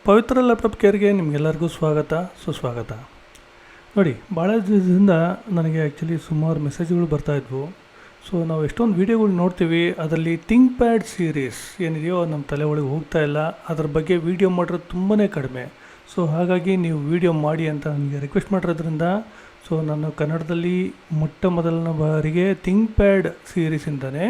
ಪವಿತ್ರ laptop ಕೇರ್ಗೆ ನಿಮಗೆಲ್ಲರಿಗೂ ಸುಸ್ವಾಗತ. ನೋಡಿ, ಭಾಳ ದಿವಸದಿಂದ ನನಗೆ ಆ್ಯಕ್ಚುಲಿ ಸುಮಾರು ಮೆಸೇಜ್ಗಳು ಬರ್ತಾಯಿದ್ವು. ಸೊ ನಾವು ಎಷ್ಟೊಂದು ವೀಡಿಯೋಗಳು ನೋಡ್ತೀವಿ, ಅದರಲ್ಲಿ ಥಿಂಕ್ ಪ್ಯಾಡ್ ಸೀರೀಸ್ ಏನಿದೆಯೋ ನಮ್ಮ ತಲೆ ಒಳಗೆ ಹೋಗ್ತಾ ಇಲ್ಲ. ಅದ್ರ ಬಗ್ಗೆ ವೀಡಿಯೋ ಮಾಡಿರೋದು ತುಂಬಾ ಕಡಿಮೆ. ಸೊ ಹಾಗಾಗಿ ನೀವು ವೀಡಿಯೋ ಮಾಡಿ ಅಂತ ನನಗೆ ರಿಕ್ವೆಸ್ಟ್ ಮಾಡಿರೋದ್ರಿಂದ ನಾನು ಕನ್ನಡದಲ್ಲಿ ಮೊದಲನೇ ಬಾರಿಗೆ ಥಿಂಕ್ ಪ್ಯಾಡ್ ಸೀರೀಸಿಂದನೇ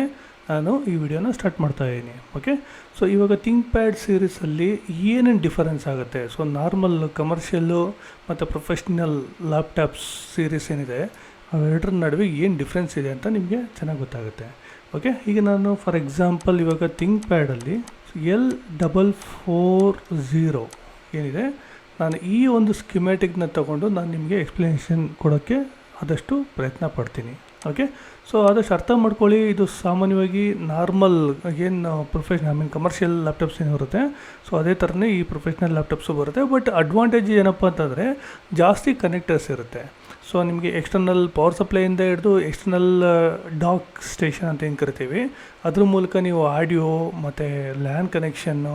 ನಾನು ಈ ವಿಡಿಯೋನ ಸ್ಟಾರ್ಟ್ ಮಾಡ್ತಾಯಿದ್ದೀನಿ. ಓಕೆ, ಸೊ ಇವಾಗ ಥಿಂಕ್ ಪ್ಯಾಡ್ ಸೀರೀಸಲ್ಲಿ ಏನೇನು ಡಿಫರೆನ್ಸ್ ಆಗುತ್ತೆ, ನಾರ್ಮಲ್ ಕಮರ್ಷಿಯಲ್ಲು ಮತ್ತು ಪ್ರೊಫೆಷ್ನಲ್ ಲ್ಯಾಪ್ಟಾಪ್ಸ್ ಸೀರೀಸ್ ಏನಿದೆ ಅವೆರಡರ ನಡುವೆ ಏನು ಡಿಫ್ರೆನ್ಸ್ ಇದೆ ಅಂತ ನಿಮಗೆ ಚೆನ್ನಾಗಿ ಗೊತ್ತಾಗುತ್ತೆ. ಓಕೆ, ಈಗ ನಾನು ಫಾರ್ ಎಕ್ಸಾಂಪಲ್ ಇವಾಗ ಥಿಂಕ್ ಪ್ಯಾಡಲ್ಲಿ L440 ಏನಿದೆ, ನಾನು ಈ ಒಂದು ಸ್ಕಿಮ್ಯಾಟಿಕ್ನ ತೊಗೊಂಡು ನಾನು ನಿಮಗೆ ಎಕ್ಸ್ಪ್ಲನೇಷನ್ ಕೊಡೋಕ್ಕೆ ಆದಷ್ಟು ಪ್ರಯತ್ನ ಪಡ್ತೀನಿ. ಓಕೆ, ಸೊ ಆದಷ್ಟು ಅರ್ಥ ಮಾಡ್ಕೊಳ್ಳಿ. ಇದು ಸಾಮಾನ್ಯವಾಗಿ ನಾರ್ಮಲ್ ಏನು ಕಮರ್ಷಿಯಲ್ ಲ್ಯಾಪ್ಟಾಪ್ಸ್ ಏನು ಬರುತ್ತೆ, ಸೊ ಅದೇ ಥರನೇ ಈ ಪ್ರೊಫೆಷ್ನಲ್ ಲ್ಯಾಪ್ಟಾಪ್ಸು ಬರುತ್ತೆ. ಬಟ್ ಅಡ್ವಾಂಟೇಜ್ ಏನಪ್ಪ ಅಂತಂದರೆ ಜಾಸ್ತಿ ಕನೆಕ್ಟರ್ಸ್ ಇರುತ್ತೆ. ಸೊ ನಿಮಗೆ ಎಕ್ಸ್ಟರ್ನಲ್ ಪವರ್ ಸಪ್ಲೈಯಿಂದ ಹಿಡಿದು ಎಕ್ಸ್ಟರ್ನಲ್ ಡಾಕ್ ಸ್ಟೇಷನ್ ಅಂತ ಏನು ಕರಿತೀವಿ, ಅದ್ರ ಮೂಲಕ ನೀವು ಆಡಿಯೋ ಮತ್ತು ಲ್ಯಾನ್ ಕನೆಕ್ಷನ್ನು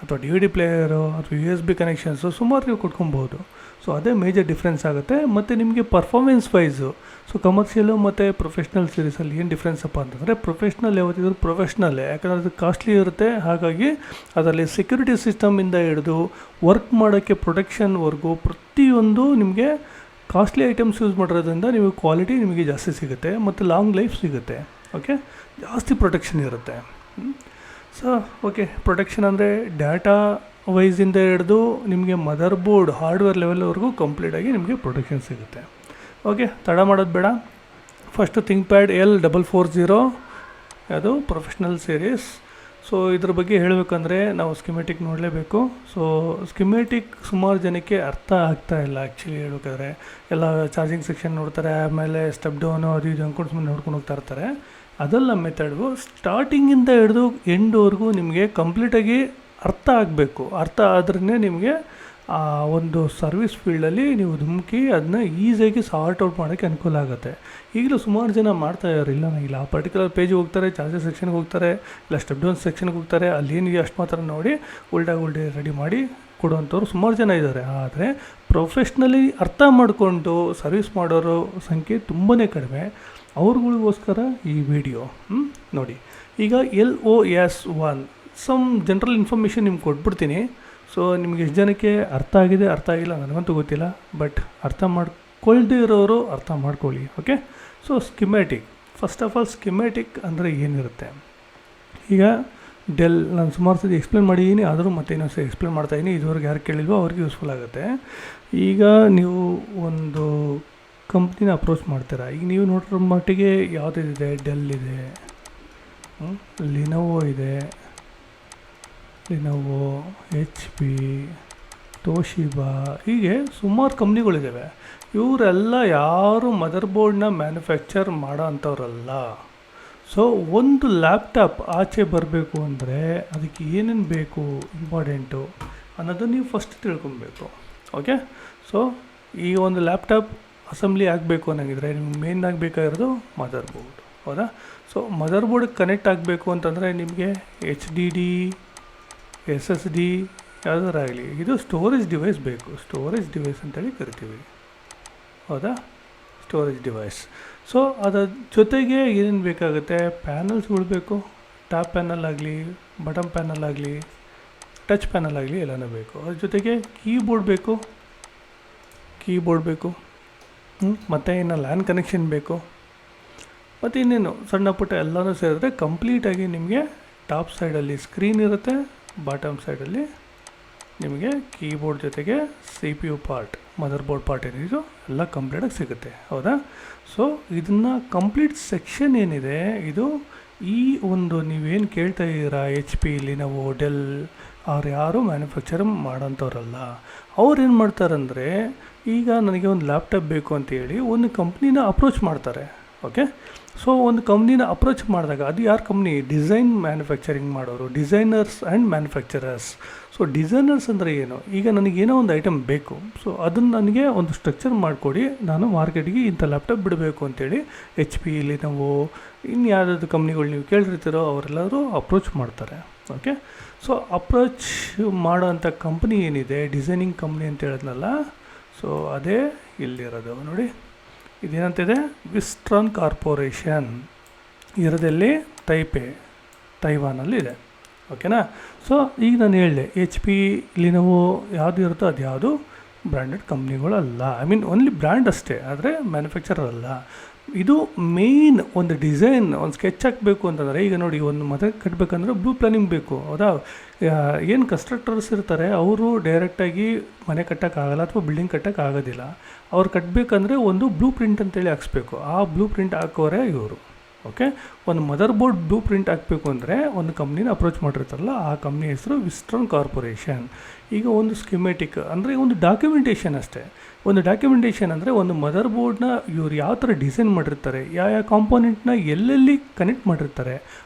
ಅಥವಾ DVD ಪ್ಲೇಯರು ಅಥವಾ USB ಕನೆಕ್ಷನ್ಸು ಸುಮಾರು ನೀವು ಕೊಟ್ಕೊಬೋದು. ಸೊ ಅದೇ ಮೇಜರ್ ಡಿಫ್ರೆನ್ಸ್ ಆಗುತ್ತೆ. ಮತ್ತು ನಿಮಗೆ ಪರ್ಫಾರ್ಮೆನ್ಸ್ ವೈಸು ಕಮರ್ಷಿಯಲು ಮತ್ತು ಪ್ರೊಫೆಷ್ನಲ್ ಸೀರೀಸಲ್ಲಿ ಏನು ಡಿಫ್ರೆನ್ಸ್ ಅಪ್ಪ ಅಂತಂದರೆ, ಪ್ರೊಫೆಷ್ನಲ್ ಯಾವತ್ತಿದ್ರು ಪ್ರೊಫೆಷ್ನಲ್ಲೇ, ಯಾಕಂದರೆ ಅದು ಕಾಸ್ಟ್ಲಿ ಇರುತ್ತೆ. ಹಾಗಾಗಿ ಅದರಲ್ಲಿ ಸೆಕ್ಯೂರಿಟಿ ಸಿಸ್ಟಮಿಂದ ಹಿಡಿದು ವರ್ಕ್ ಮಾಡೋಕ್ಕೆ ಪ್ರೊಟೆಕ್ಷನ್ವರೆಗೂ ಪ್ರತಿಯೊಂದು ನಿಮಗೆ ಕಾಸ್ಟ್ಲಿ ಐಟಮ್ಸ್ ಯೂಸ್ ಮಾಡಿರೋದ್ರಿಂದ ನಿಮಗೆ ಕ್ವಾಲಿಟಿ ನಿಮಗೆ ಜಾಸ್ತಿ ಸಿಗುತ್ತೆ ಮತ್ತು ಲಾಂಗ್ ಲೈಫ್ ಸಿಗುತ್ತೆ. ಓಕೆ, ಜಾಸ್ತಿ ಪ್ರೊಟೆಕ್ಷನ್ ಇರುತ್ತೆ. ಓಕೆ, ಪ್ರೊಟೆಕ್ಷನ್ ಅಂದರೆ ಡಾಟಾ ವೈಸಿಂದ ಹಿಡಿದು ನಿಮಗೆ ಮದರ್ ಬೋರ್ಡ್ ಹಾರ್ಡ್ವೇರ್ ಲೆವೆಲ್ವರೆಗೂ ಕಂಪ್ಲೀಟಾಗಿ ನಿಮಗೆ ಪ್ರೊಟೆಕ್ಷನ್ ಸಿಗುತ್ತೆ. ಓಕೆ, ತಡ ಮಾಡೋದು ಬೇಡ. ಫಸ್ಟು ಥಿಂಕ್ ಪ್ಯಾಡ್ L440 ಅದು ಪ್ರೊಫೆಷ್ನಲ್ ಸೀರೀಸ್. ಸೊ ಇದ್ರ ಬಗ್ಗೆ ಹೇಳಬೇಕಂದ್ರೆ ನಾವು ಸ್ಕಿಮ್ಯಾಟಿಕ್ ನೋಡಲೇಬೇಕು. ಸೊ ಸ್ಕಿಮ್ಯಾಟಿಕ್ ಸುಮಾರು ಜನಕ್ಕೆ ಅರ್ಥ ಆಗ್ತಾ ಇಲ್ಲ ಆ್ಯಕ್ಚುಲಿ ಹೇಳ್ಬೇಕಾದ್ರೆ. ಎಲ್ಲ ಚಾರ್ಜಿಂಗ್ ಸೆಕ್ಷನ್ ನೋಡ್ತಾರೆ, ಆಮೇಲೆ ಸ್ಟೆಪ್ ಡೌನು ಅದು ಇದು ಅಂದ್ಕೊಂಡು ಸುಮ್ಮನೆ ನೋಡ್ಕೊಂಡು ಹೋಗ್ತಾ ಇರ್ತಾರೆ. ಅದೆಲ್ಲ ಮೆಥಡ್ಗು ಸ್ಟಾರ್ಟಿಂಗಿಂದ ಹಿಡಿದು ಎಂಡ್ವರೆಗೂ ನಿಮಗೆ ಕಂಪ್ಲೀಟಾಗಿ ಅರ್ಥ ಆಗಬೇಕು. ಅರ್ಥ ಆದ್ರೇ ನಿಮಗೆ ಆ ಒಂದು ಸರ್ವಿಸ್ ಫೀಲ್ಡಲ್ಲಿ ನೀವು ಧುಮುಕಿ ಅದನ್ನ ಈಸಿಯಾಗಿ ಸಾರ್ಟ್ ಔಟ್ ಮಾಡೋಕ್ಕೆ ಅನುಕೂಲ ಆಗುತ್ತೆ. ಈಗಲೂ ಸುಮಾರು ಜನ ಮಾಡ್ತಾ ಇಲ್ಲ ಆ ಪರ್ಟಿಕ್ಯುಲರ್ ಪೇಜಿಗೆ ಹೋಗ್ತಾರೆ, ಚಾರ್ಜರ್ ಸೆಕ್ಷನ್ಗೆ ಹೋಗ್ತಾರೆ, ಇಲ್ಲ ಸ್ಟೆಪ್ ಡೌನ್ ಸೆಕ್ಷನ್ಗೆ ಹೋಗ್ತಾರೆ, ಅಲ್ಲಿ ಏನಿದೆ ಅಷ್ಟು ಮಾತ್ರ ನೋಡಿ ಉಲ್ಟಾ ರೆಡಿ ಮಾಡಿ ಕೊಡುವಂಥವ್ರು ಸುಮಾರು ಜನ ಇದ್ದಾರೆ. ಆದರೆ ಪ್ರೊಫೆಷ್ನಲಿ ಅರ್ಥ ಮಾಡಿಕೊಂಡು ಸರ್ವಿಸ್ ಮಾಡೋರು ಸಂಖ್ಯೆ ತುಂಬಾ ಕಡಿಮೆ. ಅವ್ರುಗಳಿಗೋಸ್ಕರ ಈ ವಿಡಿಯೋ ನೋಡಿ. ಈಗ LOS1 ಸಮ್ ಜನರಲ್ ಇನ್ಫಾರ್ಮೇಷನ್ ನಿಮ್ಗೆ ಕೊಟ್ಬಿಡ್ತೀನಿ. ಸೊ ನಿಮ್ಗೆ ಎಷ್ಟು ಜನಕ್ಕೆ ಅರ್ಥ ಆಗಿದೆ, ಅರ್ಥ ಆಗಿಲ್ಲ ನನಗಂತೂ ಗೊತ್ತಿಲ್ಲ. ಬಟ್ ಅರ್ಥ ಮಾಡ್ಕೊಳ್ದೇ ಇರೋರು ಅರ್ಥ ಮಾಡ್ಕೊಳ್ಳಿ. Okay, so schematic, first of all schematic ಅಂದರೆ ಏನಿರುತ್ತೆ. ಈಗ ಡೆಲ್ ನಾನು ಸುಮಾರು ಸತಿ ಎಕ್ಸ್ಪ್ಲೇನ್ ಮಾಡಿದ್ದೀನಿ, ಆದರೂ ಮತ್ತೆ ಇನ್ನೊಂದು ಸರಿ ಎಕ್ಸ್ಪ್ಲೇನ್ ಮಾಡ್ತಾಯಿದ್ದೀನಿ. ಇದುವರೆಗೆ ಯಾರು ಕೇಳಿಲ್ವೋ ಅವ್ರಿಗೆ ಯೂಸ್ಫುಲ್ ಆಗುತ್ತೆ. ಈಗ ನೀವು ಒಂದು ಕಂಪ್ನಿನ ಅಪ್ರೋಚ್ ಮಾಡ್ತೀರಾ. ಈಗ ನೀವು ನೋಡಿರೋ ಮಟ್ಟಿಗೆ ಯಾವುದಿದೆ, ಡೆಲ್ ಇದೆ, ಲಿನೋವೋ ಇದೆ, ಲಿನೋವೋ, HP, ತೋಶಿಬಾ, ಹೀಗೆ ಸುಮಾರು ಕಂಪ್ನಿಗಳಿದ್ದಾವೆ. ಇವರೆಲ್ಲ ಯಾರು ಮದರ್ ಬೋರ್ಡ್ನ ಮ್ಯಾನುಫ್ಯಾಕ್ಚರ್ ಮಾಡೋ ಅಂಥವ್ರಲ್ಲ. ಸೊ ಒಂದು ಲ್ಯಾಪ್ಟಾಪ್ ಆಚೆ ಬರಬೇಕು ಅಂದರೆ ಅದಕ್ಕೆ ಏನೇನು ಬೇಕು, ಇಂಪಾರ್ಟೆಂಟು ಅನ್ನೋದು ನೀವು ಫಸ್ಟ್ ತಿಳ್ಕೊಬೇಕು. ಓಕೆ, ಸೊ ಈ ಒಂದು ಲ್ಯಾಪ್ಟಾಪ್ ಅಸೆಂಬ್ಲಿ ಆಗಬೇಕು ಅನ್ನೋಂಗಿದ್ರೆ ನಿಮ್ಗೆ ಮೇನ್ ಆಗಬೇಕಾಗಿರೋದು ಮದರ್ ಬೋರ್ಡ್, ಹೌದಾ? ಸೊ ಮದರ್ ಬೋರ್ಡ್ಗೆ ಕನೆಕ್ಟ್ ಆಗಬೇಕು ಅಂತಂದರೆ ನಿಮಗೆ HDD, SSD ಯಾವುದಾರಾಗಲಿ ಇದು ಸ್ಟೋರೇಜ್ ಡಿವೈಸ್ ಬೇಕು. ಸ್ಟೋರೇಜ್ ಡಿವೈಸ್ ಅಂತೇಳಿ ಕರಿತೀವಿ, ಹೌದಾ? Storage device. ಸೊ ಅದರ ಜೊತೆಗೆ ಏನೇನು ಬೇಕಾಗುತ್ತೆ, ಪ್ಯಾನಲ್ಸ್ಗಳು ಬೇಕು. ಟಾಪ್ ಪ್ಯಾನಲ್ ಆಗಲಿ, ಬಟಮ್ ಪ್ಯಾನಲ್ ಆಗಲಿ, ಟಚ್ ಪ್ಯಾನಲ್ ಆಗಲಿ ಎಲ್ಲನೂ ಬೇಕು. ಅದ್ರ ಜೊತೆಗೆ ಕೀಬೋರ್ಡ್ ಬೇಕು, ಮತ್ತು ಇನ್ನು ಲ್ಯಾನ್ ಕನೆಕ್ಷನ್ ಬೇಕು. ಮತ್ತು ಇನ್ನೇನು ಸಣ್ಣ ಪುಟ್ಟ ಎಲ್ಲನೂ ಸೇರಿದ್ರೆ ಕಂಪ್ಲೀಟಾಗಿ ನಿಮಗೆ ಟಾಪ್ ಸೈಡಲ್ಲಿ ಸ್ಕ್ರೀನ್ ಇರುತ್ತೆ, ಬಾಟಮ್ ಸೈಡಲ್ಲಿ ನಿಮಗೆ ಕೀಬೋರ್ಡ್ ಜೊತೆಗೆ CPU part, mother board part ಏನಿದು ಎಲ್ಲ ಕಂಪ್ಲೀಟಾಗಿ ಸಿಗುತ್ತೆ, ಹೌದಾ? ಸೊ ಇದನ್ನು ಕಂಪ್ಲೀಟ್ ಸೆಕ್ಷನ್ ಏನಿದೆ ಇದು ಈ ಒಂದು ನೀವೇನು ಕೇಳ್ತಾ ಇದ್ದೀರಾ, HP, ಲಿನೋವೋ, ಡೆಲ್ ಅವ್ರು ಯಾರು ಮ್ಯಾನುಫ್ಯಾಕ್ಚರ್ ಮಾಡೋಂಥವ್ರಲ್ಲ. ಅವ್ರು ಏನು ಮಾಡ್ತಾರಂದರೆ, ಈಗ ನನಗೆ ಒಂದು ಲ್ಯಾಪ್ಟಾಪ್ ಬೇಕು ಅಂತೇಳಿ ಒಂದು ಕಂಪ್ನಿನ ಅಪ್ರೋಚ್ ಮಾಡ್ತಾರೆ. ಓಕೆ, ಸೊ ಒಂದು ಕಂಪ್ನಿನ ಅಪ್ರೋಚ್ ಮಾಡಿದಾಗ ಅದು ಯಾರು ಕಂಪ್ನಿ, ಡಿಸೈನ್ ಮ್ಯಾನುಫ್ಯಾಕ್ಚರಿಂಗ್ ಮಾಡೋರು, designers and manufacturers. So designers ಅಂದರೆ ಏನು, ಈಗ ನನಗೇನೋ ಒಂದು ಐಟಮ್ ಬೇಕು, ಸೊ ಅದನ್ನು ನನಗೆ ಒಂದು ಸ್ಟ್ರಕ್ಚರ್ ಮಾಡಿಕೊಡಿ, ನಾನು ಮಾರ್ಕೆಟಿಗೆ ಇಂಥ ಲ್ಯಾಪ್ಟಾಪ್ ಬಿಡಬೇಕು ಅಂತೇಳಿ HP, ಲಿನೋವೋ, ಇನ್ನು ಯಾವುದಾದ್ರು ಕಂಪ್ನಿಗಳು ನೀವು ಕೇಳಿರ್ತೀರೋ ಅವರೆಲ್ಲರೂ ಅಪ್ರೋಚ್ ಮಾಡ್ತಾರೆ. ಓಕೆ. ಸೊ ಅಪ್ರೋಚ್ ಮಾಡೋಂಥ ಕಂಪ್ನಿ ಏನಿದೆ, ಡಿಸೈನಿಂಗ್ ಕಂಪ್ನಿ ಅಂತ ಹೇಳಿದ್ನಲ್ಲ, ಸೊ ಅದೇ ಇಲ್ಲಿರೋದು ನೋಡಿ. ಇದೇನಂತಿದೆ, ವಿಸ್ಟ್ರಾನ್ ಕಾರ್ಪೊರೇಷನ್ ಇರೋದಲ್ಲಿ ತೈವಾನಲ್ಲಿದೆ. ಓಕೆನಾ. ಸೊ ಈಗ ನಾನು ಹೇಳಿದೆ HP, ಲಿನೋವೋ ಯಾವುದು ಇರುತ್ತೋ ಅದು ಯಾವುದು ಬ್ರ್ಯಾಂಡೆಡ್ ಕಂಪ್ನಿಗಳಲ್ಲ. ಐ ಮೀನ್ ಓನ್ಲಿ ಬ್ರ್ಯಾಂಡ್ ಅಷ್ಟೇ, ಆದರೆ ಮ್ಯಾನುಫ್ಯಾಕ್ಚರರ್ ಅಲ್ಲ. ಇದು ಮೇಯ್ನ್ ಒಂದು ಡಿಸೈನ್, ಒಂದು ಸ್ಕೆಚ್ ಹಾಕಬೇಕು ಅಂತಂದರೆ, ಈಗ ನೋಡಿ ಒಂದು ಮನೆ ಕಟ್ಟಬೇಕಂದ್ರೆ ಬ್ಲೂ ಪ್ಲಾನಿಂಗ್ ಬೇಕು, ಹೌದಾ. ಏನು ಕನ್ಸ್ಟ್ರಕ್ಟರ್ಸ್ ಇರ್ತಾರೆ ಅವರು ಡೈರೆಕ್ಟಾಗಿ ಮನೆ ಕಟ್ಟೋಕ್ಕಾಗಲ್ಲ ಅಥವಾ ಬಿಲ್ಡಿಂಗ್ ಕಟ್ಟೋಕ್ಕಾಗೋದಿಲ್ಲ. ಅವ್ರು ಕಟ್ಟಬೇಕಂದ್ರೆ ಒಂದು ಬ್ಲೂ ಪ್ರಿಂಟ್ ಅಂತೇಳಿ ಹಾಕ್ಸ್ಬೇಕು. ಆ ಬ್ಲೂ ಪ್ರಿಂಟ್ ಹಾಕೋರೆ ಇವರು. ಓಕೆ. ಒಂದು ಮದರ್ ಬೋರ್ಡ್ ಬ್ಲೂ ಪ್ರಿಂಟ್ ಹಾಕಬೇಕು ಅಂದರೆ ಒಂದು ಕಂಪ್ನಿನ ಅಪ್ರೋಚ್ ಮಾಡಿರ್ತಾರಲ್ಲ, ಆ ಕಂಪ್ನಿ ಹೆಸರು ವಿಸ್ಟ್ರಾನ್ ಕಾರ್ಪೊರೇಷನ್. ಈಗ ಒಂದು ಸ್ಕಿಮೆಟಿಕ್ ಅಂದರೆ ಒಂದು ಡಾಕ್ಯುಮೆಂಟೇಷನ್ ಅಷ್ಟೇ. ಒಂದು ಡಾಕ್ಯುಮೆಂಟೇಷನ್ ಅಂದರೆ ಒಂದು ಮದರ್ ಬೋರ್ಡ್ನ ಇವ್ರು ಯಾವ ಥರ ಡಿಸೈನ್ ಮಾಡಿರ್ತಾರೆ, ಯಾವ ಕಾಂಪೋನೆಂಟ್ನ ಎಲ್ಲೆಲ್ಲಿ ಕನೆಕ್ಟ್ ಮಾಡಿರ್ತಾರೆ,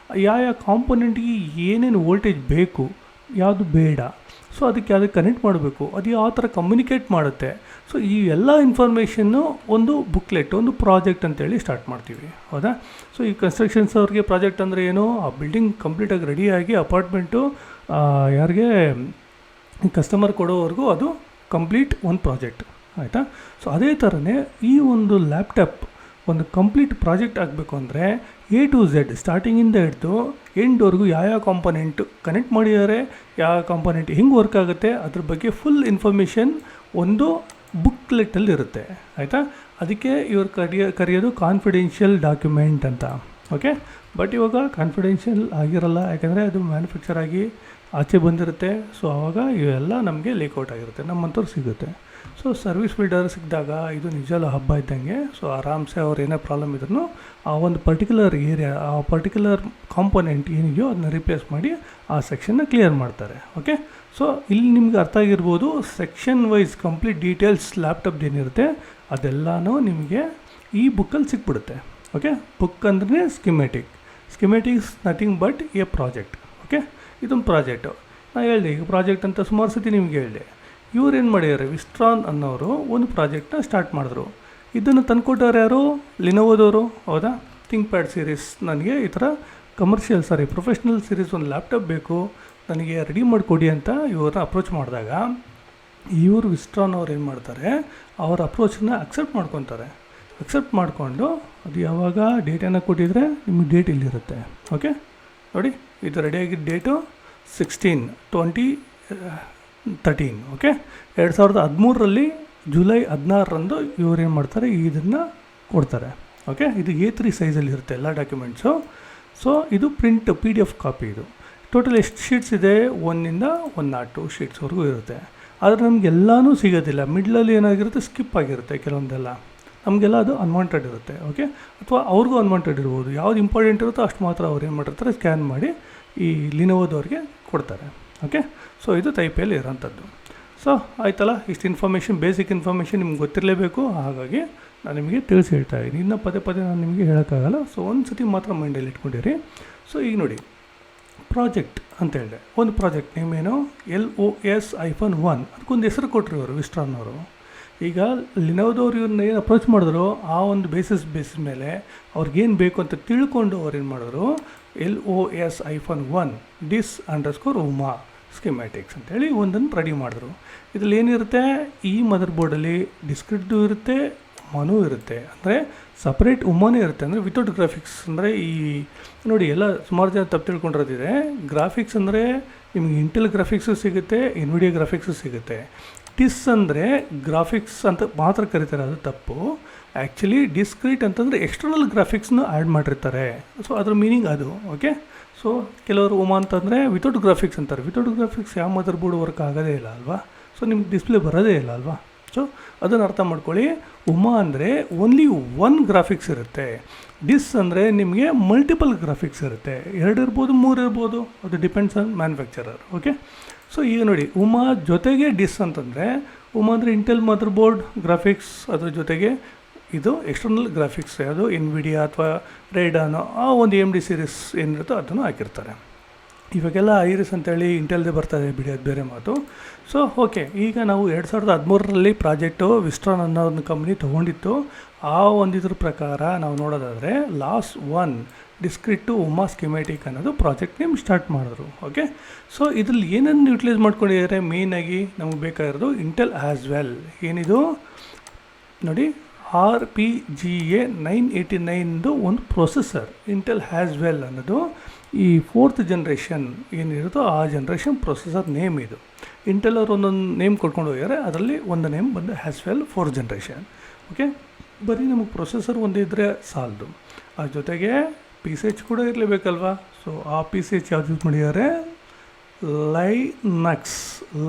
ಯಾವ ಕಾಂಪೋನೆಂಟ್ಗೆ ಏನೇನು ವೋಲ್ಟೇಜ್ ಬೇಕು, ಯಾವುದು ಬೇಡ, ಸೊ ಅದಕ್ಕೆ ಕನೆಕ್ಟ್ ಮಾಡಬೇಕು, ಅದು ಯಾವ ಥರ ಕಮ್ಯುನಿಕೇಟ್ ಮಾಡುತ್ತೆ. ಸೊ ಈ ಎಲ್ಲ ಇನ್ಫಾರ್ಮೇಷನ್ನು ಒಂದು ಬುಕ್ಲೆಟ್, ಒಂದು ಪ್ರಾಜೆಕ್ಟ್ ಅಂತೇಳಿ ಸ್ಟಾರ್ಟ್ ಮಾಡ್ತೀವಿ, ಹೌದಾ. ಸೊ ಈ ಕನ್ಸ್ಟ್ರಕ್ಷನ್ಸ್ ಅವ್ರಿಗೆ ಪ್ರಾಜೆಕ್ಟ್ ಅಂದರೆ ಏನು, ಆ ಬಿಲ್ಡಿಂಗ್ ಕಂಪ್ಲೀಟಾಗಿ ರೆಡಿಯಾಗಿ ಅಪಾರ್ಟ್ಮೆಂಟು ಯಾರಿಗೆ ಕಸ್ಟಮರ್ ಕೊಡೋವರೆಗೂ ಅದು ಕಂಪ್ಲೀಟ್ ಒಂದು ಪ್ರಾಜೆಕ್ಟ್, ಆಯಿತಾ. ಸೊ ಅದೇ ಥರನೇ ಈ ಒಂದು ಲ್ಯಾಪ್ಟಾಪ್ ಒಂದು ಕಂಪ್ಲೀಟ್ ಪ್ರಾಜೆಕ್ಟ್ ಆಗಬೇಕು ಅಂದರೆ A to Z ಸ್ಟಾರ್ಟಿಂಗಿಂದ ಹಿಡಿದು ಎಂಡ್ವರೆಗೂ ಯಾವ ಕಾಂಪೊನೆಂಟ್ ಕನೆಕ್ಟ್ ಮಾಡಿದ್ದಾರೆ, ಯಾವ ಕಾಂಪೊನೆಂಟ್ ಹೆಂಗೆ ವರ್ಕ್ ಆಗುತ್ತೆ, ಅದ್ರ ಬಗ್ಗೆ ಫುಲ್ ಇನ್ಫಾರ್ಮೇಷನ್ ಒಂದು ಬುಕ್ಲೆಟಲ್ಲಿ ಇರುತ್ತೆ, ಆಯಿತಾ. ಅದಕ್ಕೆ ಇವ್ರು ಕರೆಯೋದು ಕಾನ್ಫಿಡೆನ್ಷಿಯಲ್ ಡಾಕ್ಯುಮೆಂಟ್ ಅಂತ. ಓಕೆ. ಬಟ್ ಇವಾಗ ಕಾನ್ಫಿಡೆನ್ಷಿಯಲ್ ಆಗಿರಲ್ಲ, ಯಾಕೆಂದರೆ ಅದು ಮ್ಯಾನುಫ್ಯಾಕ್ಚರ್ ಆಗಿ ಆಚೆ ಬಂದಿರುತ್ತೆ. ಸೊ ಆವಾಗ ಇವೆಲ್ಲ ನಮಗೆ ಲೀಕ್ಔಟ್ ಆಗಿರುತ್ತೆ, ನಮ್ಮಂಥವ್ರು ಸಿಗುತ್ತೆ. ಸೊ ಸರ್ವಿಸ್ ಬಿಲ್ಡರ್ ಸಿಕ್ಕಿದಾಗ ಇದು ನಿಜವೂ ಹಬ್ಬ ಇದ್ದಂಗೆ. ಸೊ ಆರಾಮ್ಸೆ ಅವ್ರು ಏನೇ ಪ್ರಾಬ್ಲಮ್ ಇದ್ರೂ ಆ ಒಂದು ಪರ್ಟಿಕ್ಯುಲರ್ ಏರಿಯಾ, ಆ ಪರ್ಟಿಕ್ಯುಲರ್ ಕಾಂಪೊನೆಂಟ್ ಏನಿದೆಯೋ ಅದನ್ನ ರಿಪ್ಲೇಸ್ ಮಾಡಿ ಆ ಸೆಕ್ಷನ್ನ ಕ್ಲಿಯರ್ ಮಾಡ್ತಾರೆ. ಓಕೆ. ಸೊ ಇಲ್ಲಿ ನಿಮ್ಗೆ ಅರ್ಥ ಆಗಿರ್ಬೋದು, ಸೆಕ್ಷನ್ ವೈಸ್ ಕಂಪ್ಲೀಟ್ ಡೀಟೇಲ್ಸ್ ಲ್ಯಾಪ್ಟಾಪ್ದು ಏನಿರುತ್ತೆ ಅದೆಲ್ಲನೂ ನಿಮಗೆ ಈ ಬುಕ್ಕಲ್ಲಿ ಸಿಕ್ಬಿಡುತ್ತೆ. ಓಕೆ. ಬುಕ್ ಅಂದ್ರೆ schematics nothing but a project. Okay. ಇದೊಂದು ಪ್ರಾಜೆಕ್ಟು ನಾನು ಹೇಳಿದೆ, ಈಗ ಪ್ರಾಜೆಕ್ಟ್ ಅಂತ ಸುಮಾರು ಸತಿ ನಿಮಗೆ ಹೇಳಿದೆ. ಇವ್ರು ಏನು ಮಾಡಿದ್ದಾರೆ, ವಿಸ್ಟ್ರಾನ್ ಅನ್ನೋರು ಒಂದು ಪ್ರಾಜೆಕ್ಟ್ನ ಸ್ಟಾರ್ಟ್ ಮಾಡಿದ್ರು. ಇದನ್ನು ತಂದುಕೊಟ್ಟವ್ರು ಯಾರು, ಲಿನೋವೋದವರು, ಹೌದಾ. ಥಿಂಕ್ಪ್ಯಾಡ್ ಸೀರೀಸ್ ನನಗೆ ಈ ಥರ ಪ್ರೊಫೆಷ್ನಲ್ ಸೀರೀಸ್ ಒಂದು ಲ್ಯಾಪ್ಟಾಪ್ ಬೇಕು, ನನಗೆ ರೆಡಿ ಮಾಡಿಕೊಡಿ ಅಂತ ಇವ್ರನ್ನ ಅಪ್ರೋಚ್ ಮಾಡಿದಾಗ ಇವರು ವಿಸ್ಟ್ರಾನ್ ಅವ್ರು ಏನು ಮಾಡ್ತಾರೆ, ಅವ್ರ ಅಪ್ರೋಚನ್ನ ಅಕ್ಸೆಪ್ಟ್ ಮಾಡಿಕೊಂಡು ಅದು ಯಾವಾಗ ಡೇಟನ್ನು ಕೊಟ್ಟಿದ್ರೆ ನಿಮಗೆ ಡೇಟ್ ಇಲ್ಲಿರುತ್ತೆ. ಓಕೆ. ನೋಡಿ ಇದು ರೆಡಿಯಾಗಿದ್ದ ಡೇಟು 16/20/13. ಓಕೆ. 2013 ಜುಲೈ 16 ಇವ್ರೇನು ಮಾಡ್ತಾರೆ, ಇದನ್ನು ಕೊಡ್ತಾರೆ. ಓಕೆ. ಇದು A3 ಸೈಜಲ್ಲಿ ಇರುತ್ತೆ ಎಲ್ಲ ಡಾಕ್ಯುಮೆಂಟ್ಸು. ಸೊ ಇದು ಪ್ರಿಂಟ್ PDF ಕಾಪಿ. ಇದು ಟೋಟಲ್ ಎಷ್ಟು ಶೀಟ್ಸ್ ಇದೆ, 1ಇಂದ 102 ಶೀಟ್ಸ್ವರೆಗೂ ಇರುತ್ತೆ. ಆದರೆ ನಮಗೆಲ್ಲನೂ ಸಿಗೋದಿಲ್ಲ, ಮಿಡ್ಲಲ್ಲಿ ಏನಾಗಿರುತ್ತೆ, ಸ್ಕಿಪ್ ಆಗಿರುತ್ತೆ ಕೆಲವೊಂದೆಲ್ಲ, ನಮಗೆಲ್ಲ ಅದು ಅನ್ವಾಂಟೆಡ್ ಇರುತ್ತೆ. ಓಕೆ. ಅಥವಾ ಅವ್ರಿಗೂ ಅನ್ವಾಂಟೆಡ್ ಇರ್ಬೋದು, ಯಾವ್ದು ಇಂಪಾರ್ಟೆಂಟ್ ಇರುತ್ತೋ ಅಷ್ಟು ಮಾತ್ರ ಅವ್ರು ಏನು ಮಾಡಿರ್ತಾರೆ, ಸ್ಕ್ಯಾನ್ ಮಾಡಿ ಈ ಲಿನೋವೋದವ್ರಿಗೆ ಕೊಡ್ತಾರೆ. ಓಕೆ. ಸೊ ಇದು ಟೈಪಲ್ಲಿ ಇರೋಂಥದ್ದು. ಸೊ ಆಯ್ತಲ್ಲ, ಇಷ್ಟು ಇನ್ಫಾರ್ಮೇಷನ್, ಬೇಸಿಕ್ ಇನ್ಫಾರ್ಮೇಷನ್ ನಿಮ್ಗೆ ಗೊತ್ತಿರಲೇಬೇಕು. ಹಾಗಾಗಿ ನಾನು ನಿಮಗೆ ತಿಳಿಸಿ ಹೇಳ್ತಾ ಇದ್ದೀನಿ, ಇನ್ನು ಪದೇ ನಾನು ನಿಮಗೆ ಹೇಳೋಕ್ಕಾಗಲ್ಲ. ಸೊ ಒಂದು ಸತಿ ಮಾತ್ರ ಮೈಂಡಲ್ಲಿ ಇಟ್ಕೊಂಡಿರಿ. ಸೊ ಈಗ ನೋಡಿ, ಪ್ರಾಜೆಕ್ಟ್ ಅಂತ ಹೇಳಿದೆ, ಒಂದು ಪ್ರಾಜೆಕ್ಟ್ ನೇಮೇನು LOS-1 ಅದಕ್ಕೊಂದು ಹೆಸರು ಕೊಟ್ಟರು ಇವರು ವಿಸ್ಟ್ರಾನ್ ಅವರು. ಈಗ ಲಿನೋವೋದವ್ರು ಇವ್ರನ್ನ ಏನು ಅಪ್ರೋಚ್ ಮಾಡಿದ್ರು, ಆ ಒಂದು ಬೇಸಿಸ್ ಮೇಲೆ ಅವ್ರಿಗೇನು ಬೇಕು ಅಂತ ತಿಳ್ಕೊಂಡು ಅವ್ರು ಏನು ಮಾಡಿದ್ರು, LOS-1 dis_UMA ಸ್ಕಿಮ್ಯಾಟಿಕ್ಸ್ ಅಂತೇಳಿ ಒಂದನ್ನು ರೆಡಿ ಮಾಡಿದ್ರು. ಇದರಲ್ಲಿ ಏನಿರುತ್ತೆ, ಈ ಮದರ್ ಬೋರ್ಡಲ್ಲಿ ಡಿಸ್ಕ್ರಿಟ್ದು ಇರುತ್ತೆ, ಉಮಾನೂ ಇರುತ್ತೆ. ಅಂದರೆ ಸಪ್ರೇಟ್ ಉಮಾನೇ ಇರುತ್ತೆ, ಅಂದರೆ ವಿತೌಟ್ ಗ್ರಾಫಿಕ್ಸ್. ಅಂದರೆ ಈ ನೋಡಿ ಎಲ್ಲ ಸುಮಾರು ಜನ ತಪ್ಪು ತಿಳ್ಕೊಂಡಿರೋದಿದೆ. ಗ್ರಾಫಿಕ್ಸ್ ಅಂದರೆ ನಿಮಗೆ ಇಂಟೆಲ್ ಗ್ರಾಫಿಕ್ಸು ಸಿಗುತ್ತೆ, NVIDIA ಗ್ರಾಫಿಕ್ಸು ಸಿಗುತ್ತೆ. ಡಿಸ್ ಅಂದರೆ ಗ್ರಾಫಿಕ್ಸ್ ಅಂತ ಮಾತ್ರ ಕರೀತಾರೆ, ಅದು ತಪ್ಪು. ಆ್ಯಕ್ಚುಲಿ ಡಿಸ್ಕ್ರೀಟ್ ಅಂತಂದರೆ ಎಕ್ಸ್ಟರ್ನಲ್ ಗ್ರಾಫಿಕ್ಸ್ನ ಆ್ಯಡ್ ಮಾಡಿರ್ತಾರೆ. ಸೊ ಅದ್ರ ಮೀನಿಂಗ್ ಅದು. ಓಕೆ. ಸೊ ಕೆಲವರು ಉಮಾ ಅಂತಂದರೆ ವಿತೌಟ್ ಗ್ರಾಫಿಕ್ಸ್ ಅಂತಾರೆ. ವಿತೌಟ್ ಗ್ರಾಫಿಕ್ಸ್ ಯಾವ ಮದರ್ ಬೋರ್ಡ್ ವರ್ಕ್ ಆಗೋದೇ ಇಲ್ಲ ಅಲ್ವಾ. ಸೊ ನಿಮ್ಗೆ ಡಿಸ್ಪ್ಲೇ ಬರೋದೇ ಇಲ್ಲ ಅಲ್ವಾ. ಸೊ ಅದನ್ನು ಅರ್ಥ ಮಾಡ್ಕೊಳ್ಳಿ. ಉಮಾ ಅಂದರೆ ಓನ್ಲಿ ಒನ್ ಗ್ರಾಫಿಕ್ಸ್ ಇರುತ್ತೆ. ಡಿಸ್ ಅಂದರೆ ನಿಮಗೆ ಮಲ್ಟಿಪಲ್ ಗ್ರಾಫಿಕ್ಸ್ ಇರುತ್ತೆ, 2 ಇರ್ಬೋದು, 3 ಇರ್ಬೋದು, ಅದು depends on manufacturer. Okay. So ಈಗ ನೋಡಿ, ಉಮಾ ಜೊತೆಗೆ ಡಿಸ್ ಅಂತಂದರೆ, ಉಮಾ ಅಂದರೆ ಇಂಟೆಲ್ ಮದರ್ ಬೋರ್ಡ್ ಗ್ರಾಫಿಕ್ಸ್, ಅದ್ರ ಜೊತೆಗೆ ಇದು ಎಕ್ಸ್ಟರ್ನಲ್ ಗ್ರಾಫಿಕ್ಸ್, ಯಾವುದು NVIDIA ಅಥವಾ ರೇಡಾನೋ ಆ ಒಂದು AMD ಸೀರೀಸ್ ಏನಿರುತ್ತೋ ಅದನ್ನು ಹಾಕಿರ್ತಾರೆ. ಇವಾಗೆಲ್ಲ ಐರಿಸ್ ಅಂತೇಳಿ ಇಂಟೆಲ್ದೇ ಬರ್ತಾಯಿದೆ ಬಿಡಿ, ಅದು ಬೇರೆ ಮಾತು. ಸೊ ಓಕೆ, ಈಗ ನಾವು 2013 ಪ್ರಾಜೆಕ್ಟು ವಿಸ್ಟ್ರಾನ್ ಅನ್ನೋ ಒಂದು ಕಂಪ್ನಿ ತೊಗೊಂಡಿತ್ತು. ಆ ಒಂದಿದ್ರ ಪ್ರಕಾರ ನಾವು ನೋಡೋದಾದರೆ LOS-1 ಡಿಸ್ಕ್ರಿಟ್ ಟು ಉಮಾ ಸ್ಕಿಮ್ಯಾಟಿಕ್ ಅನ್ನೋದು ಪ್ರಾಜೆಕ್ಟ್ ನೇಮ್ ಸ್ಟಾರ್ಟ್ ಮಾಡಿದ್ರು. ಓಕೆ, ಸೊ ಇದ್ರಲ್ಲಿ ಏನನ್ನು ಯೂಟಿಲೈಸ್ ಮಾಡ್ಕೊಂಡಿದ್ದಾರೆ, ಮೇಯ್ನಾಗಿ ನಮಗೆ ಬೇಕಾಗಿರೋದು ಇಂಟೆಲ್ ಆ್ಯಸ್ ವೆಲ್. ಏನಿದು ನೋಡಿ, RPGA 989 ಒಂದು ಪ್ರೊಸೆಸರ್. ಇಂಟೆಲ್ ಆ್ಯಸ್ ವೆಲ್ ಅನ್ನೋದು ಈ 4th ಜನ್ರೇಷನ್ ಏನಿರುತ್ತೋ ಆ ಜನ್ರೇಷನ್ ಪ್ರೊಸೆಸರ್ ನೇಮ್ ಇದು. ಇಂಟೆಲ್ ಅವರು ಒಂದೊಂದು ನೇಮ್ ಕೊಟ್ಕೊಂಡು ಹೋಗ್ಯಾರೆ, ಅದರಲ್ಲಿ ಒಂದು ನೇಮ್ ಬಂದು as well 4th generation. Okay, ಬರೀ ನಮಗೆ ಪ್ರೊಸೆಸರ್ ಒಂದಿದ್ದರೆ ಸಾಲದು, ಅದ್ರ ಜೊತೆಗೆ PCH ಕೂಡ ಇರಲೇಬೇಕಲ್ವಾ. ಸೊ ಆ PCH ಯಾವ್ದು ಯೂಸ್ ಮಾಡಿದ್ದಾರೆ,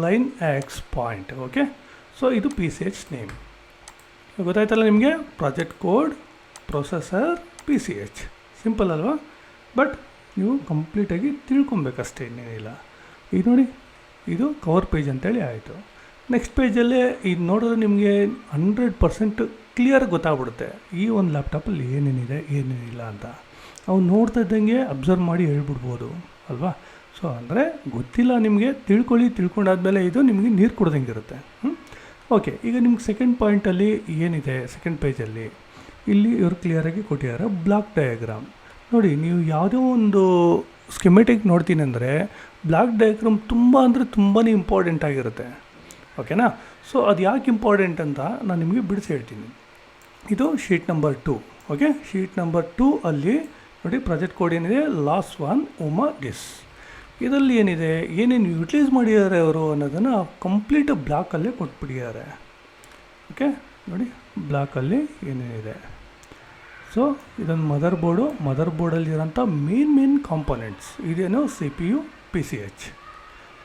ಲೈನ್ಎಕ್ಸ್ ಪಾಯಿಂಟ್. ಓಕೆ, ಸೊ ಇದು PCH ನೇಮ್. ಗೊತ್ತಾಯ್ತಲ್ಲ ನಿಮಗೆ, project code, processor, PCH. Simple ಅಲ್ವಾ, ಬಟ್ ನೀವು ಕಂಪ್ಲೀಟಾಗಿ ತಿಳ್ಕೊಬೇಕಷ್ಟೇ, ಇನ್ನೇನಿಲ್ಲ. ಈಗ ನೋಡಿ, ಇದು ಕವರ್ ಪೇಜ್ ಅಂತೇಳಿ ಆಯಿತು. ನೆಕ್ಸ್ಟ್ ಪೇಜಲ್ಲೇ ಇದು ನೋಡಿದ್ರೆ ನಿಮಗೆ 100% ಕ್ಲಿಯರ್ ಗೊತ್ತಾಗ್ಬಿಡುತ್ತೆ ಈ ಒಂದು ಲ್ಯಾಪ್ಟಾಪಲ್ಲಿ ಏನೇನಿದೆ ಏನೇನಿಲ್ಲ ಅಂತ. ನಾವು ನೋಡ್ತಾ ಇದ್ದಂಗೆ ಅಬ್ಸರ್ವ್ ಮಾಡಿ ಹೇಳ್ಬಿಡ್ಬೋದು ಅಲ್ವಾ. ಸೊ ಅಂದರೆ ಗೊತ್ತಿಲ್ಲ ನಿಮಗೆ, ತಿಳ್ಕೊಂಡಾದ್ಮೇಲೆ ಇದು ನಿಮಗೆ ನೀರು ಕುಡ್ದಂಗೆ ಇರುತ್ತೆ. ಓಕೆ, ಈಗ ನಿಮ್ಗೆ ಸೆಕೆಂಡ್ ಪಾಯಿಂಟಲ್ಲಿ ಏನಿದೆ, ಸೆಕೆಂಡ್ ಪೇಜಲ್ಲಿ ಇಲ್ಲಿ ಇವರು ಕ್ಲಿಯರಾಗಿ ಕೊಟ್ಟಿದ್ದಾರೆ ಬ್ಲಾಕ್ ಡಯಾಗ್ರಾಮ್. ನೋಡಿ, ನೀವು ಯಾವುದೋ ಒಂದು ಸ್ಕಿಮೆಟಿಕ್ ನೋಡ್ತೀನಿ ಅಂದರೆ ಬ್ಲಾಕ್ ಡಯಾಗ್ರಾಮ್ ತುಂಬ ಅಂದರೆ ತುಂಬಾ ಇಂಪಾರ್ಟೆಂಟ್ ಆಗಿರುತ್ತೆ. ಓಕೆನಾ, ಸೊ ಅದು ಯಾಕೆ ಇಂಪಾರ್ಟೆಂಟ್ ಅಂತ ನಾನು ನಿಮಗೆ ಬಿಡಿಸಿ ಹೇಳ್ತೀನಿ. ಇದು sheet number 2. Okay, sheet number 2 ಅಲ್ಲಿ ನೋಡಿ ಪ್ರಾಜೆಕ್ಟ್ ಕೋಡ್ ಏನಿದೆ, ಲಾಸ್ 1 ಉಮಾ ಡಿಸ್. ಇದರಲ್ಲಿ ಏನಿದೆ, ಏನೇನು ಯೂಟಿಲೈಸ್ ಮಾಡಿದ್ದಾರೆ ಅವರು ಅನ್ನೋದನ್ನು ಕಂಪ್ಲೀಟ್ ಬ್ಲಾಕಲ್ಲೇ ಕೊಟ್ಬಿಟ್ಟಿದ್ದಾರೆ. ಓಕೆ, ನೋಡಿ ಬ್ಲಾಕಲ್ಲಿ ಏನೇನಿದೆ. ಸೊ ಇದೊಂದು ಮದರ್ ಬೋರ್ಡಲ್ಲಿರೋಂಥ ಮೇನ್ ಕಾಂಪೊನೆಂಟ್ಸ್ ಇದೇನು, CPU, PCH,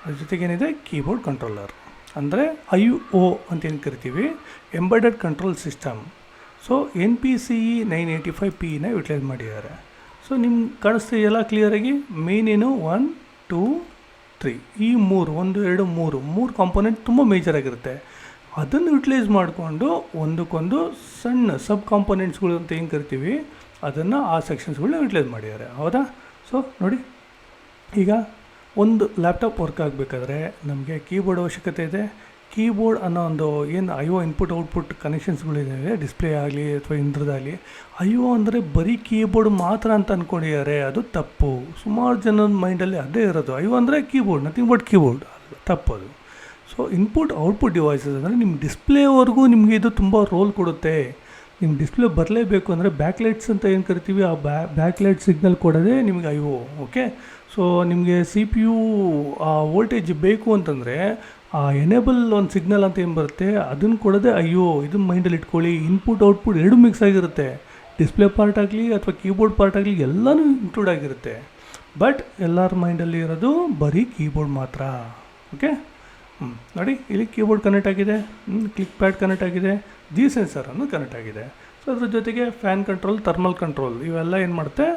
ಅದ್ರ ಜೊತೆಗೇನಿದೆ ಕೀಬೋರ್ಡ್ ಕಂಟ್ರೋಲರ್, ಅಂದರೆ IO ಅಂತ ಏನು ಕರಿತೀವಿ, embedded control system. So NPCE 985P utilise ಮಾಡಿದ್ದಾರೆ. ಸೊ ನಿಮ್ಗೆ ಕಾಣಿಸ್ತಿದೆಯಲ್ಲ ಕ್ಲಿಯರಾಗಿ, ಮೇನ್ ಏನು 1, 2, 3 ಈ 3 ಕಾಂಪೊನೆಂಟ್ ತುಂಬ ಮೇಜರಾಗಿರುತ್ತೆ. ಅದನ್ನು ಯೂಟಿಲೈಸ್ ಮಾಡಿಕೊಂಡು ಒಂದಕ್ಕೊಂದು ಸಣ್ಣ ಸಬ್ ಕಾಂಪೊನೆಂಟ್ಸ್ಗಳು ಅಂತ ಏನು ಕರಿತೀವಿ, ಅದನ್ನು ಆ ಸೆಕ್ಷನ್ಸ್ಗಳನ್ನ ಯೂಟಿಲೈಸ್ ಮಾಡಿದ್ದಾರೆ. ಹೌದಾ. ಸೊ ನೋಡಿ, ಈಗ ಒಂದು ಲ್ಯಾಪ್ಟಾಪ್ ವರ್ಕ್ ಆಗಬೇಕಾದ್ರೆ ನಮಗೆ ಕೀಬೋರ್ಡ್ ಅವಶ್ಯಕತೆ ಇದೆ. ಕೀಬೋರ್ಡ್ ಅನ್ನೋ ಒಂದು ಏನು IO ಇನ್ಪುಟ್ ಔಟ್ಪುಟ್ ಕನೆಕ್ಷನ್ಸ್ಗಳಿದ್ದಾವೆ, ಡಿಸ್ಪ್ಲೇ ಆಗಲಿ ಅಥವಾ ಇಂದ್ರದಾಗಲಿ. IO ಅಂದರೆ ಬರೀ ಕೀಬೋರ್ಡ್ ಮಾತ್ರ ಅಂತ ಅಂದ್ಕೊಂಡಿದ್ದಾರೆ, ಅದು ತಪ್ಪು. ಸುಮಾರು ಜನದ ಮೈಂಡಲ್ಲಿ ಅದೇ ಇರೋದು, IO ಅಂದರೆ ಕೀಬೋರ್ಡ್, ನಥಿಂಗ್ ಬಟ್ ಕೀಬೋರ್ಡ್, ತಪ್ಪದು. ಸೊ ಇನ್ಪುಟ್ ಔಟ್ಪುಟ್ ಡಿವೈಸಸ್ ಅಂದರೆ ನಿಮ್ಮ ಡಿಸ್ಪ್ಲೇವರೆಗೂ ನಿಮಗೆ ಇದು ತುಂಬ ರೋಲ್ ಕೊಡುತ್ತೆ. ನಿಮ್ಮ ಡಿಸ್ಪ್ಲೇ ಬರಲೇಬೇಕು ಅಂದರೆ ಬ್ಯಾಕ್ಲೈಟ್ಸ್ ಅಂತ ಏನು ಕರಿತೀವಿ, ಆ ಬ್ಯಾಕ್ಲೈಟ್ ಸಿಗ್ನಲ್ ಕೊಡೋದೇ ನಿಮಗೆ IO. ಓಕೆ, ಸೊ ನಿಮಗೆ CPU ಆ ವೋಲ್ಟೇಜ್ ಬೇಕು ಅಂತಂದರೆ ಆ ಎನೇಬಲ್ ಒಂದು ಸಿಗ್ನಲ್ ಅಂತ ಏನು ಬರುತ್ತೆ, ಅದನ್ನು ಕೊಡೋದೇ IO. ಇದನ್ನು ಮೈಂಡಲ್ಲಿ ಇಟ್ಕೊಳ್ಳಿ. ಇನ್ಪುಟ್ ಔಟ್ಪುಟ್ ಎರಡೂ ಮಿಕ್ಸ್ ಆಗಿರುತ್ತೆ, ಡಿಸ್ಪ್ಲೇ ಪಾರ್ಟ್ ಆಗಲಿ ಅಥವಾ ಕೀಬೋರ್ಡ್ ಪಾರ್ಟ್ ಆಗಲಿ ಎಲ್ಲನೂ ಇನ್ಕ್ಲೂಡ್ ಆಗಿರುತ್ತೆ. ಬಟ್ ಎಲ್ಲರ ಮೈಂಡಲ್ಲಿ ಇರೋದು ಬರೀ ಕೀಬೋರ್ಡ್ ಮಾತ್ರ. ಓಕೆ, ನೋಡಿ ಇಲ್ಲಿ ಕೀಬೋರ್ಡ್ ಕನೆಕ್ಟ್ ಆಗಿದೆ, ಕ್ಲಿಕ್ ಪ್ಯಾಡ್ ಕನೆಕ್ಟ್ ಆಗಿದೆ, G ಸೆನ್ಸರನ್ನು ಕನೆಕ್ಟ್ ಆಗಿದೆ. ಸೊ ಅದ್ರ ಜೊತೆಗೆ ಫ್ಯಾನ್ ಕಂಟ್ರೋಲ್, ಥರ್ಮಲ್ ಕಂಟ್ರೋಲ್ ಇವೆಲ್ಲ ಏನು ಮಾಡುತ್ತೆ,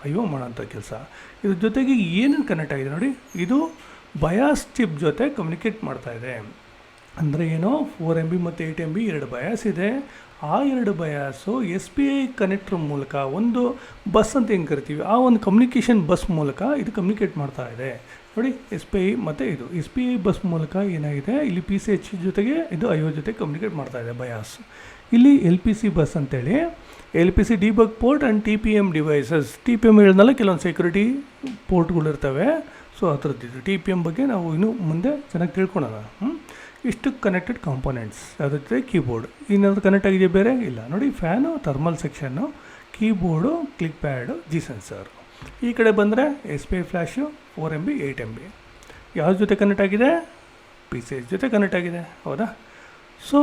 IO ಮಾಡೋಂಥ ಕೆಲಸ. ಇದ್ರ ಜೊತೆಗೆ ಏನೇನು ಕನೆಕ್ಟ್ ಆಗಿದೆ ನೋಡಿ, ಇದು ಬಯಾಸ್ ಚಿಪ್ ಜೊತೆ ಕಮ್ಯುನಿಕೇಟ್ ಮಾಡ್ತಾಯಿದೆ. ಅಂದರೆ ಏನೋ 4 MB ಮತ್ತು 8 MB 2 ಬಯಾಸ್ ಇದೆ. ಆ 2 ಬಯಾಸು SPI ಕನೆಕ್ಟ್ರ್ ಮೂಲಕ ಒಂದು ಬಸ್ ಅಂತ ಏನು ಕರಿತೀವಿ, ಆ ಒಂದು ಕಮ್ಯುನಿಕೇಷನ್ ಬಸ್ ಮೂಲಕ ಇದು ಕಮ್ಯುನಿಕೇಟ್ ಮಾಡ್ತಾ ಇದೆ. ನೋಡಿ, SPI ಮತ್ತು ಇದು SPI ಬಸ್ ಮೂಲಕ ಏನಾಗಿದೆ, ಇಲ್ಲಿ PCH ಜೊತೆಗೆ ಇದು IO ಜೊತೆ ಕಮ್ಯುನಿಕೇಟ್ ಮಾಡ್ತಾ ಇದೆ ಬಯಾಸ್. ಇಲ್ಲಿ LPC ಬಸ್ ಅಂತೇಳಿ, LPC debug port and TPM devices. TPM ಹೇಳಿದ್ನಲ್ಲ, ಕೆಲವೊಂದು ಸೆಕ್ಯೂರಿಟಿ ಪೋರ್ಟ್ಗಳಿರ್ತವೆ. ಸೊ ಅದರದ್ದು TPM ಬಗ್ಗೆ ನಾವು ಇನ್ನೂ ಮುಂದೆ ಚೆನ್ನಾಗಿ ತಿಳ್ಕೊಳ್ಳೋಣ. ಇಷ್ಟು ಕನೆಕ್ಟೆಡ್ ಕಾಂಪೊನೆಂಟ್ಸ್, ಅದ್ರ ಜೊತೆ ಕೀಬೋರ್ಡ್. ಏನಾದರೂ ಕನೆಕ್ಟ್ ಆಗಿದೆಯಾ ಬೇರೆ ಇಲ್ಲ. ನೋಡಿ, fan, thermal section, keyboard, click pad, G sensor. ಈ ಕಡೆ ಬಂದರೆ SPI ಫ್ಲ್ಯಾಶು 4 MB 8 MB ಯಾವ್ದು ಜೊತೆ ಕನೆಕ್ಟ್ ಆಗಿದೆ, PCH ಜೊತೆ ಕನೆಕ್ಟ್ ಆಗಿದೆ. ಹೌದಾ. ಸೊ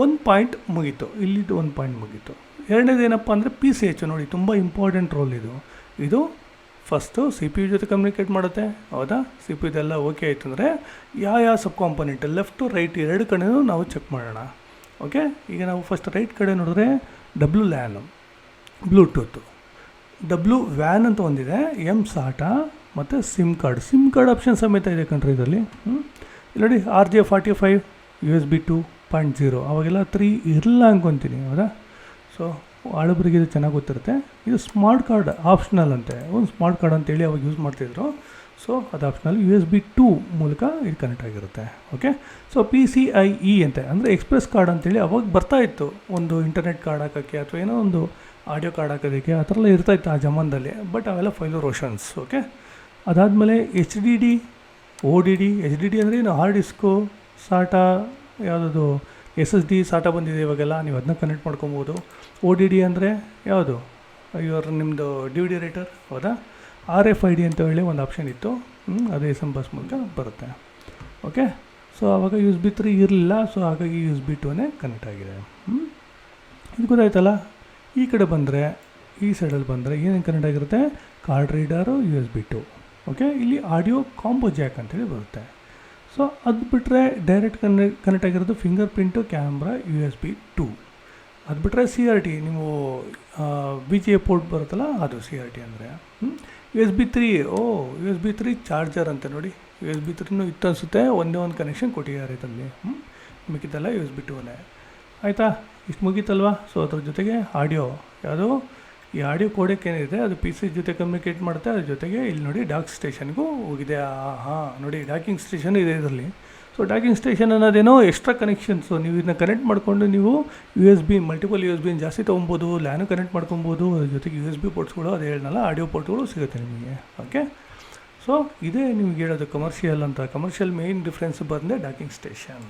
ಒಂದು ಪಾಯಿಂಟ್ ಮುಗೀತು, ಇಲ್ಲಿದ್ದು ಒಂದು ಪಾಯಿಂಟ್ ಮುಗೀತು. ಎರಡನೇದು ಏನಪ್ಪ ಅಂದರೆ PCH. ನೋಡಿ, ತುಂಬ ಇಂಪಾರ್ಟೆಂಟ್ ರೋಲ್ ಇದು ಫಸ್ಟು CPU ಜೊತೆ ಕಮ್ಯುನಿಕೇಟ್ ಮಾಡುತ್ತೆ. ಹೌದಾ. CPU ಇದೆಲ್ಲ ಓಕೆ ಆಯಿತು ಅಂದರೆ ಯಾವ ಸಬ್ ಕಾಂಪೊನೆಂಟ್ ಲೆಫ್ಟು ರೈಟ್ ಎರಡು ಕಡೆಯೂ ನಾವು ಚೆಕ್ ಮಾಡೋಣ. ಓಕೆ, ಈಗ ನಾವು ಫಸ್ಟ್ ರೈಟ್ ಕಡೆ ನೋಡಿದ್ರೆ WLAN, ಬ್ಲೂಟೂತು, WWAN ಅಂತ ಒಂದಿದೆ, MSATA ಮತ್ತು ಸಿಮ್ ಕಾರ್ಡ್ ಆಪ್ಷನ್ ಸಮೇತ ಇದೆ ಕಣ್ರಿ ಇದರಲ್ಲಿ. ಇಲ್ಲಿ ನೋಡಿ, RJ45, USB 2.0, ಅವಾಗೆಲ್ಲ 3 ಇರಲ್ಲ ಅನ್ಕೊತೀನಿ. ಹೌದಾ. ಸೊ ಹಳಬರಿಗೆ ಇದು ಚೆನ್ನಾಗಿ ಗೊತ್ತಿರುತ್ತೆ. ಇದು ಸ್ಮಾರ್ಟ್ ಕಾರ್ಡ್ ಆಪ್ಷನಲ್ ಅಂತೆ, ಒಂದು ಸ್ಮಾರ್ಟ್ ಕಾರ್ಡ್ ಅಂತೇಳಿ ಅವಾಗ ಯೂಸ್ ಮಾಡ್ತಿದ್ರು. ಸೊ ಅದು ಆಪ್ಷನಲ್. USB 2 ಮೂಲಕ ಇದು ಕನೆಕ್ಟ್ ಆಗಿರುತ್ತೆ. ಓಕೆ, ಸೊ PCIe ಅಂತೆ, ಅಂದರೆ ಎಕ್ಸ್ಪ್ರೆಸ್ ಕಾರ್ಡ್ ಅಂತೇಳಿ ಅವಾಗ ಬರ್ತಾಯಿತ್ತು, ಒಂದು ಇಂಟರ್ನೆಟ್ ಕಾರ್ಡ್ ಹಾಕೋಕ್ಕೆ ಅಥವಾ ಏನೋ ಒಂದು ಆಡಿಯೋ ಕಾರ್ಡ್ ಹಾಕೋದಕ್ಕೆ ಆ ಥರ ಎಲ್ಲ ಇರ್ತಾಯಿತ್ತು ಆ ಜಮಾನದಲ್ಲಿ. ಬಟ್ ಅವೆಲ್ಲ ಫೈಲು ರೋಷನ್ಸ್. ಓಕೆ, ಅದಾದಮೇಲೆ HDD, ODD. HDD ಅಂದರೆ ಏನು, ಹಾರ್ಡ್ ಡಿಸ್ಕು, ಸಾಟಾ, ಯಾವುದದು SSD ಸಾಟಾ ಬಂದಿದೆ ಇವಾಗೆಲ್ಲ, ನೀವು ಅದನ್ನ ಕನೆಕ್ಟ್ ಮಾಡ್ಕೊಬೋದು. ODD ಅಂದರೆ ಯಾವುದು, ನಿಮ್ಮದು DVD ರೈಟರ್, ಹೌದಾ. RFID ಅಂತ ಹೇಳಿ ಒಂದು ಆಪ್ಷನ್ ಇತ್ತು, ಅದು SMS ಬಸ್ ಮೂಲಕ ಬರುತ್ತೆ. ಓಕೆ, ಸೊ ಆವಾಗ USB 3 ಇರಲಿಲ್ಲ, ಸೊ ಹಾಗಾಗಿ USB 2ನೇ ಕನೆಕ್ಟ್ ಆಗಿದೆ. ಇದು ಗೊತ್ತಾಯ್ತಲ್ಲ. ಈ ಕಡೆ ಬಂದರೆ, ಈ ಸೈಡಲ್ಲಿ ಬಂದರೆ ಏನೇನು ಕನೆಕ್ಟ್ ಆಗಿರುತ್ತೆ, ಕಾರ್ಡ್ ರೀಡರು, USB 2. ಓಕೆ, ಇಲ್ಲಿ ಆಡಿಯೋ ಕಾಂಬೋ ಜಾಕ್ ಅಂತೇಳಿ ಬರುತ್ತೆ. ಸೊ ಅದು ಬಿಟ್ಟರೆ ಡೈರೆಕ್ಟ್ ಕನೆಕ್ಟ್ ಆಗಿರೋದು ಫಿಂಗರ್ ಪ್ರಿಂಟು, ಕ್ಯಾಮ್ರಾ, USB 2. ಅದು ಬಿಟ್ಟರೆ CRT, ನೀವು BGA ಪೋರ್ಟ್ ಬರುತ್ತಲ್ಲ, ಅದು CRT ಅಂದರೆ. USB 3, USB 3 ಚಾರ್ಜರ್ ಅಂತ ನೋಡಿ. USB 3ನೂ ಇತ್ತು ಅನಿಸುತ್ತೆ, ಒಂದೇ ಒಂದು ಕನೆಕ್ಷನ್ ಕೊಟ್ಟಿದ್ದಾರೆ ಇದರಲ್ಲಿ. ಮಿಕ್ಕಿದ್ದೆಲ್ಲ USB 2ನೇ. ಆಯಿತಾ, ಇಷ್ಟು ಮುಗೀತಲ್ವಾ. ಸೊ ಅದ್ರ ಜೊತೆಗೆ ಆಡಿಯೋ, ಯಾವುದು ಈ ಆಡಿಯೋ ಕೋಡೆಕ್ ಏನಿದೆ ಅದು PC ಜೊತೆ ಕಮ್ಯುನಿಕೇಟ್ ಮಾಡುತ್ತೆ. ಅದ್ರ ಜೊತೆಗೆ ಇಲ್ಲಿ ನೋಡಿ ಡಾಕ್ ಸ್ಟೇಷನ್ಗೂ ಹೋಗಿದೆ. ನೋಡಿ ಡಾಕಿಂಗ್ ಸ್ಟೇಷನ್ ಇದೆ ಇದರಲ್ಲಿ. ಸೊ ಡಾಕಿಂಗ್ ಸ್ಟೇಷನ್ ಅನ್ನೋದೇನೋ ಎಕ್ಸ್ಟ್ರಾ ಕನೆಕ್ಷನ್ಸು, ನೀವು ಇದನ್ನ ಕನೆಕ್ಟ್ ಮಾಡಿಕೊಂಡು ನೀವು USB, ಮಲ್ಟಿಪಲ್ USB ಜಾಸ್ತಿ ತೊಗೊಬೋದು, ಲ್ಯಾನು ಕನೆಕ್ಟ್ ಮಾಡ್ಕೊಬೋದು. ಅದ್ರ ಜೊತೆಗೆ USB ಪೋರ್ಟ್ಸ್ಗಳು, ಅದು ಹೇಳೋಲ್ಲ, ಆಡಿಯೋ ಪೋರ್ಟ್ಗಳು ಸಿಗುತ್ತೆ ನಿಮಗೆ. ಓಕೆ, ಸೊ ಇದೇ ನಿಮ್ಗೆ ಹೇಳೋದು ಕಮರ್ಷಿಯಲ್ ಅಂತ. ಕಮರ್ಷಿಯಲ್ ಮೇಯ್ನ್ ಡಿಫ್ರೆನ್ಸ್ ಬಂದೆ ಡಾಕಿಂಗ್ ಸ್ಟೇಷನ್.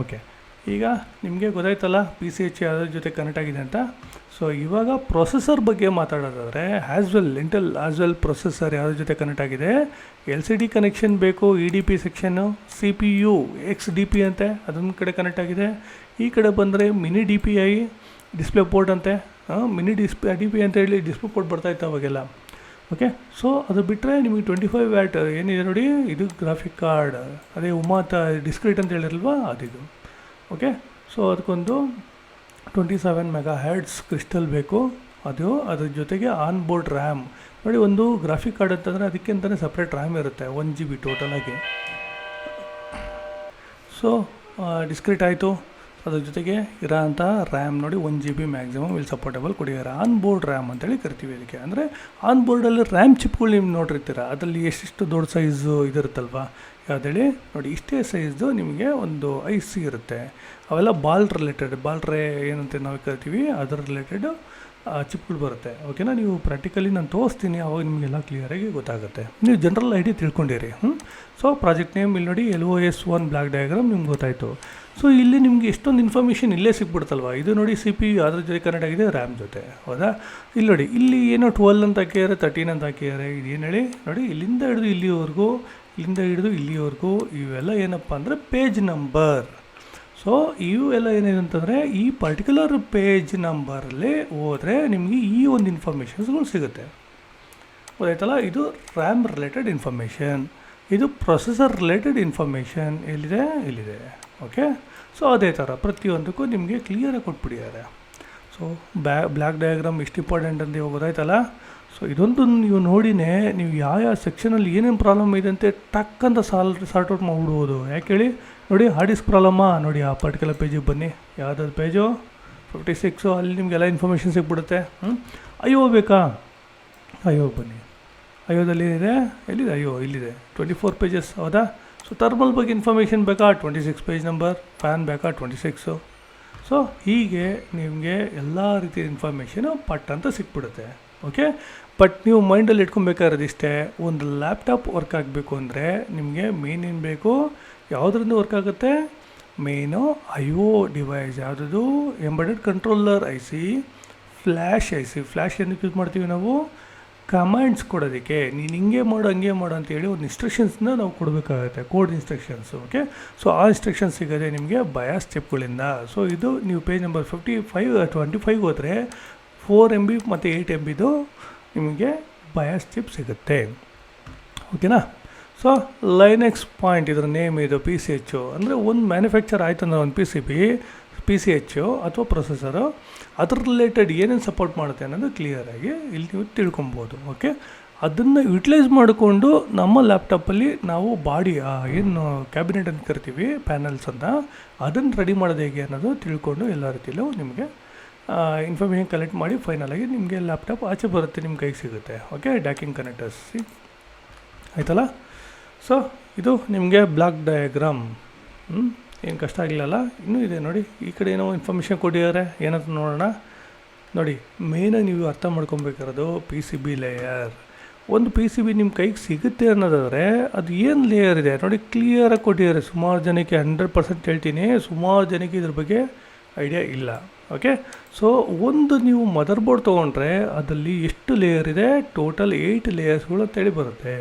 ಓಕೆ, ಈಗ ನಿಮಗೆ ಗೊತ್ತಾಯ್ತಲ್ಲ PCH ಯಾವುದ್ರ ಜೊತೆ ಕನೆಕ್ಟ್ ಆಗಿದೆ ಅಂತ. ಸೊ ಇವಾಗ ಪ್ರೊಸೆಸರ್ ಬಗ್ಗೆ ಮಾತಾಡೋದಾದರೆ, ಇಂಟೆಲ್ ಆ್ಯಸ್ ಪ್ರೊಸೆಸರ್ ಯಾವುದ್ರ ಜೊತೆ ಕನೆಕ್ಟ್ ಆಗಿದೆ. LCD ಕನೆಕ್ಷನ್ ಬೇಕು, EDP ಸೆಕ್ಷನ್ನು, CPU XDP ಅಂತೆ, ಅದೊಂದು ಕಡೆ ಕನೆಕ್ಟ್ ಆಗಿದೆ. ಈ ಕಡೆ ಬಂದರೆ ಮಿನಿ DPI ಡಿಸ್ಪ್ಲೇ ಪೋರ್ಟ್ ಅಂತೆ. ಮಿನಿ DP ಅಂತ ಹೇಳಿ ಡಿಸ್ಪ್ಲೇ ಪೋರ್ಟ್ ಬರ್ತಾಯಿತ್ತು ಅವಾಗೆಲ್ಲ. ಓಕೆ, ಸೊ ಅದು ಬಿಟ್ಟರೆ ನಿಮಗೆ 25 ವ್ಯಾಟ್ ಏನಿದೆ ನೋಡಿ, ಇದು ಗ್ರಾಫಿಕ್ ಕಾರ್ಡ್, ಅದೇ ಉಮಾತ ಡಿಸ್ಕ್ರೀಟ್ ಅಂತ ಹೇಳಿರಲ್ವಾ, ಅದಿದು. ಓಕೆ, ಸೊ ಅದಕ್ಕೊಂದು 27 MHz ಕ್ರಿಸ್ಟಲ್ ಬೇಕು. ಅದ್ರ ಜೊತೆಗೆ ಆನ್ ಬೋರ್ಡ್ ರ್ಯಾಮ್ ನೋಡಿ. ಒಂದು ಗ್ರಾಫಿಕ್ ಕಾರ್ಡ್ ಅಂತಂದರೆ ಅದಕ್ಕೆ ಅಂತಲೇ ಸಪ್ರೇಟ್ ರ್ಯಾಮ್ ಇರುತ್ತೆ, 1 GB ಟೋಟಲಾಗಿ. ಸೊ ಡಿಸ್ಕ್ರೀಟ್ ಆಯಿತು. ಅದ್ರ ಜೊತೆಗೆ ಇರೋ ಅಂಥ ರ್ಯಾಮ್ ನೋಡಿ 1 GB ಮ್ಯಾಕ್ಸಿಮಮ್ ಇಲ್ಲಿ ಸಪೋರ್ಟಬಲ್ ಕೊಡಿದ್ದಾರೆ. ಆನ್ ಬೋರ್ಡ್ ರ್ಯಾಮ್ ಅಂತೇಳಿ ಕರಿತೀವಿ ಇದಕ್ಕೆ. ಅಂದರೆ ಆನ್ ಬೋರ್ಡಲ್ಲಿ ರ್ಯಾಮ್ ಚಿಪ್ಗಳು ನೀವು ನೋಡಿರ್ತೀರ, ಅದರಲ್ಲಿ ಎಷ್ಟೆಷ್ಟು ದೊಡ್ಡ ಸೈಜು ಇದಿರುತ್ತಲ್ವ, ಯಾವುದೇಳಿ ನೋಡಿ, ಇಷ್ಟೇ ಸೈಜ್ದು ನಿಮಗೆ ಒಂದು IC ಇರುತ್ತೆ. ಅವೆಲ್ಲ ಬಾಲ್ ರೇ ಏನಂತ ನಾವು ಕರಿತೀವಿ, ಅದರ ರಿಲೇಟೆಡ್ ಚಿಪ್ಗಳು ಬರುತ್ತೆ. ಓಕೆನಾ, ನೀವು ಪ್ರಾಕ್ಟಿಕಲಿ ನಾನು ತೋರಿಸ್ತೀನಿ, ಅವಾಗ ನಿಮಗೆಲ್ಲ ಕ್ಲಿಯರಾಗಿ ಗೊತ್ತಾಗುತ್ತೆ. ನೀವು ಜನರಲ್ ಐಡಿ ತಿಳ್ಕೊಂಡಿರಿ. ಸೊ ಪ್ರಾಜೆಕ್ಟ್ ನೇಮ್ ಇಲ್ಲಿ ನೋಡಿ, LOS1 ಬ್ಲಾಕ್ ಡಯಾಗ್ರಾಮ್ ನಿಮ್ಗೆ ಗೊತ್ತಾಯಿತು. ಸೊ ಇಲ್ಲಿ ನಿಮಗೆ ಎಷ್ಟೊಂದು ಇನ್ಫಾರ್ಮೇಷನ್ ಇಲ್ಲೇ ಸಿಕ್ಬಿಡ್ತಲ್ವ. ಇದು ನೋಡಿ CPU ಅದ್ರ ಜೊತೆ ಕನೆಕ್ಟ್ ಆಗಿದೆ ರ್ಯಾಮ್ ಜೊತೆ, ಹೌದಾ. ಇಲ್ಲಿ ನೋಡಿ, ಇಲ್ಲಿ ಏನೋ 12 ಅಂತ ಹಾಕಿದ್ದಾರೆ, 13 ಅಂತ ಹಾಕಿದ್ದಾರೆ. ಇದೇನು ಹೇಳಿ ನೋಡಿ, ಇಲ್ಲಿಂದ ಹಿಡಿದು ಇಲ್ಲಿವರೆಗೂ ಇವೆಲ್ಲ ಏನಪ್ಪ ಅಂದರೆ ಪೇಜ್ ನಂಬರ್. ಸೊ ಇವೆಲ್ಲ ಏನಿದೆ ಅಂತಂದರೆ, ಈ ಪರ್ಟಿಕ್ಯುಲರ್ ಪೇಜ್ ನಂಬರಲ್ಲಿ ಹೋದರೆ ನಿಮಗೆ ಈ ಒಂದು ಇನ್ಫಾರ್ಮೇಷನ್ಸ್ಗಳು ಸಿಗುತ್ತೆ. ಗೊತ್ತಾಯ್ತಲ್ಲ. ಇದು ರ್ಯಾಮ್ ರಿಲೇಟೆಡ್ ಇನ್ಫಾರ್ಮೇಷನ್, ಇದು ಪ್ರೊಸೆಸರ್ ರಿಲೇಟೆಡ್ ಇನ್ಫಾರ್ಮೇಷನ್ ಇಲ್ಲಿದೆ. ಓಕೆ, ಸೊ ಅದೇ ಥರ ಪ್ರತಿಯೊಂದಕ್ಕೂ ನಿಮಗೆ ಕ್ಲಿಯರಾಗಿ ಕೊಟ್ಬಿಟ್ಟಿದ್ದಾರೆ. ಸೊ ಬ್ಲ್ಯಾಕ್ ಡಯಾಗ್ರಾಮ್ ಎಷ್ಟು ಇಂಪಾರ್ಟೆಂಟ್ ಅಂತ ಇವಾಗ ಗೊತ್ತಾಯ್ತಲ್ಲ. ಸೊ ಇದೊಂದು ನೀವು ನೋಡಿನೇ ನೀವು ಯಾವ ಸೆಕ್ಷನಲ್ಲಿ ಏನೇನು ಪ್ರಾಬ್ಲಮ್ ಇದೆ ಅಂತ ಟಕ್ ಅಂತ ಸಾರ್ಟ್ ಔಟ್ ಮಾಡಿಬಿಡ್ಬೋದು. ಯಾಕೆ ಹೇಳಿ ನೋಡಿ, ಹಾರ್ಡ್ ಡಿಸ್ಕ್ ಪ್ರಾಬ್ಲಮ್ಮಾ ನೋಡಿ, ಆ ಪರ್ಟಿಕ್ಯುಲರ್ ಪೇಜಿಗೆ ಬನ್ನಿ. ಯಾವುದಾದ್ರು ಪೇಜು 56, ಅಲ್ಲಿ ನಿಮಗೆಲ್ಲ ಇನ್ಫಾರ್ಮೇಷನ್ ಸಿಕ್ಬಿಡುತ್ತೆ. ಅಯ್ಯೋ ಬೇಕಾ, ಅಯ್ಯೋ ಬನ್ನಿ. ಅಯ್ಯೋದಲ್ಲಿ ಏನಿದೆ, ಎಲ್ಲಿದೆ, ಇಲ್ಲಿದೆ 24 ಪೇಜಸ್, ಹೌದಾ. ಸೊ ಥರ್ಮಲ್ ಬಗ್ಗೆ ಇನ್ಫಾರ್ಮೇಷನ್ ಬೇಕಾ, 26 ಪೇಜ್ ನಂಬರ್. ಫ್ಯಾನ್ ಬೇಕಾ, 26. ಸೊ ಹೀಗೆ ನಿಮಗೆ ಎಲ್ಲ ರೀತಿಯ ಇನ್ಫಾರ್ಮೇಷನು ಪಟ್ ಅಂತ ಸಿಕ್ಬಿಡುತ್ತೆ. ಓಕೆ, ಬಟ್ ನೀವು ಮೈಂಡಲ್ಲಿ ಇಟ್ಕೊಬೇಕಾಗಿರೋದು ಇಷ್ಟೇ, ಒಂದು ಲ್ಯಾಪ್ಟಾಪ್ ವರ್ಕ್ ಆಗಬೇಕು ಅಂದರೆ ನಿಮಗೆ ಮೇನ್ ಏನು ಬೇಕು, ಯಾವುದರಿಂದ ವರ್ಕ್ ಆಗುತ್ತೆ, ಮೇನು IO ಡಿವೈಸ್. ಯಾವುದದು, ಎಂಬೆಡೆಡ್ ಕಂಟ್ರೋಲರ್ IC, ಫ್ಲ್ಯಾಶ್ ಏನಕ್ಕೆ ಯೂಸ್ ಮಾಡ್ತೀವಿ ನಾವು, ಕಮಾಂಡ್ಸ್ ಕೊಡೋದಕ್ಕೆ. ನೀನು ಹಿಂಗೆ ಮಾಡು ಹಂಗೆ ಮಾಡು ಅಂತೇಳಿ ಒಂದು ಇನ್ಸ್ಟ್ರಕ್ಷನ್ಸ್ನ ನಾವು ಕೊಡಬೇಕಾಗುತ್ತೆ, ಕೋಡ್ ಇನ್ಸ್ಟ್ರಕ್ಷನ್ಸು. ಓಕೆ, ಸೊ ಆ ಇನ್ಸ್ಟ್ರಕ್ಷನ್ಸ್ ಸಿಗೋದೆ ನಿಮಗೆ ಬಯಾಸ್ ಚಿಪ್ಗಳಿಂದ. ಸೊ ಇದು ನೀವು ಪೇಜ್ ನಂಬರ್ 25 ಹೋದರೆ 4 MB ಮತ್ತು 8 MBದು ನಿಮಗೆ ಬಯಾಸ್ ಚಿಪ್ ಸಿಗುತ್ತೆ. ಓಕೆನಾ. ಸೊ ಲೈನೆಕ್ಸ್ ಪಾಯಿಂಟ್ ಇದರ ನೇಮ್ ಇದು PCH ಅಂದರೆ ಒಂದು ಮ್ಯಾನುಫ್ಯಾಕ್ಚರ್ ಆಯ್ತು ಅಂದರೆ ಒಂದು PCH ಅಥವಾ ಪ್ರೊಸೆಸರು ಅದ್ರ ರಿಲೇಟೆಡ್ ಏನೇನು ಸಪೋರ್ಟ್ ಮಾಡುತ್ತೆ ಅನ್ನೋದು ಕ್ಲಿಯರಾಗಿ ಇಲ್ಲಿ ನೀವು ತಿಳ್ಕೊಬೋದು. ಓಕೆ, ಅದನ್ನು ಯುಟಿಲೈಸ್ ಮಾಡಿಕೊಂಡು ನಮ್ಮ ಲ್ಯಾಪ್ಟಾಪಲ್ಲಿ ನಾವು ಬಾಡಿ ಏನು ಕ್ಯಾಬಿನೆಟ್ ಅಂತ ಕರಿತೀವಿ, ಪ್ಯಾನಲ್ಸ್ ಅಂತ, ಅದನ್ನು ರೆಡಿ ಮಾಡೋದು ಹೇಗೆ ಅನ್ನೋದು ತಿಳ್ಕೊಂಡು ಎಲ್ಲ ರೀತಿಯಲ್ಲೂ ನಿಮಗೆ ಇನ್ಫಾರ್ಮೇಷನ್ ಕಲೆಕ್ಟ್ ಮಾಡಿ ಫೈನಲಾಗಿ ನಿಮಗೆ ಲ್ಯಾಪ್ಟಾಪ್ ಆಚೆ ಬರುತ್ತೆ, ನಿಮ್ಮ ಕೈಗೆ ಸಿಗುತ್ತೆ. ಓಕೆ, ಡಾಕಿಂಗ್ ಕನೆಕ್ಟರ್ಸ್ ಆಯ್ತಲ್ಲ. ಸೊ ಇದು ನಿಮಗೆ ಬ್ಲಾಕ್ ಡಯಾಗ್ರಾಮ್. ಏನು ಕಷ್ಟ ಆಗಲಿಲ್ಲ, ಇನ್ನೂ ಇದೆ ನೋಡಿ. ಈ ಕಡೆ ಏನೋ ಇನ್ಫಾರ್ಮೇಷನ್ ಕೊಟ್ಟಿದ್ದಾರೆ, ಏನಂತ ನೋಡೋಣ. ನೋಡಿ ಮೇಯ್ನಾಗಿ ನೀವು ಅರ್ಥ ಮಾಡ್ಕೊಬೇಕಾಗಿರೋದು ಪಿ ಸಿ ಬಿ ಲೇಯರ್. ಒಂದು ಪಿ ಸಿ ಬಿ ನಿಮ್ಮ ಕೈಗೆ ಸಿಗುತ್ತೆ ಅನ್ನೋದಾದರೆ ಅದು ಏನು ಲೇಯರ್ ಇದೆ ನೋಡಿ ಕ್ಲಿಯರಾಗಿ ಕೊಟ್ಟಿದ್ದಾರೆ. ಸುಮಾರು ಜನಕ್ಕೆ 100% ಹೇಳ್ತೀನಿ, ಸುಮಾರು ಜನಕ್ಕೆ ಇದ್ರ ಬಗ್ಗೆ ಐಡಿಯಾ ಇಲ್ಲ. ಓಕೆ, ಸೊ ಒಂದು ನೀವು ಮದರ್ ಬೋರ್ಡ್ ತೊಗೊಂಡ್ರೆ ಅದರಲ್ಲಿ ಎಷ್ಟು ಲೇಯರ್ ಇದೆ, ಟೋಟಲ್ 8 ಲೇಯರ್ಸ್ಗಳು ಅಂತೇಳಿ ಬರುತ್ತೆ.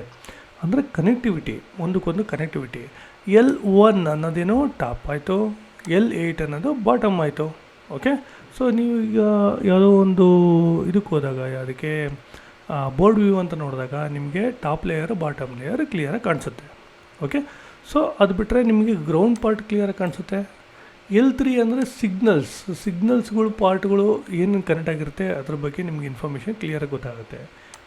ಅಂದರೆ ಕನೆಕ್ಟಿವಿಟಿ, ಒಂದಕ್ಕೊಂದು ಕನೆಕ್ಟಿವಿಟಿ. L1 ಅನ್ನೋದೇನು ಟಾಪ್ ಆಯಿತು, L8 ಅನ್ನೋದು ಬಾಟಮ್ ಆಯಿತು. ಓಕೆ, ಸೊ ನೀವು ಈಗ ಯಾವುದೋ ಒಂದು ಇದಕ್ಕೆ ಹೋದಾಗ ಅದಕ್ಕೆ ಬೋರ್ಡ್ ವ್ಯೂ ಅಂತ ನೋಡಿದಾಗ ನಿಮಗೆ ಟಾಪ್ ಲೇಯರ್ ಬಾಟಮ್ ಲೇಯರ್ ಕ್ಲಿಯರಾಗಿ ಕಾಣಿಸುತ್ತೆ. ಓಕೆ, ಸೊ ಅದು ಬಿಟ್ಟರೆ ನಿಮಗೆ ಗ್ರೌಂಡ್ ಪಾರ್ಟ್ ಕ್ಲಿಯರಾಗಿ ಕಾಣಿಸುತ್ತೆ. L3 ಅಂದರೆ ಸಿಗ್ನಲ್ಸ್ಗಳು ಪಾರ್ಟ್ಗಳು ಏನು ಕನೆಕ್ಟ್ ಆಗಿರುತ್ತೆ ಅದ್ರ ಬಗ್ಗೆ ನಿಮಗೆ ಇನ್ಫಾರ್ಮೇಷನ್ ಕ್ಲಿಯರಾಗಿ ಗೊತ್ತಾಗುತ್ತೆ.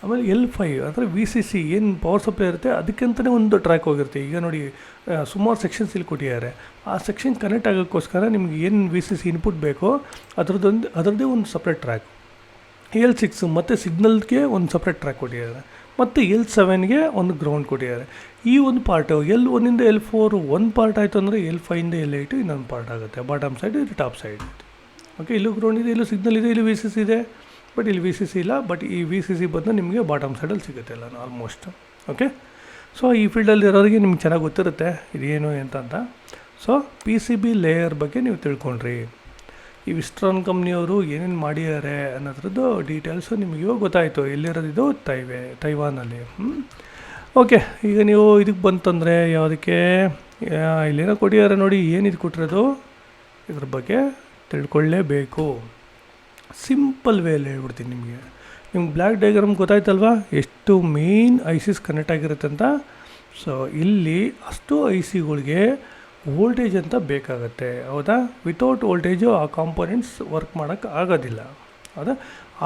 ಆಮೇಲೆ L5 ಅಂದರೆ VCC ಏನು ಪವರ್ ಸಪ್ಲೈ ಇರುತ್ತೆ ಅದಕ್ಕಂತಲೇ ಒಂದು ಟ್ರ್ಯಾಕ್ ಹೋಗಿರುತ್ತೆ. ಈಗ ನೋಡಿ ಸುಮಾರು ಸೆಕ್ಷನ್ಸ್ ಇಲ್ಲಿ ಕೊಟ್ಟಿದ್ದಾರೆ. ಆ ಸೆಕ್ಷನ್ ಕನೆಕ್ಟ್ ಆಗೋಕ್ಕೋಸ್ಕರ ನಿಮ್ಗೆ ಏನು VCC ಇನ್ಪುಟ್ ಬೇಕೋ ಅದರದ್ದೇ ಒಂದು ಸಪ್ರೇಟ್ ಟ್ರ್ಯಾಕ್. L6 ಮತ್ತು ಸಿಗ್ನಲ್ಗೆ ಒಂದು ಸಪ್ರೇಟ್ ಟ್ರ್ಯಾಕ್ ಕೊಟ್ಟಿದ್ದಾರೆ. ಮತ್ತು L7ಗೆ ಒಂದು ಗ್ರೌಂಡ್ ಕೊಟ್ಟಿದ್ದಾರೆ. ಈ ಒಂದು ಪಾರ್ಟು L1ಇಂದ L4 ಒಂದು ಪಾರ್ಟ್ ಆಯಿತು ಅಂದರೆ L5ಇಂದ L8 ಇನ್ನೊಂದು ಪಾರ್ಟ್ ಆಗುತ್ತೆ. ಬಾಟಮ್ ಸೈಡ್ ಇದು ಟಾಪ್ ಸೈಡ್. ಓಕೆ, ಇಲ್ಲೂ ಗ್ರೌಂಡ್ ಇದೆ, ಇಲ್ಲೂ ಸಿಗ್ನಲ್ ಇದೆ, ಇಲ್ಲಿ VCC ಇದೆ. ಬಟ್ ಇಲ್ಲಿ VCC ಇಲ್ಲ, ಬಟ್ ಈ VCC ಬಂದು ನಿಮಗೆ ಬಾಟಮ್ ಸೈಡಲ್ಲಿ ಸಿಗುತ್ತೆ ಎಲ್ಲ ಆಲ್ಮೋಸ್ಟ್. ಓಕೆ, ಸೊ ಈ ಫೀಲ್ಡಲ್ಲಿ ಇರೋರಿಗೆ ನಿಮ್ಗೆ ಚೆನ್ನಾಗಿ ಗೊತ್ತಿರುತ್ತೆ ಇದೇನು ಅಂತ. So P C B layer ಬಗ್ಗೆ ನೀವು ತಿಳ್ಕೊಂಡ್ರಿ. ಈ ವಿಸ್ಟ್ರಾನ್ ಕಂಪ್ನಿಯವರು ಏನೇನು ಮಾಡಿದ್ದಾರೆ ಅನ್ನೋದ್ರದ್ದು ಡೀಟೇಲ್ಸು ನಿಮಗೆ ಇವಾಗ ಗೊತ್ತಾಯಿತು. ಎಲ್ಲಿರೋದಿದು ತೈವಾನಲ್ಲಿ. ಓಕೆ, ಈಗ ನೀವು ಇದಕ್ಕೆ ಬಂತಂದರೆ ಯಾವುದಕ್ಕೆ ಇಲ್ಲೇನೋ ಕೊಟ್ಟಿದ್ದಾರೆ ನೋಡಿ, ಏನಿದು ಕೊಟ್ಟಿರೋದು ಇದ್ರ ಬಗ್ಗೆ ತಿಳ್ಕೊಳ್ಳೇಬೇಕು. ಸಿಂಪಲ್ ವೇಲಿ ಹೇಳ್ಬಿಡ್ತೀನಿ ನಿಮಗೆ ಬ್ಲ್ಯಾಕ್ ಡಯಾಗ್ರಾಮ್ ಗೊತ್ತಾಯ್ತಲ್ವ ಎಷ್ಟು ಮೇನ್ ಐಸಿಸ್ ಕನೆಕ್ಟ್ ಆಗಿರುತ್ತೆ ಅಂತ. ಸೊ ಇಲ್ಲಿ ಅಷ್ಟು ಐಸಿಗಳಿಗೆ ವೋಲ್ಟೇಜ್ ಅಂತ ಬೇಕಾಗತ್ತೆ, ಹೌದಾ? ವಿತೌಟ್ ವೋಲ್ಟೇಜು ಆ ಕಾಂಪೋನೆಂಟ್ಸ್ ವರ್ಕ್ ಮಾಡೋಕ್ಕೆ ಆಗೋದಿಲ್ಲ, ಹೌದಾ?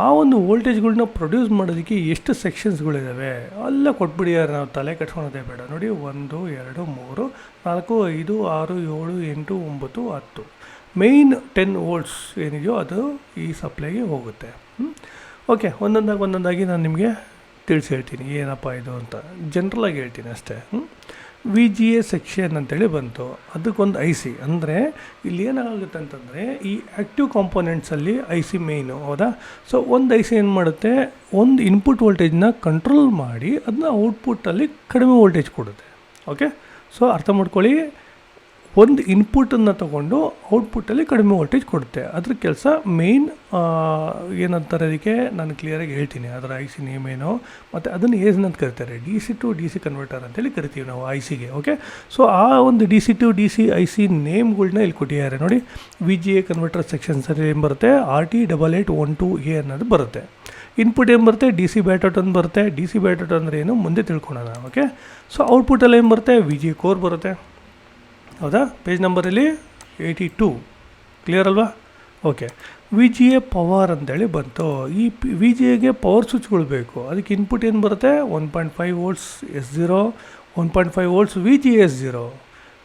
ಆ ಒಂದು ವೋಲ್ಟೇಜ್ಗಳನ್ನ ಪ್ರೊಡ್ಯೂಸ್ ಮಾಡೋದಕ್ಕೆ ಎಷ್ಟು ಸೆಕ್ಷನ್ಸ್ಗಳಿದ್ದಾವೆ ಎಲ್ಲ ಕೊಟ್ಬಿಡಿಯಾರೆ. ನಾವು ತಲೆ ಕಟ್ಕೊಳೋದೇ ಬೇಡ. ನೋಡಿ 1 2 3 4 5 6 7 8 9 10 ಮೇಯ್ನ್ 10 ವೋಲ್ಟ್ಸ್ ಏನಿದೆಯೋ ಅದು ಈ ಸಪ್ಲೈಗೆ ಹೋಗುತ್ತೆ. ಓಕೆ, ಒಂದೊಂದಾಗಿ ನಾನು ನಿಮಗೆ ತಿಳಿಸಿ ಹೇಳ್ತೀನಿ ಏನಪ್ಪ ಇದು ಅಂತ. ಜನ್ರಲಾಗಿ ಹೇಳ್ತೀನಿ ಅಷ್ಟೇ. VGA ಸೆಕ್ಷನ್ ಅಂತೇಳಿ ಬಂತು, ಅದಕ್ಕೊಂದು ಐ ಸಿ. ಅಂದರೆ ಇಲ್ಲಿ ಏನಾಗುತ್ತೆ ಅಂತಂದರೆ ಈ ಆ್ಯಕ್ಟಿವ್ ಕಾಂಪೋನೆಂಟ್ಸಲ್ಲಿ ಐ ಸಿ ಮೇಯ್ನು, ಹೌದಾ? ಸೊ ಒಂದು ಐ ಸಿ ಏನು ಮಾಡುತ್ತೆ, ಒಂದು ಇನ್ಪುಟ್ ವೋಲ್ಟೇಜ್ನ ಕಂಟ್ರೋಲ್ ಮಾಡಿ ಅದನ್ನ ಔಟ್ಪುಟ್ಟಲ್ಲಿ ಕಡಿಮೆ ವೋಲ್ಟೇಜ್ ಕೊಡುತ್ತೆ. ಓಕೆ, ಸೊ ಅರ್ಥ ಮಾಡ್ಕೊಳ್ಳಿ, ಒಂದು ಇನ್ಪುಟನ್ನು ತೊಗೊಂಡು ಔಟ್ಪುಟ್ಟಲ್ಲಿ ಕಡಿಮೆ ವೋಲ್ಟೇಜ್ ಕೊಡುತ್ತೆ. ಅದ್ರ ಕೆಲಸ ಮೇಯ್ನ್ ಏನಂತಾರೆ ಅದಕ್ಕೆ ನಾನು ಕ್ಲಿಯರಾಗಿ ಹೇಳ್ತೀನಿ. ಅದರ ಐ ಸಿ ನೇಮ್ ಏನು ಮತ್ತು ಅದನ್ನು ಏನಂತ ಕರಿತಾರೆ, DC to DC ಕನ್ವರ್ಟರ್ ಅಂತೇಳಿ ಕರಿತೀವಿ ನಾವು ಐ ಸಿಗೆ. ಓಕೆ, ಸೊ ಆ ಒಂದು DC to DC I C ನೇಮ್ಗಳನ್ನ ಇಲ್ಲಿ ಕೊಟ್ಟಿದ್ದಾರೆ ನೋಡಿ. VGA ಕನ್ವರ್ಟರ್ ಸೆಕ್ಷನ್ಸಲ್ಲಿ ಏನು ಬರುತ್ತೆ, RT8812A ಅನ್ನೋದು ಬರುತ್ತೆ. ಇನ್ಪುಟ್ ಏನು ಬರುತ್ತೆ, DC ಬ್ಯಾಟೌಟ್ ಅಂತ ಬರುತ್ತೆ. DC ಬ್ಯಾಟೌಟ್ ಅಂದರೆ ಏನು ಮುಂದೆ ತಿಳ್ಕೊಳ್ಳೋಣ. ಓಕೆ, ಸೊ ಔಟ್ಪುಟ್ಟಲ್ಲಿ ಏನು ಬರುತ್ತೆ, VGA ಕೋರ್ ಬರುತ್ತೆ, ಹೌದಾ? ಪೇಜ್ ನಂಬರಲ್ಲಿ 82 ಕ್ಲಿಯರ್ ಅಲ್ವಾ? ಓಕೆ, VGA ಪವರ್ ಅಂತೇಳಿ ಬಂತು. ಈ VGAಗೆ ಪವರ್ ಸ್ವಿಚ್ಗಳು ಬೇಕು. ಅದಕ್ಕೆ ಇನ್ಪುಟ್ ಏನು ಬರುತ್ತೆ, 1.5 volts S0, 1.5 volts VGA S0.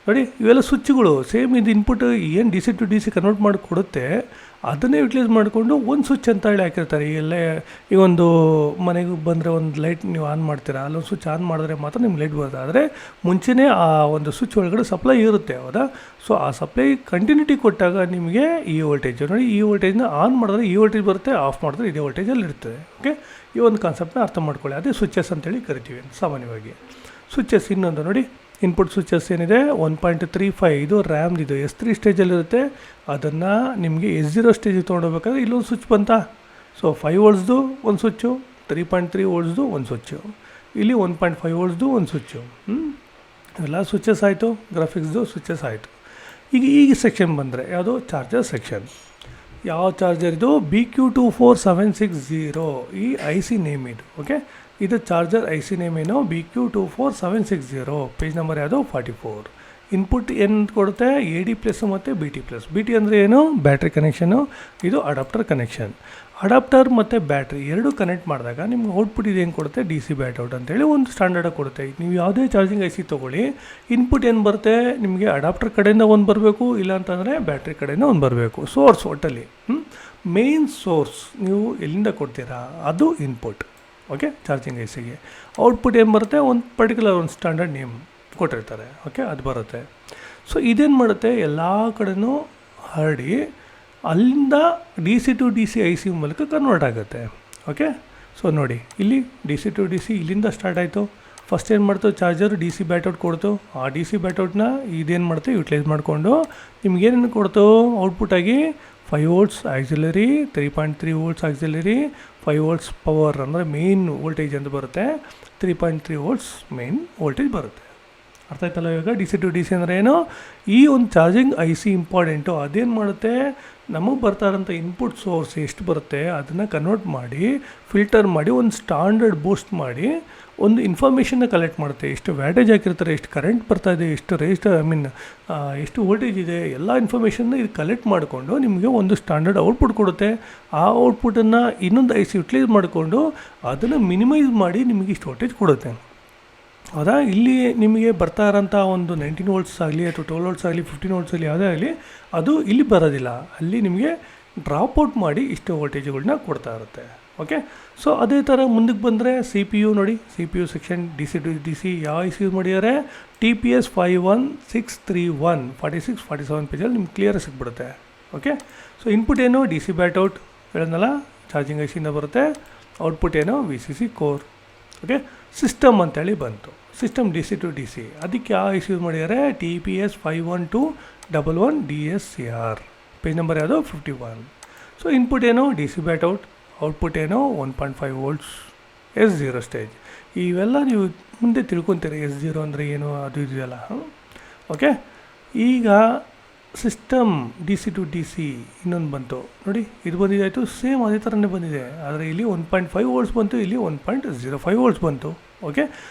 ನೋಡಿ, ಇವೆಲ್ಲ ಸ್ವಿಚ್ಗಳು ಸೇಮ್. ಇದು ಇನ್ಪುಟ್ ಏನು DC to DC ಕನ್ವರ್ಟ್ ಮಾಡಿ ಕೊಡುತ್ತೆ ಅದನ್ನೇ ಯುಟಿಲೈಸ್ ಮಾಡಿಕೊಂಡು ಒಂದು ಸ್ವಿಚ್ ಅಂತ ಹೇಳಿ ಹಾಕಿರ್ತಾರೆ. ಈಗ ಒಂದು ಮನೆಗೆ ಬಂದರೆ ಒಂದು ಲೈಟ್ ನೀವು ಆನ್ ಮಾಡ್ತೀರಾ, ಅಲ್ಲೊಂದು ಸ್ವಿಚ್ ಆನ್ ಮಾಡಿದ್ರೆ ಮಾತ್ರ ನಿಮ್ಗೆ ಲೈಟ್ ಬರುತ್ತೆ. ಆದರೆ ಮುಂಚೆನೇ ಆ ಒಂದು ಸ್ವಿಚ್ ಒಳಗಡೆ ಸಪ್ಲೈ ಇರುತ್ತೆ, ಹೌದಾ? ಸೊ ಆ ಸಪ್ಲೈ ಕಂಟಿನ್ಯೂಟಿ ಕೊಟ್ಟಾಗ ನಿಮಗೆ ಈ ವೋಲ್ಟೇಜ್ ನೋಡಿ, ಈ ವೋಲ್ಟೇಜ್ನ ಆನ್ ಮಾಡಿದ್ರೆ ಈ ವೋಲ್ಟೇಜ್ ಬರುತ್ತೆ, ಆಫ್ ಮಾಡಿದ್ರೆ ಇದೇ ವೋಲ್ಟೇಜಲ್ಲಿ ಇರ್ತದೆ. ಓಕೆ, ಈ ಒಂದು ಕಾನ್ಸೆಪ್ಟನ್ನ ಅರ್ಥ ಮಾಡ್ಕೊಳ್ಳಿ. ಅದೇ ಸ್ವಿಚಸ್ ಅಂತೇಳಿ ಕರಿತೀವಿ ಸಾಮಾನ್ಯವಾಗಿ. ಸ್ವಿಚಸ್ ಇನ್ನೊಂದು ನೋಡಿ, ಇನ್ಪುಟ್ ಸ್ವಿಚಸ್ ಏನಿದೆ 1.35, ಇದು ರ್ಯಾಮ್, ಇದು S3 ಸ್ಟೇಜಲ್ಲಿರುತ್ತೆ. ಅದನ್ನು ನಿಮಗೆ S0 ಸ್ಟೇಜಿಗೆ ತೊಗೊಂಡೋಗ್ಬೇಕಾದ್ರೆ ಇಲ್ಲೊಂದು ಸ್ವಿಚ್ ಬಂತಾ. ಸೊ 5 ವೋಲ್ಟ್ಸ್ದು ಒಂದು ಸ್ವಿಚ್ಚು, 3.3 ವೋಲ್ಟ್ಸ್ದು ಒಂದು ಸ್ವಿಚ್ಚು, ಇಲ್ಲಿ 1.5 ವೋಲ್ಟ್ಸ್ದು ಒಂದು ಸ್ವಿಚ್ಚು. ಎಲ್ಲ ಸ್ವಿಚಸ್ ಆಯಿತು, ಗ್ರಾಫಿಕ್ಸ್ದು ಸ್ವಿಚಸ್ ಆಯಿತು. ಈಗ ಸೆಕ್ಷನ್ ಬಂದರೆ ಯಾವುದು, ಚಾರ್ಜರ್ ಸೆಕ್ಷನ್. ಯಾವ ಚಾರ್ಜರ್ ಇದು, BQ24760 ಈ ಐ ಸಿ ನೇಮ್ ಇದು. ಓಕೆ, ಇದು ಚಾರ್ಜರ್ ಐ ಸಿ ನೇಮ್ ಏನು, BQ24760. ಪೇಜ್ ನಂಬರ್ ಯಾವುದು, 44. ಇನ್ಪುಟ್ ಏನು ಕೊಡುತ್ತೆ, AD+ ಮತ್ತು BT+. ಅಂದರೆ ಏನು, ಬ್ಯಾಟ್ರಿ ಕನೆಕ್ಷನು. ಇದು ಅಡಾಪ್ಟರ್ ಕನೆಕ್ಷನ್. ಅಡಾಪ್ಟರ್ ಮತ್ತು ಬ್ಯಾಟ್ರಿ ಎರಡು ಕನೆಕ್ಟ್ ಮಾಡಿದಾಗ ನಿಮ್ಗೆ ಔಟ್ಪುಟ್ ಇದು ಏನು ಕೊಡುತ್ತೆ, DC ಬ್ಯಾಟೌಟ್ ಅಂತೇಳಿ ಒಂದು ಸ್ಟ್ಯಾಂಡರ್ಡಾಗಿ ಕೊಡುತ್ತೆ. ನೀವು ಯಾವುದೇ ಚಾರ್ಜಿಂಗ್ ಐ ಸಿ ತೊಗೊಳ್ಳಿ, ಇನ್ಪುಟ್ ಏನು ಬರುತ್ತೆ ನಿಮಗೆ, ಅಡಾಪ್ಟರ್ ಕಡೆಯಿಂದ ಒಂದು ಬರಬೇಕು, ಇಲ್ಲ ಅಂತಂದರೆ ಬ್ಯಾಟ್ರಿ ಕಡೆಯಿಂದ ಒಂದು ಬರಬೇಕು. ಸೋರ್ಸ್ ಒಟ್ಟಲ್ಲಿ ಮೇನ್ ಸೋರ್ಸ್ ನೀವು ಎಲ್ಲಿಂದ ಕೊಡ್ತೀರಾ ಅದು ಇನ್ಪುಟ್. ಓಕೆ, ಚಾರ್ಜಿಂಗ್ ಐ ಸಿಗೆ ಔಟ್ಪುಟ್ ಏನು ಬರುತ್ತೆ, ಒಂದು ಪರ್ಟಿಕ್ಯುಲರ್ ಒಂದು ಸ್ಟ್ಯಾಂಡರ್ಡ್ ನೇಮ್ ಕೊಟ್ಟಿರ್ತಾರೆ. ಓಕೆ, ಅದು ಬರುತ್ತೆ. ಸೊ ಇದೇನು ಮಾಡುತ್ತೆ, ಎಲ್ಲ ಕಡೆನೂ ಹರಡಿ ಅಲ್ಲಿಂದ D C to D C I C ಮೂಲಕ ಕನ್ವರ್ಟ್ ಆಗುತ್ತೆ. ಓಕೆ, ಸೊ ನೋಡಿ ಇಲ್ಲಿ D C to D C ಇಲ್ಲಿಂದ ಸ್ಟಾರ್ಟ್ ಆಯಿತು. ಫಸ್ಟ್ ಏನು ಮಾಡ್ತು, ಚಾರ್ಜರ್ ಡಿ ಸಿ ಬ್ಯಾಟೌಟ್ ಕೊಡ್ತು. ಆ ಡಿ ಸಿ ಬ್ಯಾಟೌಟ್ನ ಇದೇನು ಮಾಡ್ತು, ಯುಟಿಲೈಸ್ ಮಾಡಿಕೊಂಡು ನಿಮ್ಗೇನೇನು ಕೊಡ್ತು ಔಟ್ಪುಟ್ಟಾಗಿ 5 volts auxiliary, 3.3 volts auxiliary, 5 volts power ಅಂದರೆ ಮೇನ್ ವೋಲ್ಟೇಜ್ ಅಂತ ಬರುತ್ತೆ, 3.3 volts ಮೇನ್ ವೋಲ್ಟೇಜ್ ಬರುತ್ತೆ. ಅರ್ಥ ಆಯ್ತಲ್ಲ ಇವಾಗ D C to D C ಅಂದರೆ ಏನು? ಈ ಒಂದು ಚಾರ್ಜಿಂಗ್ ಐ ಸಿ ಇಂಪಾರ್ಟೆಂಟು. ಅದೇನು ಮಾಡುತ್ತೆ, ನಮಗೆ ಬರ್ತಾ ಇರೋಂಥ ಇನ್ಪುಟ್ ಸೋರ್ಸ್ ಎಷ್ಟು ಬರುತ್ತೆ ಅದನ್ನು ಕನ್ವರ್ಟ್ ಮಾಡಿ ಫಿಲ್ಟರ್ ಮಾಡಿ ಒಂದು ಸ್ಟ್ಯಾಂಡರ್ಡ್ ಬೂಸ್ಟ್ ಮಾಡಿ ಒಂದು ಇನ್ಫಾರ್ಮೇಷನ್ನ ಕಲೆಕ್ಟ್ ಮಾಡುತ್ತೆ. ಎಷ್ಟು ವ್ಯಾಟೇಜ್ ಹಾಕಿರ್ತಾರೆ, ಎಷ್ಟು ಕರೆಂಟ್ ಬರ್ತಾ ಇದೆ, ಎಷ್ಟು ಎಷ್ಟು ವೋಲ್ಟೇಜ್ ಇದೆ, ಎಲ್ಲ ಇನ್ಫಾರ್ಮೇಷನ್ನ ಇದು ಕಲೆಕ್ಟ್ ಮಾಡಿಕೊಂಡು ನಿಮಗೆ ಒಂದು ಸ್ಟ್ಯಾಂಡರ್ಡ್ ಔಟ್ಪುಟ್ ಕೊಡುತ್ತೆ. ಆ ಔಟ್ಪುಟನ್ನು ಇನ್ನೊಂದು ಐ ಸಿ ಯುಟಿಲೈಸ್ ಮಾಡಿಕೊಂಡು ಅದನ್ನು ಮಿನಿಮೈಸ್ ಮಾಡಿ ನಿಮಗೆ ಇಷ್ಟು ವೋಲ್ಟೇಜ್ ಕೊಡುತ್ತೆ. ಹೌದಾ? ಇಲ್ಲಿ ನಿಮಗೆ ಬರ್ತಾ ಇರೋಂಥ ಒಂದು 19 volts ಆಗಲಿ ಅಥವಾ 12 volts ಆಗಲಿ 15 volts ಆಗಲಿ ಯಾವುದೇ ಆಗಲಿ ಅದು ಇಲ್ಲಿ ಬರೋದಿಲ್ಲ. ಅಲ್ಲಿ ನಿಮಗೆ ಡ್ರಾಪ್ ಔಟ್ ಮಾಡಿ ಇಷ್ಟು ವೋಲ್ಟೇಜ್ಗಳನ್ನ ಕೊಡ್ತಾ ಇರುತ್ತೆ. ಓಕೆ, ಸೊ ಅದೇ ಥರ ಮುಂದಕ್ಕೆ ಬಂದರೆ ಸಿ ಪಿ ಯು ನೋಡಿ, C P U section D C to D C ಯಾವ ಐ ಸಿ ಯೂಸ್ ಮಾಡಿದ್ದಾರೆ, TPS 51631 46-47 ಪೇಜಲ್ಲಿ ನಿಮ್ಗೆ ಕ್ಲಿಯರ್ ಸಿಕ್ಬಿಡುತ್ತೆ. ಓಕೆ, ಸೊ ಇನ್ಪುಟ್ ಏನು, ಡಿ ಸಿ ಬ್ಯಾಟೌಟ್ ಹೇಳಿದ್ನಲ್ಲ ಚಾರ್ಜಿಂಗ್ ಐ ಸಿಯಿಂದ ಬರುತ್ತೆ. ಔಟ್ಪುಟ್ ಏನು, VCC ಕೋರ್. ಓಕೆ, ಸಿಸ್ಟಮ್ ಅಂತೇಳಿ ಬಂತು, system D C to D C. ಅದಕ್ಕೆ ಯಾವ ಐ ಸಿ ಯೂಸ್ ಮಾಡಿದ್ದಾರೆ, TPS 51211 DSCR. ಪೇಜ್ ನಂಬರ್ ಯಾವುದು, 51. ಸೊ ಇನ್ಪುಟ್ ಏನು, ಡಿ ಸಿ ಬ್ಯಾಟೌಟ್. ಔಟ್ಪುಟ್ ಏನು, 1.5 volts S0 ಸ್ಟೇಜ್. ಇವೆಲ್ಲ ನೀವು ಮುಂದೆ ತಿಳ್ಕೊತೀರಿ S0 ಅಂದರೆ ಏನು ಅದು ಇದೆಯಲ್ಲ. ಓಕೆ, ಈಗ system D C to D C ಇನ್ನೊಂದು ಬಂತು ನೋಡಿ, ಇದು ಬಂದಿದ್ದಾಯಿತು, ಸೇಮ್ ಅದೇ ಥರನೇ ಬಂದಿದೆ. ಆದರೆ ಇಲ್ಲಿ 1.5 volts ಬಂತು, ಇಲ್ಲಿ 1.05 volts ಬಂತು. ಓಕೆ,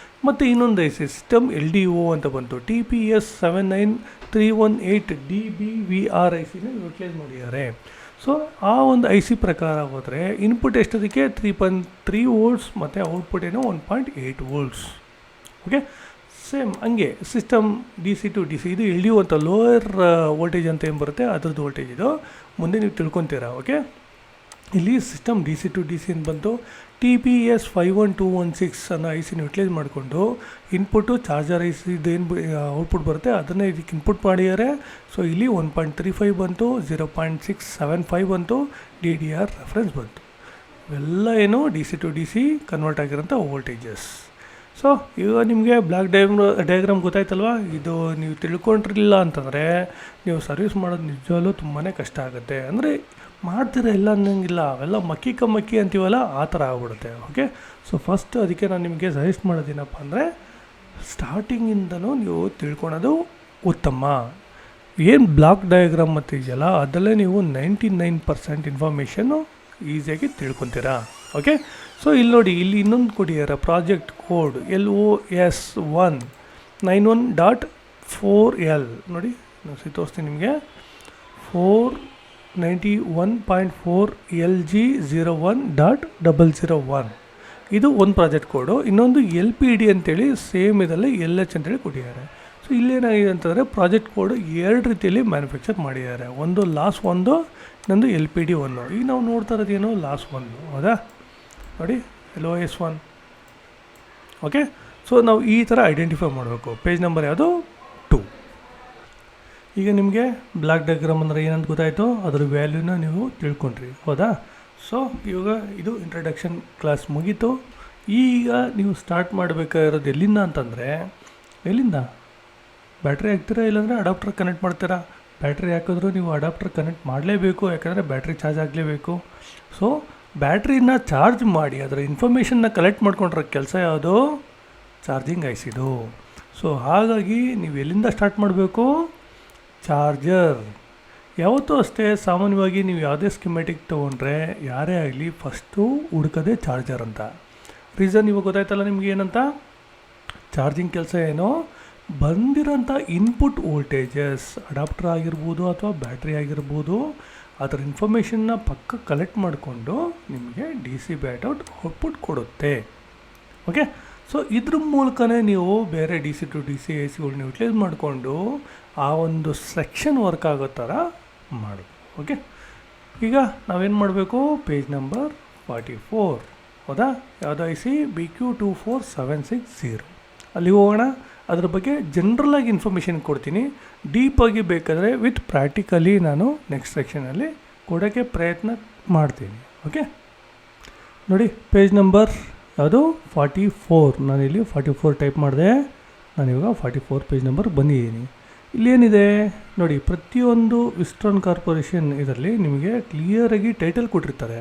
ಮತ್ತು ಇನ್ನೊಂದು ಐ ಸಿ ಸಿಸ್ಟಮ್ LDO ಅಂತ ಬಂತು, TPS 79318 DBVR ಐ ಸಿನ ಯೂಟಿಲೈಸ್ ಮಾಡಿದ್ದಾರೆ. ಸೊ ಆ ಒಂದು ಐ ಸಿ ಪ್ರಕಾರ ಹೋದರೆ ಇನ್ಪುಟ್ ಎಷ್ಟದಕ್ಕೆ 3.3 volts ಮತ್ತು ಔಟ್ಪುಟ್ ಏನೋ 1.8 volts. ಓಕೆ, ಸೇಮ್ ಹಂಗೆ system D C to D C ಇದು LDO ಅಂತ ಲೋಯರ್ ವೋಲ್ಟೇಜ್ ಅಂತ ಏನು ಬರುತ್ತೆ ಅದ್ರದ್ದು ವೋಲ್ಟೇಜ್ ಇದು ಮುಂದೆ ನೀವು ತಿಳ್ಕೊತೀರಾ. ಓಕೆ, ಇಲ್ಲಿ system D C to D C ಅಂತ ಬಂತು. TPS 51216 ಅನ್ನೋ ಐ ಸಿನ ಯುಟಿಲೈಸ್ ಮಾಡಿಕೊಂಡು ಇನ್ಪುಟ್ಟು ಚಾರ್ಜರ್ ಐ ಸಿ ಇದೇನು ಔಟ್ಪುಟ್ ಬರುತ್ತೆ ಅದನ್ನೇ ಇದಕ್ಕೆ ಇನ್ಪುಟ್ ಮಾಡಿದ್ದಾರೆ. ಸೊ ಇಲ್ಲಿ 1.35 ಬಂತು, 0.675 ಬಂತು, DDR ರೆಫರೆನ್ಸ್ ಬಂತು. ಇವೆಲ್ಲ ಏನು D C to D C convert ಆಗಿರೋಂಥ ವೋಲ್ಟೇಜಸ್. ಸೊ ಈಗ ನಿಮಗೆ ಬ್ಲಾಕ್ ಡಯಾಗ್ರಾಮ್ ಗೊತ್ತಾಯ್ತಲ್ವ. ಇದು ನೀವು ತಿಳ್ಕೊಂಡಿರಲಿಲ್ಲ ಅಂತಂದರೆ ನೀವು ಸರ್ವಿಸ್ ಮಾಡೋದು ನಿಜವಾಗ್ಲೂ ತುಂಬಾ ಕಷ್ಟ ಆಗುತ್ತೆ. ಅಂದರೆ ಮಾಡ್ತೀರ ಇಲ್ಲ ಅನ್ನೋಂಗಿಲ್ಲ, ಅವೆಲ್ಲ ಮಕ್ಕಿ ಅಂತೀವಲ್ಲ ಆ ಥರ ಆಗ್ಬಿಡುತ್ತೆ. ಓಕೆ, ಸೊ ಫಸ್ಟ್ ಅದಕ್ಕೆ ನಾನು ನಿಮಗೆ ಸಜೆಸ್ಟ್ ಮಾಡೋದೇನಪ್ಪ ಅಂದರೆ ಸ್ಟಾರ್ಟಿಂಗಿಂದನೂ ನೀವು ತಿಳ್ಕೊಳೋದು ಉತ್ತಮ. ಏನು ಬ್ಲಾಕ್ ಡಯಾಗ್ರಾಮ್ ಮತ್ತು ಇದೆಯಲ್ಲ ಅದರಲ್ಲೇ ನೀವು 99% ಇನ್ಫಾರ್ಮೇಷನ್ನು ಈಸಿಯಾಗಿ ತಿಳ್ಕೊತೀರಾ. ಓಕೆ, ಸೊ ಇಲ್ಲಿ ನೋಡಿ, ಇಲ್ಲಿ ಇನ್ನೊಂದು ಕೊಟ್ಟಿದ್ದಾರೆ ಪ್ರಾಜೆಕ್ಟ್ ಕೋಡ್ LOS191.4L ನೋಡಿ, ನಾನು ತೋರಿಸ್ತೀನಿ ನಿಮಗೆ. 491.4 LG01.001 ಇದು ಒಂದು ಪ್ರಾಜೆಕ್ಟ್ ಕೋಡು. ಇನ್ನೊಂದು LPD ಅಂತೇಳಿ ಸೇಮ್ ಇದರಲ್ಲಿ LH ಅಂತೇಳಿ ಕೊಟ್ಟಿದ್ದಾರೆ. ಸೊ ಇಲ್ಲೇನಾಗಿದೆ ಅಂತಂದರೆ ಪ್ರಾಜೆಕ್ಟ್ ಕೋಡು 2 ರೀತಿಯಲ್ಲಿ ಮ್ಯಾನುಫ್ಯಾಕ್ಚರ್ ಮಾಡಿದ್ದಾರೆ. ಒಂದು ಲಾಸ್ 1, ಇನ್ನೊಂದು LPD 1. ಈಗ ನಾವು ನೋಡ್ತಾ ಇರೋದೇನು ಲಾಸ್ 1, ಹೌದಾ ನೋಡಿ, LOS1. ಓಕೆ, ಸೊ ನಾವು ಈ ಥರ ಐಡೆಂಟಿಫೈ ಮಾಡಬೇಕು. ಪೇಜ್ ನಂಬರ್ ಯಾವುದು, 2. ಈಗ ನಿಮಗೆ ಬ್ಲಾಕ್ ಡಯಾಗ್ರಾಮ್ ಅಂದರೆ ಏನಂತ ಗೊತ್ತಾಯಿತು, ಅದರ ವ್ಯಾಲ್ಯೂನ ನೀವು ತಿಳ್ಕೊಂಡ್ರಿ, ಹೌದಾ. ಸೊ ಇವಾಗ ಇದು ಇಂಟ್ರಡಕ್ಷನ್ ಕ್ಲಾಸ್ ಮುಗೀತು. ಈಗ ನೀವು ಸ್ಟಾರ್ಟ್ ಮಾಡಬೇಕಾಗಿರೋದು ಎಲ್ಲಿಂದ ಅಂತಂದರೆ, ಎಲ್ಲಿಂದ ಬ್ಯಾಟ್ರಿ ಹಾಕ್ತೀರಾ, ಇಲ್ಲಾಂದರೆ ಅಡಾಪ್ಟರ್ ಕನೆಕ್ಟ್ ಮಾಡ್ತೀರಾ. ಬ್ಯಾಟ್ರಿ ಹಾಕಿದ್ರು ನೀವು ಅಡಾಪ್ಟರ್ ಕನೆಕ್ಟ್ ಮಾಡಲೇಬೇಕು, ಯಾಕಂದರೆ ಬ್ಯಾಟ್ರಿ ಚಾರ್ಜ್ ಆಗಲೇಬೇಕು. ಸೊ ಬ್ಯಾಟ್ರಿನ ಚಾರ್ಜ್ ಮಾಡಿ ಅದರ ಇನ್ಫಾರ್ಮೇಷನ್ನ ಕಲೆಕ್ಟ್ ಮಾಡ್ಕೊಂಡ್ರೆ ಕೆಲಸ ಯಾವುದು, ಚಾರ್ಜಿಂಗ್ ಐ ಸಿದು. ಸೊ ಹಾಗಾಗಿ ನೀವು ಎಲ್ಲಿಂದ ಸ್ಟಾರ್ಟ್ ಮಾಡಬೇಕು, ಚಾರ್ಜರ್. ಯಾವತ್ತೂ ಅಷ್ಟೇ ಸಾಮಾನ್ಯವಾಗಿ ನೀವು ಯಾವುದೇ ಸ್ಕಿಮ್ಯಾಟಿಕ್ ತೊಗೊಂಡ್ರೆ ಯಾರೇ ಆಗಲಿ ಫಸ್ಟು ಹುಡ್ಕೋದೇ ಚಾರ್ಜರ್ ಅಂತ. ರೀಸನ್ ಇವಾಗ ಗೊತ್ತಾಯ್ತಲ್ಲ ನಿಮ್ಗೆ ಏನಂತ, ಚಾರ್ಜಿಂಗ್ ಕೆಲಸ ಏನೋ ಬಂದಿರೋಂಥ ಇನ್ಪುಟ್ ವೋಲ್ಟೇಜಸ್ ಅಡಾಪ್ಟರ್ ಆಗಿರ್ಬೋದು ಅಥವಾ ಬ್ಯಾಟ್ರಿ ಆಗಿರ್ಬೋದು ಅದರ ಇನ್ಫಾರ್ಮೇಷನ್ನ ಪಕ್ಕ ಕಲೆಕ್ಟ್ ಮಾಡಿಕೊಂಡು ನಿಮಗೆ ಡಿ ಸಿ ಬ್ಯಾಟೌಟ್ ಔಟ್ಪುಟ್ ಕೊಡುತ್ತೆ. ಓಕೆ, ಸೊ ಇದ್ರ ಮೂಲಕನೇ ನೀವು ಬೇರೆ D C to D C I ಸಿಗಳನ್ನ ಯುಟಿಲೈಸ್ ಮಾಡಿಕೊಂಡು ಆ ಒಂದು ಸೆಕ್ಷನ್ ವರ್ಕ್ ಆಗೋ ಥರ ಮಾಡು. ಓಕೆ, ಈಗ ನಾವೇನು ಮಾಡಬೇಕು, ಪೇಜ್ ನಂಬರ್ 44, ಹೌದಾ, ಯಾವುದೋ ಐ ಸಿ BQ24760 ಅಲ್ಲಿ ಹೋಗೋಣ. ಅದ್ರ ಬಗ್ಗೆ ಜನ್ರಲಾಗಿ ಇನ್ಫಾರ್ಮೇಷನ್ ಕೊಡ್ತೀನಿ. ಡೀಪಾಗಿ ಬೇಕಾದರೆ ವಿತ್ ಪ್ರಾಕ್ಟಿಕಲಿ ನಾನು ನೆಕ್ಸ್ಟ್ ಸೆಕ್ಷನಲ್ಲಿ ಕೊಡೋಕ್ಕೆ ಪ್ರಯತ್ನ ಮಾಡ್ತೀನಿ. ಓಕೆ, ನೋಡಿ ಪೇಜ್ ನಂಬರ್ ಯಾವುದು 44. ನಾನಿಲ್ಲಿ 44 ಟೈಪ್ ಮಾಡಿದೆ. ನಾನಿವಾಗ 44 ಪೇಜ್ ನಂಬರ್ ಬಂದಿದ್ದೀನಿ. ಇಲ್ಲೇನಿದೆ ನೋಡಿ, ಪ್ರತಿಯೊಂದು ವಿಸ್ಟ್ರಾನ್ ಕಾರ್ಪೊರೇಷನ್ ಇದರಲ್ಲಿ ನಿಮಗೆ ಕ್ಲಿಯರಾಗಿ ಟೈಟಲ್ ಕೊಟ್ಟಿರ್ತಾರೆ.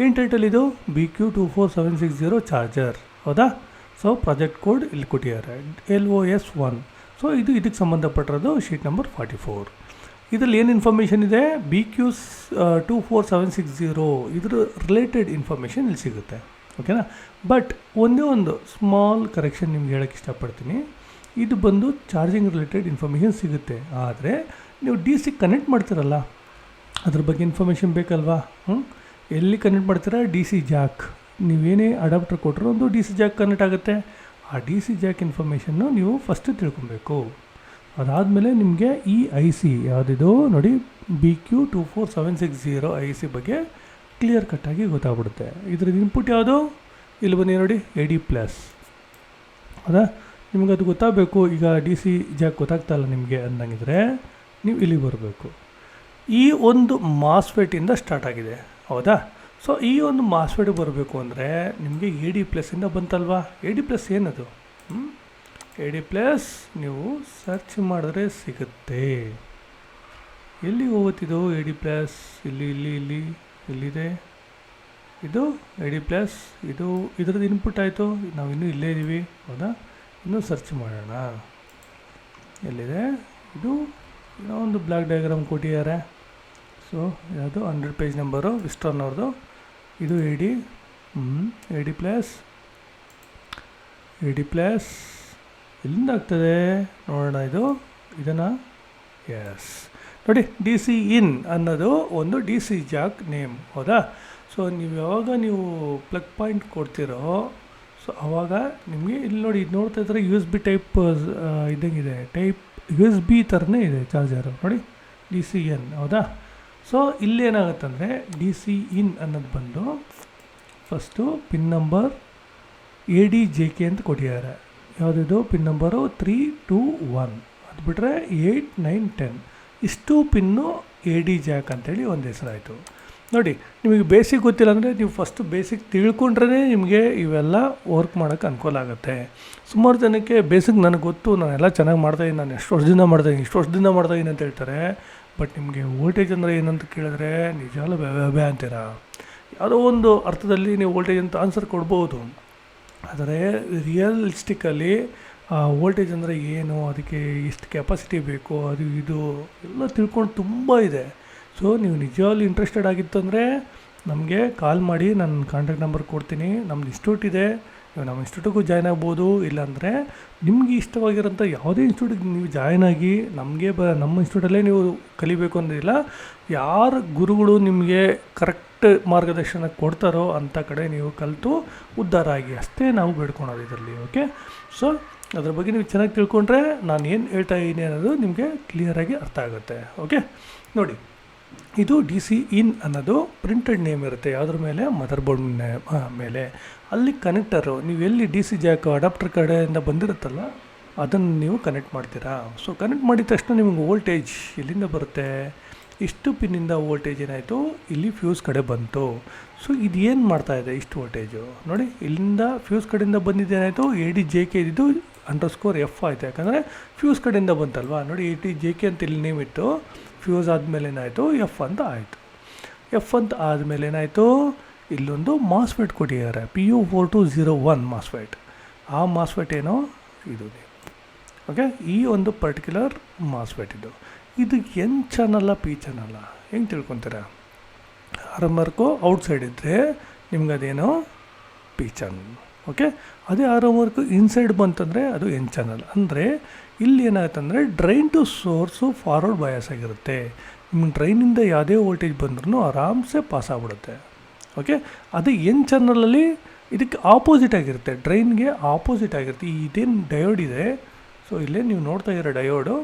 ಏನು ಟೈಟಲ್ ಇದು? BQ24760 ಚಾರ್ಜರ್, ಹೌದಾ? ಸೊ ಪ್ರಾಜೆಕ್ಟ್ ಕೋಡ್ ಇಲ್ಲಿ ಕೊಟ್ಟಿದ್ದಾರೆ, LOS1. ಸೊ ಇದಕ್ಕೆ ಸಂಬಂಧಪಟ್ಟಿರೋದು ಶೀಟ್ ನಂಬರ್ 44. ಇದರಲ್ಲಿ ಏನು ಇನ್ಫಾರ್ಮೇಷನ್ ಇದೆ? BQ24760 ಇದ್ರ ರಿಲೇಟೆಡ್ ಇನ್ಫಾರ್ಮೇಷನ್ ಇಲ್ಲಿ ಸಿಗುತ್ತೆ. ಓಕೆನಾ? ಬಟ್ ಒಂದೇ ಒಂದು ಸ್ಮಾಲ್ ಕರೆಕ್ಷನ್ ನಿಮ್ಗೆ ಹೇಳೋಕ್ಕೆ ಇಷ್ಟಪಡ್ತೀನಿ. ಇದು ಬಂದು ಚಾರ್ಜಿಂಗ್ ರಿಲೇಟೆಡ್ ಇನ್ಫಾರ್ಮೇಷನ್ ಸಿಗುತ್ತೆ. ಆದರೆ ನೀವು DC ಕನೆಕ್ಟ್ ಮಾಡ್ತೀರಲ್ಲ, ಅದ್ರ ಬಗ್ಗೆ ಇನ್ಫಾರ್ಮೇಷನ್ ಬೇಕಲ್ವಾ? ಎಲ್ಲಿ ಕನೆಕ್ಟ್ ಮಾಡ್ತೀರಾ? DC Jack. ನೀವೇನೇ ಅಡಾಪ್ಟರ್ ಕೊಟ್ಟರು ಒಂದು DC ಜಾಕ್ ಕನೆಕ್ಟ್ ಆಗುತ್ತೆ. ಆ DC ಜಾಕ್ ಇನ್ಫಾರ್ಮೇಷನ್ನು ನೀವು ಫಸ್ಟ್ ತಿಳ್ಕೊಬೇಕು. ಅದಾದಮೇಲೆ ನಿಮಗೆ ಈ IC ಯಾವುದಿದು ನೋಡಿ, BQ24760 IC ಬಗ್ಗೆ ಕ್ಲಿಯರ್ ಕಟ್ಟಾಗಿ ಗೊತ್ತಾಗ್ಬಿಡುತ್ತೆ. ಇದ್ರದ್ದು ಇನ್ಪುಟ್ ಯಾವುದು? ಇಲ್ಲಿ ಬನ್ನಿ ನೋಡಿ, AD+. ಹೌದಾ? ನಿಮ್ಗೆ ಅದು ಗೊತ್ತಾಗಬೇಕು. ಈಗ DC ಜಾಕ್ ಗೊತ್ತಾಗ್ತಾಯಿಲ್ಲ ನಿಮಗೆ ಅಂದಂಗಿದ್ರೆ ನೀವು ಇಲ್ಲಿಗೆ ಬರಬೇಕು. ಈ ಒಂದು ಮಾಸ್ಫೆಟಿಂದ ಸ್ಟಾರ್ಟ್ ಆಗಿದೆ, ಹೌದಾ? ಸೊ ಈ ಒಂದು ಮಾಸ್ಫೆಟ್ಗೆ ಬರಬೇಕು ಅಂದರೆ ನಿಮಗೆ AD+ಇಂದ ಬಂತಲ್ವಾ? AD+ ಏನದು? AD+ ನೀವು ಸರ್ಚ್ ಮಾಡಿದ್ರೆ ಸಿಗುತ್ತೆ. ಎಲ್ಲಿ ಹೋಗುತ್ತಿದ್ದು AD+? ಇಲ್ಲಿದೆ ಇದು AD+. ಇದ್ರದ್ದು ಇನ್ಪುಟ್ ಆಯಿತು. ನಾವು ಇನ್ನೂ ಇಲ್ಲೇ ಇದ್ದೀವಿ, ಹೌದಾ? ಇನ್ನೂ ಸರ್ಚ್ ಮಾಡೋಣ. ಎಲ್ಲಿದೆ ಇದು? ಏನೋ ಒಂದು ಬ್ಲಾಕ್ ಡಯಾಗ್ರಾಮ್ ಕೊಟ್ಟಿದ್ದಾರೆ. ಸೊ ಯಾವುದು 100 ಪೇಜ್ ನಂಬರು ವಿಸ್ಟ್ರಾನ್ ಅವ್ರದ್ದು. ಇದು AD+. ಎಲ್ಲಿಂದ ಆಗ್ತದೆ ನೋಡೋಣ. ಇದನ್ನು ಎಸ್ ನೋಡಿ, DC in ಅನ್ನೋದು ಒಂದು DC ಜಾಕ್ ನೇಮ್, ಹೌದಾ? ಸೊ ನೀವು ಯಾವಾಗ ನೀವು ಪ್ಲಗ್ ಪಾಯಿಂಟ್ ಕೊಡ್ತೀರೋ, ಸೊ ಆವಾಗ ನಿಮಗೆ ಇಲ್ಲಿ ನೋಡಿ, ಇದು ನೋಡ್ತಾ ಇದ್ದರೆ USB ಟೈಪ್ ಇದ್ದಂಗಿದೆ. USB ಥರನೇ ಇದೆ ಚಾರ್ಜರು ನೋಡಿ, DC in, ಹೌದಾ? ಸೊ ಇಲ್ಲೇನಾಗುತ್ತಂದರೆ DC in ಅನ್ನೋದು ಬಂದು ಫಸ್ಟು ಪಿನ್ ನಂಬರ್ ADJK ಅಂತ ಕೊಟ್ಟಿದ್ದಾರೆ. ಯಾವುದಿದು? Pin number 3, 2, 1. ಅದು ಬಿಟ್ಟರೆ 8, 9, 10 ಇಷ್ಟು ಪಿನ್ನು AD ಜಾಕ್ ಅಂತೇಳಿ ಒಂದು ಹೆಸರಾಯಿತು. ನೋಡಿ, ನಿಮಗೆ ಬೇಸಿಕ್ ಗೊತ್ತಿಲ್ಲ ಅಂದರೆ ನೀವು ಫಸ್ಟು ಬೇಸಿಕ್ ತಿಳ್ಕೊಂಡ್ರೇ ನಿಮಗೆ ಇವೆಲ್ಲ ವರ್ಕ್ ಮಾಡೋಕ್ಕೆ ಅನುಕೂಲ ಆಗುತ್ತೆ. ಸುಮಾರು ಜನಕ್ಕೆ ಬೇಸಿಕ್ ನನಗೆ ಗೊತ್ತು, ನಾನೆಲ್ಲ ಚೆನ್ನಾಗಿ ಮಾಡ್ತಾಯಿದ್ದೀನಿ, ನಾನು ಇಷ್ಟು ವರ್ಷದಿಂದ ಮಾಡ್ತಾಯಿದ್ದೀನಿ ಅಂತ ಹೇಳ್ತಾರೆ. ಬಟ್ ನಿಮಗೆ ವೋಲ್ಟೇಜ್ ಅಂದರೆ ಏನಂತ ಕೇಳಿದ್ರೆ ನಿಜವಾಗ್ಲೂ ವ್ಯಾಬ್ಯಾ ಅಂತೀರಾ. ಯಾವುದೋ ಒಂದು ಅರ್ಥದಲ್ಲಿ ನೀವು ವೋಲ್ಟೇಜ್ ಅಂತ ಆನ್ಸರ್ ಕೊಡ್ಬೋದು. ಆದರೆ ರಿಯಲಿಸ್ಟಿಕಲಿ ವೋಲ್ಟೇಜ್ ಅಂದರೆ ಏನು, ಅದಕ್ಕೆ ಎಷ್ಟು ಕೆಪಾಸಿಟಿ ಬೇಕು, ಅದು ಇದು ಎಲ್ಲ ತಿಳ್ಕೊಂಡು ತುಂಬ ಇದೆ. ಸೊ ನೀವು ನಿಜವಾಗ್ಲೂ ಇಂಟ್ರೆಸ್ಟೆಡ್ ಆಗಿತ್ತಂದರೆ ನಮಗೆ ಕಾಲ್ ಮಾಡಿ, ನಾನು ಕಾಂಟ್ಯಾಕ್ಟ್ ನಂಬರ್ ಕೊಡ್ತೀನಿ. ನಮ್ಮದು ಇನ್ಸ್ಟಿಟ್ಯೂಟ್ ಇದೆ, ನೀವು ನಮ್ಮ ಇನ್ಸ್ಟಿಟ್ಯೂಟಿಗೂ ಜಾಯ್ನ್ ಆಗ್ಬೋದು. ಇಲ್ಲಾಂದರೆ ನಿಮಗೆ ಇಷ್ಟವಾಗಿರೋಂಥ ಯಾವುದೇ ಇನ್ಸ್ಟಿಟ್ಯೂಟಿಗೆ ನೀವು ಜಾಯ್ನ್ ಆಗಿ ನಮ್ಮ ಇನ್ಸ್ಟಿಟ್ಯೂಟಲ್ಲೇ ನೀವು ಕಲಿಬೇಕು ಅಂದಿಲ್ಲ. ಯಾರು ಗುರುಗಳು ನಿಮಗೆ ಕರೆಕ್ಟ್ ಮಾರ್ಗದರ್ಶನ ಕೊಡ್ತಾರೋ ಅಂಥ ಕಡೆ ನೀವು ಕಲಿತು ಉದ್ಧಾರ ಆಗಿ ಅಷ್ಟೇ ನಾವು ಬೇಡ್ಕೊಳೋದು ಇದರಲ್ಲಿ. ಓಕೆ, ಸೊ ಅದ್ರ ಬಗ್ಗೆ ನೀವು ಚೆನ್ನಾಗಿ ತಿಳ್ಕೊಂಡ್ರೆ ನಾನು ಏನು ಹೇಳ್ತಾ ಇದ್ದೀನಿ ಅನ್ನೋದು ನಿಮಗೆ ಕ್ಲಿಯರಾಗಿ ಅರ್ಥ ಆಗುತ್ತೆ. ಓಕೆ, ನೋಡಿ, ಇದು DC in ಅನ್ನೋದು ಪ್ರಿಂಟೆಡ್ ನೇಮ್ ಇರುತ್ತೆ. ಯಾವುದ್ರ ಮೇಲೆ? ಮದರ್ ಬೋರ್ಡ್ ಮೇಲೆ. ಅಲ್ಲಿ ಕನೆಕ್ಟರು ನೀವು ಎಲ್ಲಿ DC ಜಾಕ್ ಅಡಾಪ್ಟರ್ ಕಡೆಯಿಂದ ಬಂದಿರುತ್ತಲ್ಲ ಅದನ್ನು ನೀವು ಕನೆಕ್ಟ್ ಮಾಡ್ತೀರಾ. ಸೊ ಕನೆಕ್ಟ್ ಮಾಡಿದ ತಕ್ಷಣ ನಿಮಗೆ ವೋಲ್ಟೇಜ್ ಎಲ್ಲಿಂದ ಬರುತ್ತೆ? ಇಷ್ಟು ಪಿನ್ನಿಂದ ವೋಲ್ಟೇಜ್ ಏನಾಯಿತು? ಇಲ್ಲಿ ಫ್ಯೂಸ್ ಕಡೆ ಬಂತು. ಸೊ ಇದು ಏನು ಮಾಡ್ತಾಯಿದೆ? ಇಷ್ಟು ವೋಲ್ಟೇಜು ನೋಡಿ, ಇಲ್ಲಿಂದ ಫ್ಯೂಸ್ ಕಡೆಯಿಂದ ಬಂದಿದ್ದೇನಾಯಿತು? ADJK ಇದು _F ಆಯಿತು. ಯಾಕಂದರೆ ಫ್ಯೂಸ್ ಕಡೆಯಿಂದ ಬಂತಲ್ವಾ. ನೋಡಿ, ADJK ಅಂತ ಇಲ್ಲಿ ನೇಮ್ ಇತ್ತು. ಫ್ಯೂಸ್ ಆದಮೇಲೆ ಏನಾಯಿತು? F ಅಂತ ಆಯಿತು. F ಅಂತ ಆದಮೇಲೆ ಏನಾಯಿತು? ಇಲ್ಲೊಂದು ಮಾಸ್ಫೆಟ್ ಕೊಟ್ಟಿದ್ದಾರೆ, PU4201 ಮಾಸ್ಫೆಟ್. ಆ ಮಾಸ್ಫೆಟ್ ಏನೋ ಇದು. ಓಕೆ, ಈ ಒಂದು ಪರ್ಟಿಕ್ಯುಲರ್ ಮಾಸ್ಫೆಟ್ ಇದು N ಚಾನಲ್ಲ P ಚಾನಲ್ಲ ಹೆಂಗೆ ತಿಳ್ಕೊತೀರಾ? ಆರ್ಮರ್ಕು ಔಟ್ಸೈಡ್ ಇದ್ದರೆ ನಿಮ್ಗೆ ಅದೇನೋ P ಚಾನಲ್. ಓಕೆ, ಅದೇ ಆರ್ಮರ್ಕು ಇನ್ಸೈಡ್ ಬಂತಂದರೆ ಅದು N ಚಾನಲ್. ಅಂದರೆ ಇಲ್ಲಿ ಏನಾಗುತ್ತಂದರೆ drain to source forward bias ಆಗಿರುತ್ತೆ. ನಿಮ್ಮ ಡ್ರೈನಿಂದ ಯಾವುದೇ ವೋಲ್ಟೇಜ್ ಬಂದ್ರೂ ಆರಾಮ್ಸೆ ಪಾಸ್ ಆಗಿಬಿಡುತ್ತೆ. ಓಕೆ, ಅದು N ಚಾನಲಲ್ಲಿ ಇದಕ್ಕೆ ಆಪೋಸಿಟ್ ಆಗಿರುತ್ತೆ, ಡ್ರೈನ್ಗೆ ಆಪೋಸಿಟ್ ಆಗಿರುತ್ತೆ. ಇದೇನು ಡಯೋಡ್ ಇದೆ, ಸೊ ಇಲ್ಲೇ ನೀವು ನೋಡ್ತಾ ಇರೋ ಡಯೋಡು,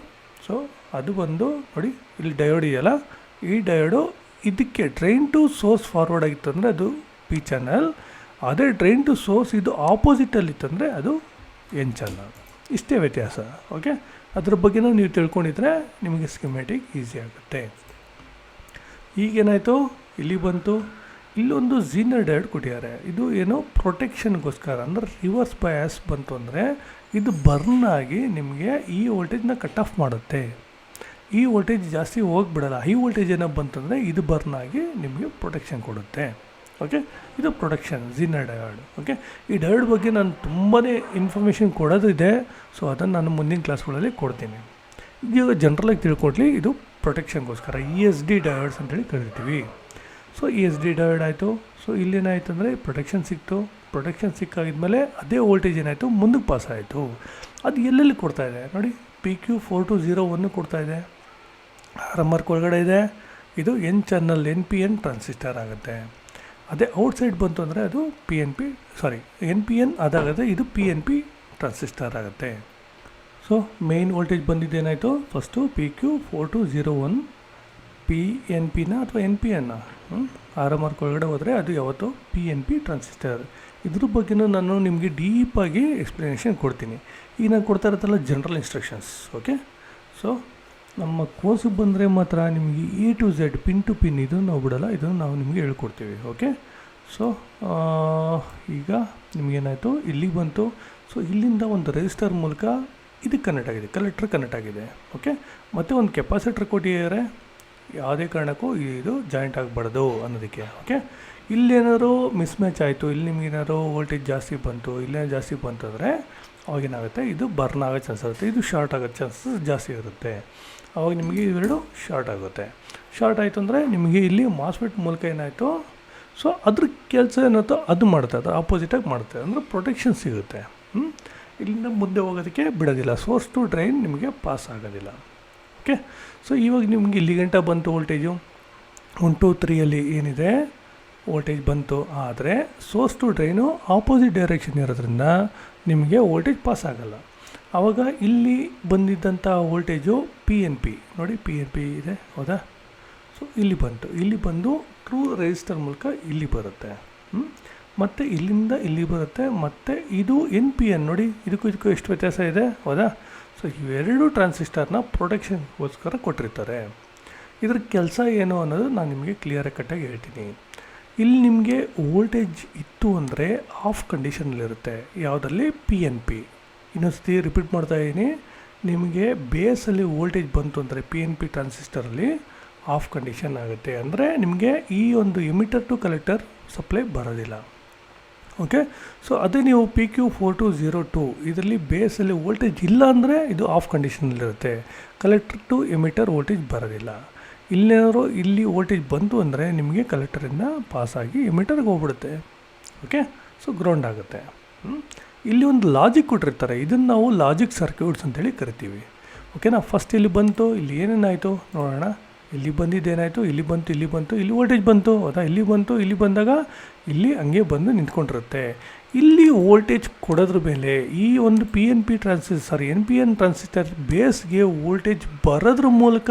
ಸೊ ಅದು ಬಂದು ನೋಡಿ ಇಲ್ಲಿ ಡಯೋಡ್ ಇದೆಯಲ್ಲ, ಈ ಡಯೋಡು ಇದಕ್ಕೆ ಡ್ರೈನ್ ಟು ಸೋರ್ಸ್ ಫಾರ್ವರ್ಡ್ ಆಗಿತ್ತು ಅಂದರೆ ಅದು P ಚಾನಲ್. ಅದೇ ಡ್ರೈನ್ ಟು ಸೋರ್ಸ್ ಇದು ಆಪೋಸಿಟಲ್ಲಿತ್ತಂದರೆ ಅದು N ಚಾನಲ್. ಇಷ್ಟೇ ವ್ಯತ್ಯಾಸ. ಓಕೆ, ಅದ್ರ ಬಗ್ಗೆನೂ ನೀವು ತಿಳ್ಕೊಂಡಿದ್ರೆ ನಿಮಗೆ ಸ್ಕಿಮ್ಯಾಟಿಕ್ ಈಸಿ ಆಗುತ್ತೆ. ಈಗೇನಾಯಿತು, ಇಲ್ಲಿ ಬಂತು, ಇಲ್ಲೊಂದು ಝೀನರ್ ಡಯೋಡ್ ಕೊಟ್ಟಿದ್ದಾರೆ. ಇದು ಏನೋ ಪ್ರೊಟೆಕ್ಷನ್ಗೋಸ್ಕರ, ಅಂದರೆ ರಿವರ್ಸ್ ಬಯಾಸ್ ಬಂತು ಅಂದರೆ ಇದು ಬರ್ನ್ ಆಗಿ ನಿಮಗೆ ಈ ವೋಲ್ಟೇಜ್ನ ಕಟ್ ಆಫ್ ಮಾಡುತ್ತೆ. ಈ ವೋಲ್ಟೇಜ್ ಜಾಸ್ತಿ ಹೋಗಿಬಿಡಲ್ಲ. ಹೈ ವೋಲ್ಟೇಜ್ ಏನೋ ಬಂತಂದರೆ ಇದು ಬರ್ನ್ ಆಗಿ ನಿಮಗೆ ಪ್ರೊಟೆಕ್ಷನ್ ಕೊಡುತ್ತೆ. ಓಕೆ, ಇದು ಪ್ರೊಟೆಕ್ಷನ್ ಝೀನರ್ ಡಯೋಡ್. ಓಕೆ, ಈ ಡಯೋಡ್ ಬಗ್ಗೆ ನಾನು ತುಂಬಾ ಇನ್ಫಾರ್ಮೇಷನ್ ಕೊಡೋದಿದೆ. ಸೊ ಅದನ್ನು ನಾನು ಮುಂದಿನ ಕ್ಲಾಸ್ಗಳಲ್ಲಿ ಕೊಡ್ತೀನಿ. ಈಗ ಜನರಲಾಗಿ ತಿಳ್ಕೊಡ್ಲಿ, ಇದು ಪ್ರೊಟೆಕ್ಷನ್ಗೋಸ್ಕರ ESD ಡಯೋಡ್ಸ್ ಅಂತೇಳಿ ಕರಿತೀವಿ. ಸೊ ESD ಡಯೋಡ್ ಆಯಿತು. ಸೊ ಇಲ್ಲೇನಾಯಿತು ಅಂದರೆ ಪ್ರೊಟೆಕ್ಷನ್ ಸಿಕ್ತು. ಪ್ರೊಟೆಕ್ಷನ್ ಸಿಕ್ಕಾಗಿದ್ಮೇಲೆ ಅದೇ ವೋಲ್ಟೇಜ್ ಏನಾಯಿತು, ಮುಂದಕ್ಕೆ ಪಾಸ್ ಆಯಿತು. ಅದು ಎಲ್ಲೆಲ್ಲಿ ಕೊಡ್ತಾಯಿದೆ ನೋಡಿ, PQ4201 ಕೊಡ್ತಾಯಿದೆ. RMRK ಒಳಗಡೆ ಇದೆ. ಇದು N ಚಾನಲ್ NPN ಟ್ರಾನ್ಸಿಸ್ಟರ್ ಆಗುತ್ತೆ. ಅದೇ ಔಟ್ಸೈಡ್ ಬಂತು ಅಂದರೆ ಅದು NPN ಅದಾಗುತ್ತೆ. ಇದು PNP ಟ್ರಾನ್ಸಿಸ್ಟರ್ ಆಗುತ್ತೆ. ಸೊ ಮೇನ್ ವೋಲ್ಟೇಜ್ ಬಂದಿದ್ದೇನಾಯಿತು, ಫಸ್ಟು PQ4201 PNPನ ಅಥವಾ NPN. RMRK ಒಳಗಡೆ ಹೋದರೆ ಅದು ಯಾವತ್ತೋ PNP ಟ್ರಾನ್ಸಿಸ್ಟರ್. ಇದ್ರ ಬಗ್ಗೆನೂ ನಾನು ನಿಮಗೆ ಡೀಪಾಗಿ ಎಕ್ಸ್ಪ್ಲನೇಷನ್ ಕೊಡ್ತೀನಿ. ಈಗ ನಾನು ಕೊಡ್ತಾ ಇರೋದಲ್ಲ ಜನರಲ್ ಇನ್ಸ್ಟ್ರಕ್ಷನ್ಸ್. ಓಕೆ, ಸೊ ನಮ್ಮ ಕೋರ್ಸಿಗೆ ಬಂದರೆ ಮಾತ್ರ ನಿಮಗೆ A to Z pin to pin ಇದು ನಾವು ಬಿಡೋಲ್ಲ, ಇದನ್ನು ನಾವು ನಿಮಗೆ ಹೇಳ್ಕೊಡ್ತೀವಿ. ಓಕೆ, ಸೊ ಈಗ ನಿಮಗೇನಾಯಿತು, ಇಲ್ಲಿಗೆ ಬಂತು. ಸೊ ಇಲ್ಲಿಂದ ಒಂದು ರೆಜಿಸ್ಟರ್ ಮೂಲಕ ಇದಕ್ಕೆ ಕನೆಕ್ಟ್ ಆಗಿದೆ, ಕಲೆಕ್ಟ್ರ್ ಕನೆಕ್ಟ್ ಆಗಿದೆ. ಓಕೆ, ಮತ್ತು ಒಂದು ಕೆಪಾಸಿಟರ್ ಕೊಟ್ಟಿದ್ದಾರೆ. ಯಾವುದೇ ಕಾರಣಕ್ಕೂ ಇದು ಜಾಯಿಂಟ್ ಆಗಬಾರ್ದು ಅನ್ನೋದಕ್ಕೆ. ಓಕೆ, ಇಲ್ಲೇನಾದ್ರು ಮಿಸ್ ಮ್ಯಾಚ್ ಆಯಿತು, ಇಲ್ಲಿ ನಿಮಗೇನಾದ್ರು ವೋಲ್ಟೇಜ್ ಜಾಸ್ತಿ ಬಂತು, ಇಲ್ಲೇ ಜಾಸ್ತಿ ಬಂತಂದರೆ ಅವಾಗೇನಾಗುತ್ತೆ, ಇದು ಬರ್ನ್ ಆಗೋ ಚಾನ್ಸ್ ಇರುತ್ತೆ, ಇದು ಶಾರ್ಟ್ ಆಗೋ ಚಾನ್ಸಸ್ ಜಾಸ್ತಿ ಇರುತ್ತೆ. ಆವಾಗ ನಿಮಗೆ ಇವೆರಡು ಶಾರ್ಟ್ ಆಗುತ್ತೆ. ಶಾರ್ಟ್ ಆಯಿತು ಅಂದರೆ ನಿಮಗೆ ಇಲ್ಲಿ ಮಾಸ್ಫೆಟ್ ಮೂಲಕ ಏನಾಯಿತು, ಸೊ ಅದ್ರ ಕೆಲಸ ಏನಾಯ್ತು ಅದು ಮಾಡುತ್ತೆ, ಅದು ಆಪೋಸಿಟಾಗಿ ಮಾಡುತ್ತೆ, ಅಂದರೆ ಪ್ರೊಟೆಕ್ಷನ್ ಸಿಗುತ್ತೆ. ಇಲ್ಲಿಂದ ಮುಂದೆ ಹೋಗೋದಕ್ಕೆ ಬಿಡೋದಿಲ್ಲ, ಸೋರ್ಸ್ ಟು ಡ್ರೈನ್ ನಿಮಗೆ ಪಾಸ್ ಆಗೋದಿಲ್ಲ. ಓಕೆ, ಸೊ ಇವಾಗ ನಿಮಗೆ ಇಲ್ಲಿ ಗಂಟ ಬಂತು ವೋಲ್ಟೇಜು 1 2 3 ಏನಿದೆ ವೋಲ್ಟೇಜ್ ಬಂತು. ಆದರೆ source to drain opposite direction ಇರೋದ್ರಿಂದ ನಿಮಗೆ ವೋಲ್ಟೇಜ್ ಪಾಸ್ ಆಗೋಲ್ಲ. ಆವಾಗ ಇಲ್ಲಿ ಬಂದಿದ್ದಂಥ ವೋಲ್ಟೇಜು PNP ನೋಡಿ, PNP ಇದೆ ಹೌದಾ. ಸೊ ಇಲ್ಲಿ ಬಂತು, ಇಲ್ಲಿ ಬಂದು ಟ್ರೂ ರೆಜಿಸ್ಟರ್ ಮೂಲಕ ಇಲ್ಲಿ ಬರುತ್ತೆ. ಮತ್ತು ಇಲ್ಲಿಂದ ಇಲ್ಲಿ ಬರುತ್ತೆ. ಮತ್ತು ಇದು NPN ನೋಡಿ, ಇದಕ್ಕೂ ಎಷ್ಟು ವ್ಯತ್ಯಾಸ ಇದೆ ಹೌದಾ. ಸೊ ಇವೆರಡು ಟ್ರಾನ್ಸಿಸ್ಟರ್ನ ಪ್ರೊಟೆಕ್ಷನ್ಗೋಸ್ಕರ ಕೊಟ್ಟಿರ್ತಾರೆ. ಇದ್ರ ಕೆಲಸ ಏನು ಅನ್ನೋದು ನಾನು ನಿಮಗೆ ಕ್ಲಿಯರಾಗಿ ಕಟ್ಟಾಗಿ ಹೇಳ್ತೀನಿ. ಇಲ್ಲಿ ನಿಮಗೆ ವೋಲ್ಟೇಜ್ ಇತ್ತು ಅಂದರೆ ಆಫ್ ಕಂಡೀಷನಲ್ಲಿರುತ್ತೆ. ಯಾವುದರಲ್ಲಿ PNP. ಇನ್ನೊಂದ್ಸತಿ ರಿಪೀಟ್ ಮಾಡ್ತಾಯಿದ್ದೀನಿ, ನಿಮಗೆ ಬೇಸಲ್ಲಿ ವೋಲ್ಟೇಜ್ ಬಂತು ಅಂದರೆ PNP ಟ್ರಾನ್ಸಿಸ್ಟರಲ್ಲಿ ಆಫ್ ಕಂಡೀಷನ್ ಆಗುತ್ತೆ. ಅಂದರೆ ನಿಮಗೆ ಈ ಒಂದು ಎಮಿಟರ್ ಟು ಕಲೆಕ್ಟರ್ ಸಪ್ಲೈ ಬರೋದಿಲ್ಲ. ಓಕೆ, ಸೊ ಅದೇ ನೀವು PQ4202 ಇದರಲ್ಲಿ ಬೇಸಲ್ಲಿ ವೋಲ್ಟೇಜ್ ಇಲ್ಲ ಅಂದರೆ ಇದು ಆಫ್ ಕಂಡೀಷನಲ್ಲಿರುತ್ತೆ, ಕಲೆಕ್ಟರ್ ಟು ಎಮಿಟರ್ ವೋಲ್ಟೇಜ್ ಬರೋದಿಲ್ಲ. ಇಲ್ಲೇನಾದ್ರು ಇಲ್ಲಿ ವೋಲ್ಟೇಜ್ ಬಂತು ಅಂದರೆ ನಿಮಗೆ ಕಲೆಕ್ಟರಿಂದ ಪಾಸಾಗಿ ಎಮಿಟರ್ಗೆ ಹೋಗ್ಬಿಡುತ್ತೆ. ಓಕೆ, ಸೊ ಗ್ರೌಂಡ್ ಆಗುತ್ತೆ. ಇಲ್ಲಿ ಒಂದು ಲಾಜಿಕ್ ಕೊಟ್ಟಿರ್ತಾರೆ, ಇದನ್ನು ನಾವು ಲಾಜಿಕ್ ಸರ್ಕ್ಯೂಟ್ಸ್ ಅಂತೇಳಿ ಕರಿತೀವಿ. ಓಕೆನಾ. ಫಸ್ಟ್ ಇಲ್ಲಿ ಬಂತು, ಇಲ್ಲಿ ಏನೇನಾಯಿತು ನೋಡೋಣ. ಇಲ್ಲಿ ಬಂದಿದ್ದೇನಾಯಿತು, ಇಲ್ಲಿ ಬಂತು, ಇಲ್ಲಿ ಬಂತು, ಇಲ್ಲಿ ವೋಲ್ಟೇಜ್ ಬಂತು ಹೌದಾ. ಇಲ್ಲಿ ಬಂತು, ಇಲ್ಲಿ ಬಂದಾಗ ಇಲ್ಲಿ ಹಂಗೆ ಬಂದು ನಿಂತ್ಕೊಂಡಿರುತ್ತೆ. ಇಲ್ಲಿ ವೋಲ್ಟೇಜ್ ಕೊಡೋದ್ರ ಮೇಲೆ ಈ ಒಂದು NPN ಟ್ರಾನ್ಸಿಸ್ಟರ್ ಬೇಸ್ಗೆ ವೋಲ್ಟೇಜ್ ಬರೋದ್ರ ಮೂಲಕ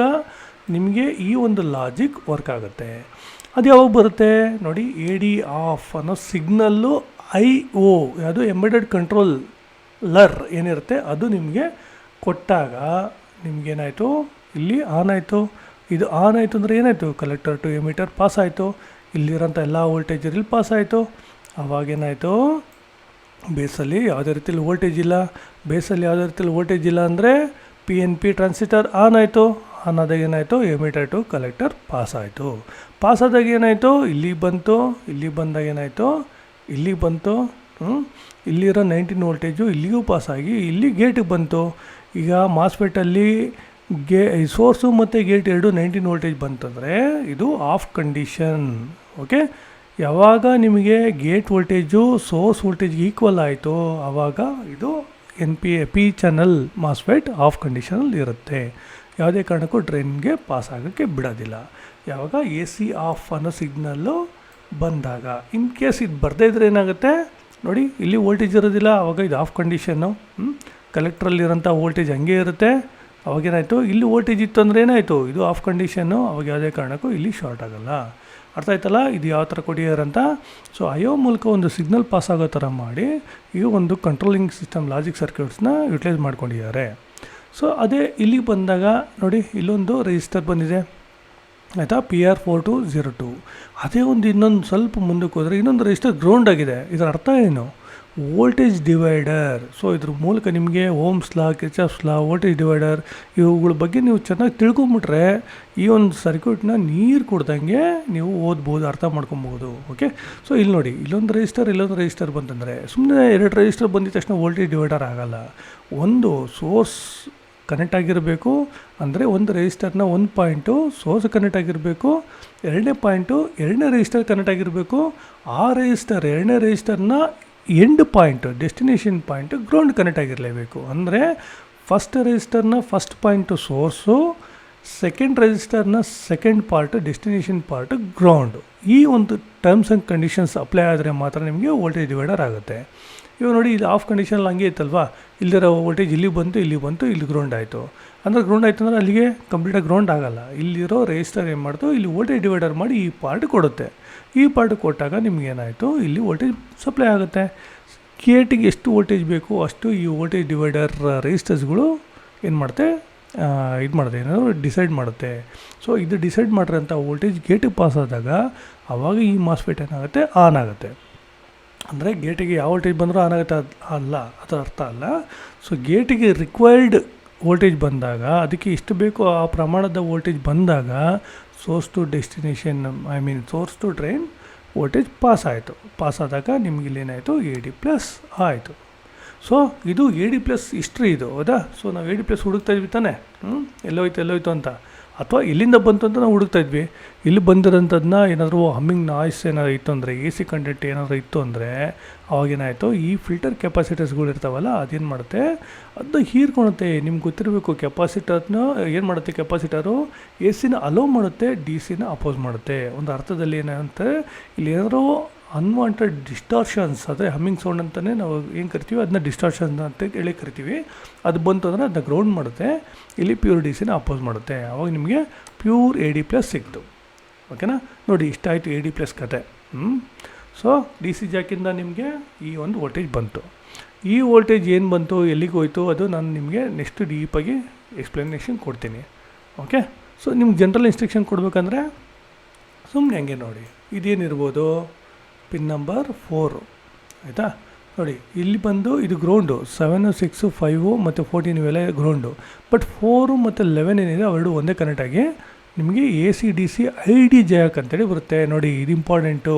ನಿಮಗೆ ಈ ಒಂದು ಲಾಜಿಕ್ ವರ್ಕ್ ಆಗುತ್ತೆ. ಅದು ಯಾವಾಗ ಬರುತ್ತೆ ನೋಡಿ, AD ಆಫ್ ಅನ್ನೋ ಸಿಗ್ನಲ್ಲು IO ಯಾವುದು ಎಂಬೆಡೆಡ್ ಕಂಟ್ರೋಲರ್ ಏನಿರುತ್ತೆ ಅದು ನಿಮಗೆ ಕೊಟ್ಟಾಗ ನಿಮಗೇನಾಯಿತು, ಇಲ್ಲಿ ಆನ್ ಆಯಿತು. ಇದು ಆನ್ ಆಯಿತು ಅಂದರೆ ಏನಾಯಿತು, ಕಲೆಕ್ಟರ್ ಟು ಎಮಿಟರ್ ಪಾಸ್ ಆಯಿತು. ಇಲ್ಲಿರೋಂಥ ಎಲ್ಲ ವೋಲ್ಟೇಜ್ ಇಲ್ಲಿ ಪಾಸ್ ಆಯಿತು. ಆವಾಗೇನಾಯಿತು, ಬೇಸಲ್ಲಿ ಯಾವುದೇ ರೀತಿಯಲ್ಲಿ ವೋಲ್ಟೇಜ್ ಇಲ್ಲ. ಬೇಸಲ್ಲಿ ಯಾವುದೇ ರೀತಿಯಲ್ಲಿ ವೋಲ್ಟೇಜ್ ಇಲ್ಲ ಅಂದರೆ PNP ಟ್ರಾನ್ಸಿಸ್ಟರ್ ಆನ್ ಆಯಿತು. ಆನ್ ಆದಾಗ ಏನಾಯಿತು, ಎಮಿಟರ್ ಟು ಕಲೆಕ್ಟರ್ ಪಾಸ್ ಆಯಿತು. ಪಾಸ್ ಆದಾಗ ಏನಾಯಿತು, ಇಲ್ಲಿ ಬಂತು. ಇಲ್ಲಿ ಬಂದಾಗ ಏನಾಯಿತು, ಇಲ್ಲಿ ಬಂತು. ಇಲ್ಲಿರೋ 19 ವೋಲ್ಟೇಜು ಇಲ್ಲಿಗೂ ಪಾಸಾಗಿ ಇಲ್ಲಿ ಗೇಟಿಗೆ ಬಂತು. ಈಗ ಮಾಸ್ಫೆಟಲ್ಲಿ ಸೋರ್ಸು ಮತ್ತು ಗೇಟ್ ಎರಡು 19 ವೋಲ್ಟೇಜ್ ಬಂತಂದರೆ ಇದು ಆಫ್ ಕಂಡೀಷನ್. ಓಕೆ, ಯಾವಾಗ ನಿಮಗೆ ಗೇಟ್ ವೋಲ್ಟೇಜು ಸೋರ್ಸ್ ವೋಲ್ಟೇಜ್ಗೆ ಈಕ್ವಲ್ ಆಯಿತು ಆವಾಗ ಇದು P ಚಾನಲ್ ಮಾಸ್ಫೆಟ್ ಆಫ್ ಕಂಡೀಷನಲ್ಲಿ ಇರುತ್ತೆ. ಯಾವುದೇ ಕಾರಣಕ್ಕೂ ಡ್ರೈನ್ಗೆ ಪಾಸ್ ಆಗೋಕ್ಕೆ ಬಿಡೋದಿಲ್ಲ. ಯಾವಾಗ AC ಆಫ್ ಅನ್ನೋ ಸಿಗ್ನಲ್ಲು ಬಂದಾಗ, ಇನ್ ಕೇಸ್ ಇದು ಬರದೇ ಇದ್ರೆ ಏನಾಗುತ್ತೆ ನೋಡಿ, ಇಲ್ಲಿ ವೋಲ್ಟೇಜ್ ಇರೋದಿಲ್ಲ, ಆವಾಗ ಇದು ಆಫ್ ಕಂಡೀಷನ್ನು. ಕಲೆಕ್ಟ್ರಲ್ಲಿರೋಂಥ ವೋಲ್ಟೇಜ್ ಹಂಗೆ ಇರುತ್ತೆ. ಅವಾಗೇನಾಯಿತು, ಇಲ್ಲಿ ವೋಲ್ಟೇಜ್ ಇತ್ತು ಅಂದರೆ ಏನಾಯಿತು, ಇದು ಆಫ್ ಕಂಡೀಷನ್ನು. ಅವಾಗ ಯಾವುದೇ ಕಾರಣಕ್ಕೂ ಇಲ್ಲಿ ಶಾರ್ಟ್ ಆಗೋಲ್ಲ. ಅರ್ಥ ಆಯ್ತಲ್ಲ, ಇದು ಯಾವ ಥರ ಕೊಟ್ಟಿದಾರಂತ. ಸೊ IO ಮೂಲಕ ಒಂದು ಸಿಗ್ನಲ್ ಪಾಸ್ ಆಗೋ ಥರ ಮಾಡಿ ಈ ಒಂದು ಕಂಟ್ರೋಲಿಂಗ್ ಸಿಸ್ಟಮ್ ಲಾಜಿಕ್ ಸರ್ಕ್ಯೂಟ್ಸ್ನ ಯುಟಿಲೈಸ್ ಮಾಡ್ಕೊಂಡಿದ್ದಾರೆ. ಸೊ ಅದೇ ಇಲ್ಲಿಗೆ ಬಂದಾಗ ನೋಡಿ, ಇಲ್ಲೊಂದು ರಿಜಿಸ್ಟರ್ ಬಂದಿದೆ. ಆಯಿತಾ, PR4202. ಅದೇ ಒಂದು ಇನ್ನೊಂದು ಸ್ವಲ್ಪ ಮುಂದಕ್ಕೆ ಹೋದರೆ ಇನ್ನೊಂದು ರೆಜಿಸ್ಟರ್ ಗ್ರೌಂಡ್ ಆಗಿದೆ. ಇದರ ಅರ್ಥ ಏನು? Voltage divider. ಸೊ ಇದ್ರ ಮೂಲಕ ನಿಮಗೆ ಓಮ್ಸ್ ಲಾ, ಕಿರ್ಚಾಫ್ಸ್ ಲಾ, ವೋಲ್ಟೇಜ್ ಡಿವೈಡರ್ ಇವುಗಳ ಬಗ್ಗೆ ನೀವು ಚೆನ್ನಾಗಿ ತಿಳ್ಕೊಂಬಿಟ್ರೆ ಈ ಒಂದು ಸರ್ಕ್ಯೂಟ್ನ ನೀರು ಕುಡ್ದಂಗೆ ನೀವು ಓದ್ಬೋದು, ಅರ್ಥ ಮಾಡ್ಕೊಬೋದು. ಓಕೆ, ಸೊ ಇಲ್ಲಿ ನೋಡಿ, ಇಲ್ಲೊಂದು ರೆಜಿಸ್ಟರ್ ಬಂತಂದರೆ ಸುಮ್ಮನೆ 2 ರೆಜಿಸ್ಟರ್ ಬಂದಿದ ತಕ್ಷಣ ವೋಲ್ಟೇಜ್ ಡಿವೈಡರ್ ಆಗೋಲ್ಲ. ಒಂದು ಸೋರ್ಸ್ ಕನೆಕ್ಟ್ ಆಗಿರಬೇಕು, ಅಂದರೆ ಒಂದು ರೆಜಿಸ್ಟರ್ನ ಒಂದು ಪಾಯಿಂಟು ಸೋರ್ಸ್ ಕನೆಕ್ಟ್ ಆಗಿರಬೇಕು, ಎರಡನೇ ಪಾಯಿಂಟು ಎರಡನೇ ರೆಜಿಸ್ಟರ್ ಕನೆಕ್ಟ್ ಆಗಿರಬೇಕು. ಆ ರೆಜಿಸ್ಟರ್ ಎರಡನೇ ರೆಜಿಸ್ಟರ್ನ end point destination point ground connect ಆಗಿರಲೇಬೇಕು. ಅಂದರೆ ಫಸ್ಟ್ ರೆಜಿಸ್ಟರ್ನ ಫಸ್ಟ್ ಪಾಯಿಂಟು ಸೋರ್ಸು, ಸೆಕೆಂಡ್ ರೆಜಿಸ್ಟರ್ನ second part destination part ground. ಈ ಒಂದು ಟರ್ಮ್ಸ್ ಆ್ಯಂಡ್ ಕಂಡೀಷನ್ಸ್ ಅಪ್ಲೈ ಆದರೆ ಮಾತ್ರ ನಿಮಗೆ ವೋಲ್ಟೇಜ್ ಡಿವೈಡರ್ ಆಗುತ್ತೆ. ಇವಾಗ ನೋಡಿ, ಇದು ಆಫ್ ಕಂಡೀಷನಲ್ಲಿ ಹಂಗೆ ಇತ್ತಲ್ವಾ, ಇಲ್ಲಿರೋ ವೋಲ್ಟೇಜ್ ಇಲ್ಲಿ ಬಂತು, ಇಲ್ಲಿ ಗ್ರೌಂಡ್ ಆಯಿತು. ಅಂದರೆ ಗ್ರೌಂಡ್ ಆಯಿತು ಅಂದರೆ ಅಲ್ಲಿಗೆ ಕಂಪ್ಲೀಟಾಗಿ ಗ್ರೌಂಡ್ ಆಗೋಲ್ಲ. ಇಲ್ಲಿರೋ ರೆಜಿಸ್ಟರ್ ಏನು ಮಾಡ್ತು, ಇಲ್ಲಿ ವೋಲ್ಟೇಜ್ ಡಿವೈಡರ್ ಮಾಡಿ ಈ ಪಾರ್ಟ್ ಕೊಡುತ್ತೆ. ಈ ಪಾರ್ಟ್ ಕೊಟ್ಟಾಗ ನಿಮಗೇನಾಯಿತು, ಇಲ್ಲಿ ವೋಲ್ಟೇಜ್ ಸಪ್ಲೈ ಆಗುತ್ತೆ. ಗೇಟಿಗೆ ಎಷ್ಟು ವೋಲ್ಟೇಜ್ ಬೇಕು ಅಷ್ಟು ಈ ವೋಲ್ಟೇಜ್ ಡಿವೈಡರ್ ರೆಜಿಸ್ಟರ್ಸ್ಗಳು ಏನು ಮಾಡುತ್ತೆ, ಏನಾದರೂ ಡಿಸೈಡ್ ಮಾಡುತ್ತೆ. ಸೊ ಇದು ಡಿಸೈಡ್ ಮಾಡಿರೋಂಥ ವೋಲ್ಟೇಜ್ ಗೇಟಿಗೆ ಪಾಸ್ ಆದಾಗ ಆವಾಗ ಈ ಮಾಸ್ಫೆಟ್ ಏನಾಗುತ್ತೆ, ಆನ್ ಆಗುತ್ತೆ. ಅಂದರೆ ಗೇಟಿಗೆ ಯಾವ ವೋಲ್ಟೇಜ್ ಬಂದರೂ ಆನ್ ಆಗುತ್ತೆ ಅಲ್ಲ, ಅದರ ಅರ್ಥ ಅಲ್ಲ. ಸೊ ಗೇಟಿಗೆ ರಿಕ್ವೈರ್ಡ್ ವೋಲ್ಟೇಜ್ ಬಂದಾಗ, ಅದಕ್ಕೆ ಎಷ್ಟು ಬೇಕೋ ಆ ಪ್ರಮಾಣದ ವೋಲ್ಟೇಜ್ ಬಂದಾಗ source to destination source to drain voltage pass ಆದಾಗ ನಿಮ್ಗೆ ಇಲ್ಲೇನಾಯಿತು, AD+ ಆಯಿತು. ಸೊ ಇದು AD+ ಹಿಸ್ಟ್ರಿ ಇದು, ಹೌದಾ? ಸೊ ನಾವು AD+ ಹುಡುಕ್ತಾ ಇದ್ವಿ ತಾನೆ, ಎಲ್ಲೋಯ್ತು ಅಂತ, ಅಥವಾ ಎಲ್ಲಿಂದ ಬಂತು ಅಂತ ನಾವು ಹುಡುಕ್ತಾ ಇದ್ವಿ. ಇಲ್ಲಿ ಬಂದಿರೋಂಥದ್ದನ್ನ ಏನಾದರೂ ಹಮ್ಮಿಂಗ್ ನಾಯ್ಸ್ ಏನಾದ್ರು ಇತ್ತು ಅಂದರೆ, AC ಕಂಟೆಂಟ್ ಏನಾದರೂ ಇತ್ತು ಅಂದರೆ ಅವಾಗೇನಾಯಿತು, ಈ ಫಿಲ್ಟರ್ ಕೆಪಾಸಿಟರ್ಸ್ಗಳು ಇರ್ತಾವಲ್ಲ ಅದೇನು ಮಾಡುತ್ತೆ, ಅದು ಹೀರ್ಕೊಳುತ್ತೆ. ನಿಮ್ಗೆ ಗೊತ್ತಿರಬೇಕು, ಕೆಪಾಸಿಟರ್ನ ಏನು ಮಾಡುತ್ತೆ, ಕೆಪಾಸಿಟರು AC ಅಲೋ ಮಾಡುತ್ತೆ, DC ಅಪೋಸ್ ಮಾಡುತ್ತೆ. ಒಂದು ಅರ್ಥದಲ್ಲಿ ಏನಂತೆ, ಇಲ್ಲಿ ಏನಾದರೂ ಅನ್ವಾಂಟೆಡ್ ಡಿಸ್ಟಾರ್ಷನ್ಸ್, ಅಂದರೆ ಹಮ್ಮಿಂಗ್ ಸೌಂಡ್ ಅಂತಲೇ ನಾವು ಏನು ಕರಿತೀವಿ, ಅದನ್ನ ಡಿಸ್ಟಾರ್ಷನ್ಸ್ ಅಂತ ಹೇಳಿ ಕರಿತೀವಿ. ಅದು ಬಂತು ಅಂದರೆ ಅದನ್ನ ಗ್ರೌಂಡ್ ಮಾಡುತ್ತೆ, ಇಲ್ಲಿ ಪ್ಯೂರ್ DC ಅಪೋಸ್ ಮಾಡುತ್ತೆ. ಆವಾಗ ನಿಮಗೆ ಪ್ಯೂರ್ AD+ ಸಿಕ್ತು. ಓಕೆನಾ? ನೋಡಿ, ಇಷ್ಟಾಯಿತು AD+ ಕತೆ. ಸೊ DC ಜಾಕಿಂದ ನಿಮಗೆ ಈ ಒಂದು ವೋಲ್ಟೇಜ್ ಬಂತು. ಈ ವೋಲ್ಟೇಜ್ ಏನು ಬಂತು, ಎಲ್ಲಿಗೆ ಹೋಯಿತು, ಅದು ನಾನು ನಿಮಗೆ ನೆಕ್ಸ್ಟ್ ಡೀಪಾಗಿ ಎಕ್ಸ್ಪ್ಲನೇಷನ್ ಕೊಡ್ತೀನಿ. ಓಕೆ, ಸೊ ನಿಮ್ಗೆ ಜನರಲ್ ಇನ್ಸ್ಟ್ರಕ್ಷನ್ ಕೊಡಬೇಕಂದ್ರೆ ಸುಮ್ಮನೆ ಹಂಗೆ ನೋಡಿ, ಇದೇನಿರ್ಬೋದು, ಪಿನ್ ನಂಬರ್ 4, ಆಯಿತಾ? ನೋಡಿ, ಇಲ್ಲಿ ಬಂದು ಇದು ಗ್ರೌಂಡು, 7, 6, 5 ಮತ್ತು 14 ಇವೆಲ್ಲ ಗ್ರೌಂಡು. ಬಟ್ 4 ಮತ್ತು 11 ಏನಿದೆ ಅವೆರಡು ಒಂದೇ ಕನೆಕ್ಟ್ ಆಗಿ ನಿಮಗೆ AC DC ID ಜಾಕ್ ಅಂತೇಳಿ ಬರುತ್ತೆ. ನೋಡಿ, ಇದು ಇಂಪಾರ್ಟೆಂಟು.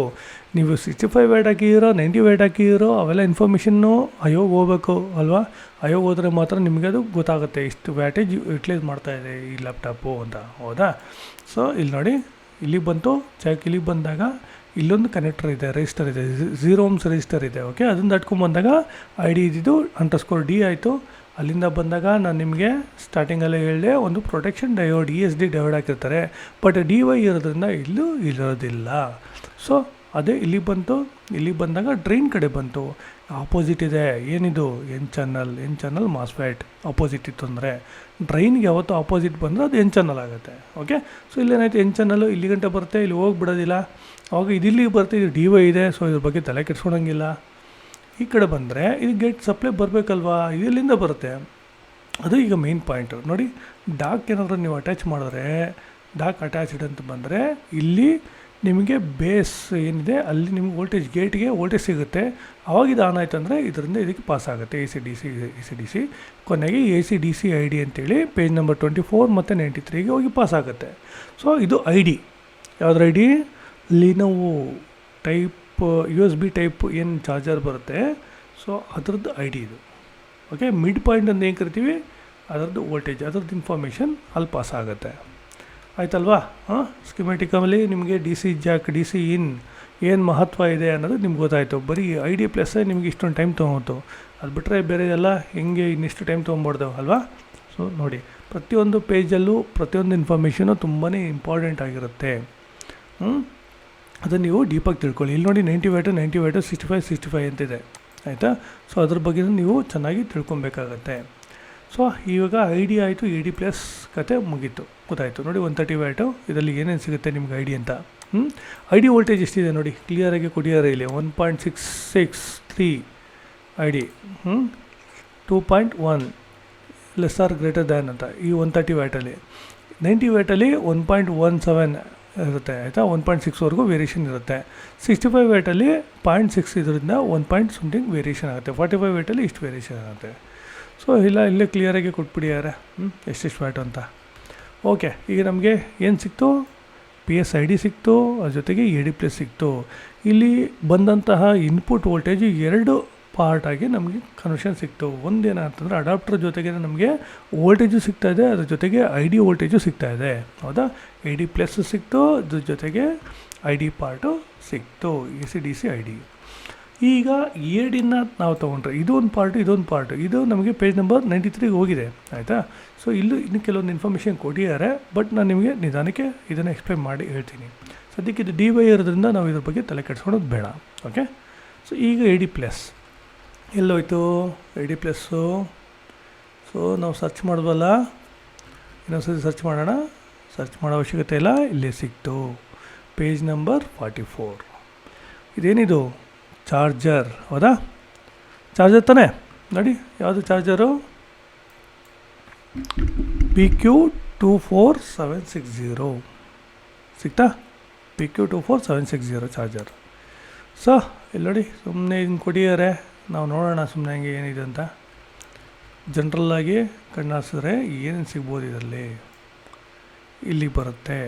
ನೀವು 65 ವ್ಯಾಟ್ ಹಾಕಿರೋ, 90 ವ್ಯಾಟ್ ಹಾಕಿರೋ, ಅವೆಲ್ಲ ಇನ್ಫಾರ್ಮೇಷನ್ನು ಅಯೋಗ್ ಹೋಗ್ಬೇಕು ಅಲ್ವಾ? ಅಯೋಗ್ ಹೋದರೆ ಮಾತ್ರ ನಿಮಗೆ ಅದು ಗೊತ್ತಾಗುತ್ತೆ, ಇಷ್ಟು ವ್ಯಾಟೇಜ್ ಯುಟಿಲೈಸ್ ಮಾಡ್ತಾಯಿದೆ ಈ ಲ್ಯಾಪ್ಟಾಪು ಅಂತ, ಹೌದಾ? ಸೊ ಇಲ್ಲಿ ನೋಡಿ, ಇಲ್ಲಿಗೆ ಬಂತು ಜಾಕ್. ಇಲ್ಲಿಗೆ ಬಂದಾಗ ಇಲ್ಲೊಂದು ಕನೆಕ್ಟರ್ ಇದೆ, ರೆಜಿಸ್ಟರ್ ಇದೆ, 0 ohms ರೆಜಿಸ್ಟರ್ ಇದೆ. ಓಕೆ, ಅದನ್ನು ತಟ್ಕೊಂಡ್ಬಂದಾಗ ID ಇದ್ದಿದ್ದು _D ಆಯಿತು. ಅಲ್ಲಿಂದ ಬಂದಾಗ ನಾನು ನಿಮಗೆ ಸ್ಟಾರ್ಟಿಂಗಲ್ಲೇ ಹೇಳಿದೆ, ಒಂದು ಪ್ರೊಟೆಕ್ಷನ್ ಡಯೋಡ್ ESD ಡಯೋಡ್ ಹಾಕಿರ್ತಾರೆ. ಬಟ್ DY ಇರೋದ್ರಿಂದ ಇಲ್ಲೂ ಇರೋದಿಲ್ಲ. ಸೊ ಅದೇ ಇಲ್ಲಿ ಬಂತು. ಇಲ್ಲಿ ಬಂದಾಗ ಡ್ರೈನ್ ಕಡೆ ಬಂತು, ಆಪೋಸಿಟ್ ಇದೆ. ಏನಿದು, N ಚಾನಲ್ ಮಾಸ್ಫೆಟ್ ಆಪೋಸಿಟ್ ಇತ್ತು ಅಂದರೆ, ಡ್ರೈನ್ಗೆ ಯಾವತ್ತೂ ಆಪೋಸಿಟ್ ಬಂದರೆ ಅದು N ಚಾನಲ್ ಆಗುತ್ತೆ. ಓಕೆ, ಸೊ ಇಲ್ಲೇನಾಯಿತು, N ಚಾನಲ್ಲು ಇಲ್ಲಿ ಗಂಟೆ ಬರುತ್ತೆ, ಇಲ್ಲಿ ಹೋಗಿಬಿಡೋದಿಲ್ಲ. ಅವಾಗ ಇದಿಲ್ಲಿಗೆ ಬರುತ್ತೆ, ಇದು DY ಇದೆ. ಸೊ ಇದ್ರ ಬಗ್ಗೆ ತಲೆ ಕೆಡ್ಸ್ಕೊಳಂಗಿಲ್ಲ. ಈ ಕಡೆ ಬಂದರೆ ಇದು ಗೇಟ್ ಸಪ್ಲೈ ಬರಬೇಕಲ್ವಾ, ಇದೆಲ್ಲಿಂದ ಬರುತ್ತೆ, ಅದು ಈಗ ಮೇನ್ ಪಾಯಿಂಟು. ನೋಡಿ, ಡಾಕ್ ಏನಾದರೂ ನೀವು ಅಟ್ಯಾಚ್ ಮಾಡಿದ್ರೆ, ಡಾಕ್ ಅಟ್ಯಾಚ್ಡ್ ಅಂತ ಬಂದರೆ ಇಲ್ಲಿ ನಿಮಗೆ ಬೇಸ್ ಏನಿದೆ ಅಲ್ಲಿ ನಿಮ್ಗೆ ವೋಲ್ಟೇಜ್, ಗೇಟ್ಗೆ ವೋಲ್ಟೇಜ್ ಸಿಗುತ್ತೆ. ಆವಾಗ ಇದು ಆನ್ ಆಯಿತು ಅಂದರೆ ಇದರಿಂದ ಇದಕ್ಕೆ ಪಾಸ್ ಆಗುತ್ತೆ AC DC. ಕೊನೆಗೆ AC DC ID ಅಂತೇಳಿ ಪೇಜ್ ನಂಬರ್ 24 ಮತ್ತು 93ಗೆ ಹೋಗಿ ಪಾಸ್ ಆಗುತ್ತೆ. ಸೊ ಇದು ID. ಯಾವ್ದು ID? ಲಿನೋವೋ ಟೈಪ್ USB ಟೈಪ್ ಏನು ಚಾರ್ಜರ್ ಬರುತ್ತೆ, ಸೊ ಅದರದ್ದು ID ಇದು. ಓಕೆ, ಮಿಡ್ ಪಾಯಿಂಟ್ ಅಂತ ಏನು ಕರಿತೀವಿ, ಅದರದ್ದು ವೋಲ್ಟೇಜ್, ಅದರದ್ದು ಇನ್ಫಾರ್ಮೇಷನ್ ಅಲ್ಲಿ ಪಾಸ್ ಆಗುತ್ತೆ. ಆಯ್ತಲ್ವಾ? ಸ್ಕಿಮೆಟಿಕಲ್ಲಿ ನಿಮಗೆ DC ಜಾಕ್, DC ಇನ್ ಏನು ಮಹತ್ವ ಇದೆ ಅನ್ನೋದು ನಿಮ್ಗೆ ಗೊತ್ತಾಯಿತು. ಬರೀ ID+ ನಿಮಗೆ ಇಷ್ಟೊಂದು ಟೈಮ್ ತೊಗೊತು. ಅದು ಬಿಟ್ಟರೆ ಬೇರೆ ಎಲ್ಲ ಹೆಂಗೆ ಇನ್ನಿಷ್ಟು ಟೈಮ್ ತೊಗೊಬಾರ್ದು ಅಲ್ವಾ? ಸೊ ನೋಡಿ, ಪ್ರತಿಯೊಂದು ಪೇಜಲ್ಲೂ ಪ್ರತಿಯೊಂದು ಇನ್ಫಾರ್ಮೇಷನು ತುಂಬಾ ಇಂಪಾರ್ಟೆಂಟ್ ಆಗಿರುತ್ತೆ. ಅದನ್ನು ನೀವು ಡೀಪಾಗಿ ತಿಳ್ಕೊಳ್ಳಿ. ಇಲ್ಲಿ ನೋಡಿ, 90 ವ್ಯಾಟು 65 ಅಂತಿದೆ, ಆಯಿತಾ? ಸೊ ಅದ್ರ ಬಗ್ಗೆ ನೀವು ಚೆನ್ನಾಗಿ ತಿಳ್ಕೊಬೇಕಾಗತ್ತೆ. ಸೊ ಇವಾಗ ID ಆಯಿತು, AD+ ಕತೆ ಮುಗೀತು, ಗೊತ್ತಾಯಿತು. ನೋಡಿ, 130 ವ್ಯಾಟು ಇದರಲ್ಲಿ ಏನೇನು ಸಿಗುತ್ತೆ ನಿಮ್ಗೆ ID ಅಂತ. ID ವೋಲ್ಟೇಜ್ ಎಷ್ಟಿದೆ ನೋಡಿ, ಕ್ಲಿಯರಾಗಿ ಕೊಟ್ಟಿದ್ದಾರೆ ಇಲ್ಲಿ, 1.663 ID, 2.1 less or greater than ಅಂತ ಈ 130 ವ್ಯಾಟಲ್ಲಿ. 90 ವ್ಯಾಟಲ್ಲಿ 1.17 ಇರುತ್ತೆ ಆಯಿತಾ, 1.6ವರೆಗೂ ವೇರಿಯೇಷನ್ ಇರುತ್ತೆ. 65 ವ್ಯಾಟಲ್ಲಿ 0.6 ಇದರಿಂದ 1 ಪಾಯಿಂಟ್ ಸಮಥಿಂಗ್ ವೇರಿಯೇಷನ್ ಆಗುತ್ತೆ. 45 ವ್ಯಾಟಲ್ಲಿ ಇಷ್ಟು ವೇರಿಯೇಷನ್ ಆಗುತ್ತೆ. ಸೊ ಇಲ್ಲೇ ಕ್ಲಿಯರಾಗಿ ಕೊಟ್ಬಿಡಿಯಾರೆ ಎಷ್ಟೆಷ್ಟು ವ್ಯಾಟು ಅಂತ. ಓಕೆ, ಈಗ ನಮಗೆ ಏನು ಸಿಕ್ತು, PSID ಸಿಕ್ತು, ಅದ್ರ ಜೊತೆಗೆ AD+ ಸಿಕ್ತು. ಇಲ್ಲಿ ಬಂದಂತಹ ಇನ್ಪುಟ್ ವೋಲ್ಟೇಜು 2 ಪಾರ್ಟಾಗಿ ನಮಗೆ ಕನ್ವರ್ಷನ್ ಸಿಕ್ತು. ಒಂದೇನಂತಂದರೆ ಅಡಾಪ್ಟರ್ ಜೊತೆಗೆ ನಮಗೆ ವೋಲ್ಟೇಜು ಸಿಗ್ತಾಯಿದೆ, ಅದ್ರ ಜೊತೆಗೆ ID ವೋಲ್ಟೇಜು ಸಿಗ್ತಾಯಿದೆ, ಹೌದಾ. AD+ ಸಿಕ್ತು, ಅದ್ರ ಜೊತೆಗೆ ID ಪಾರ್ಟು ಸಿಕ್ತು, AC/DC ID. ಈಗ ADನ ನಾವು ತೊಗೊಂಡ್ರೆ ಇದೊಂದು ಪಾರ್ಟು ಇದು ನಮಗೆ ಪೇಜ್ ನಂಬರ್ 93ಗೆ ಹೋಗಿದೆ ಆಯಿತಾ. ಸೊ ಇನ್ನು ಕೆಲವೊಂದು ಇನ್ಫಾರ್ಮೇಷನ್ ಕೊಟ್ಟಿದ್ದಾರೆ, ಬಟ್ ನಾನು ನಿಮಗೆ ನಿಧಾನಕ್ಕೆ ಇದನ್ನು ಎಕ್ಸ್ಪ್ಲೈನ್ ಮಾಡಿ ಹೇಳ್ತೀನಿ. ಸದ್ಯಕ್ಕೆ ಇದು DY ಇರೋದ್ರಿಂದ ನಾವು ಇದ್ರ ಬಗ್ಗೆ ತಲೆ ಕೆಡಿಸ್ಕೊಳೋದು ಬೇಡ. ಓಕೆ, ಸೊ ಈಗ AD+ ಎಲ್ಲೋಯ್ತು, AD+. ಸೊ ನಾವು ಸರ್ಚ್ ಮಾಡಿದ್ವಲ್ಲ, ಇನ್ನೊಂದ್ಸತಿ ಸರ್ಚ್ ಮಾಡೋಣ. ಸರ್ಚ್ ಮಾಡೋ ಅವಶ್ಯಕತೆ ಇಲ್ಲ, ಇಲ್ಲೇ ಸಿಕ್ತು, ಪೇಜ್ ನಂಬರ್ 44. ಇದೇನಿದು, ಚಾರ್ಜರ್, ಹೌದಾ. ಚಾರ್ಜರ್ ತಾನೇ, ನೋಡಿ ಯಾವುದು ಚಾರ್ಜರು, PQ24760 ಸಿಗ್ತಾ, PQ24760 ಚಾರ್ಜರ್. ಸೊ ಇಲ್ಲಿ ನೋಡಿ, ಸುಮ್ಮನೆ ಇದನ್ನು ಕೊಡಿಯಾರೆ, ನಾವು ನೋಡೋಣ ಸುಮ್ಮನೆ ಹಂಗೆ ಏನಿದೆ ಅಂತ. ಜನ್ರಲ್ಲಾಗಿ ಕಣ್ಣಾಸಿದ್ರೆ ಏನೇನು ಸಿಗ್ಬೋದು ಇದರಲ್ಲಿ, ಇಲ್ಲಿ ಬರುತ್ತೆ.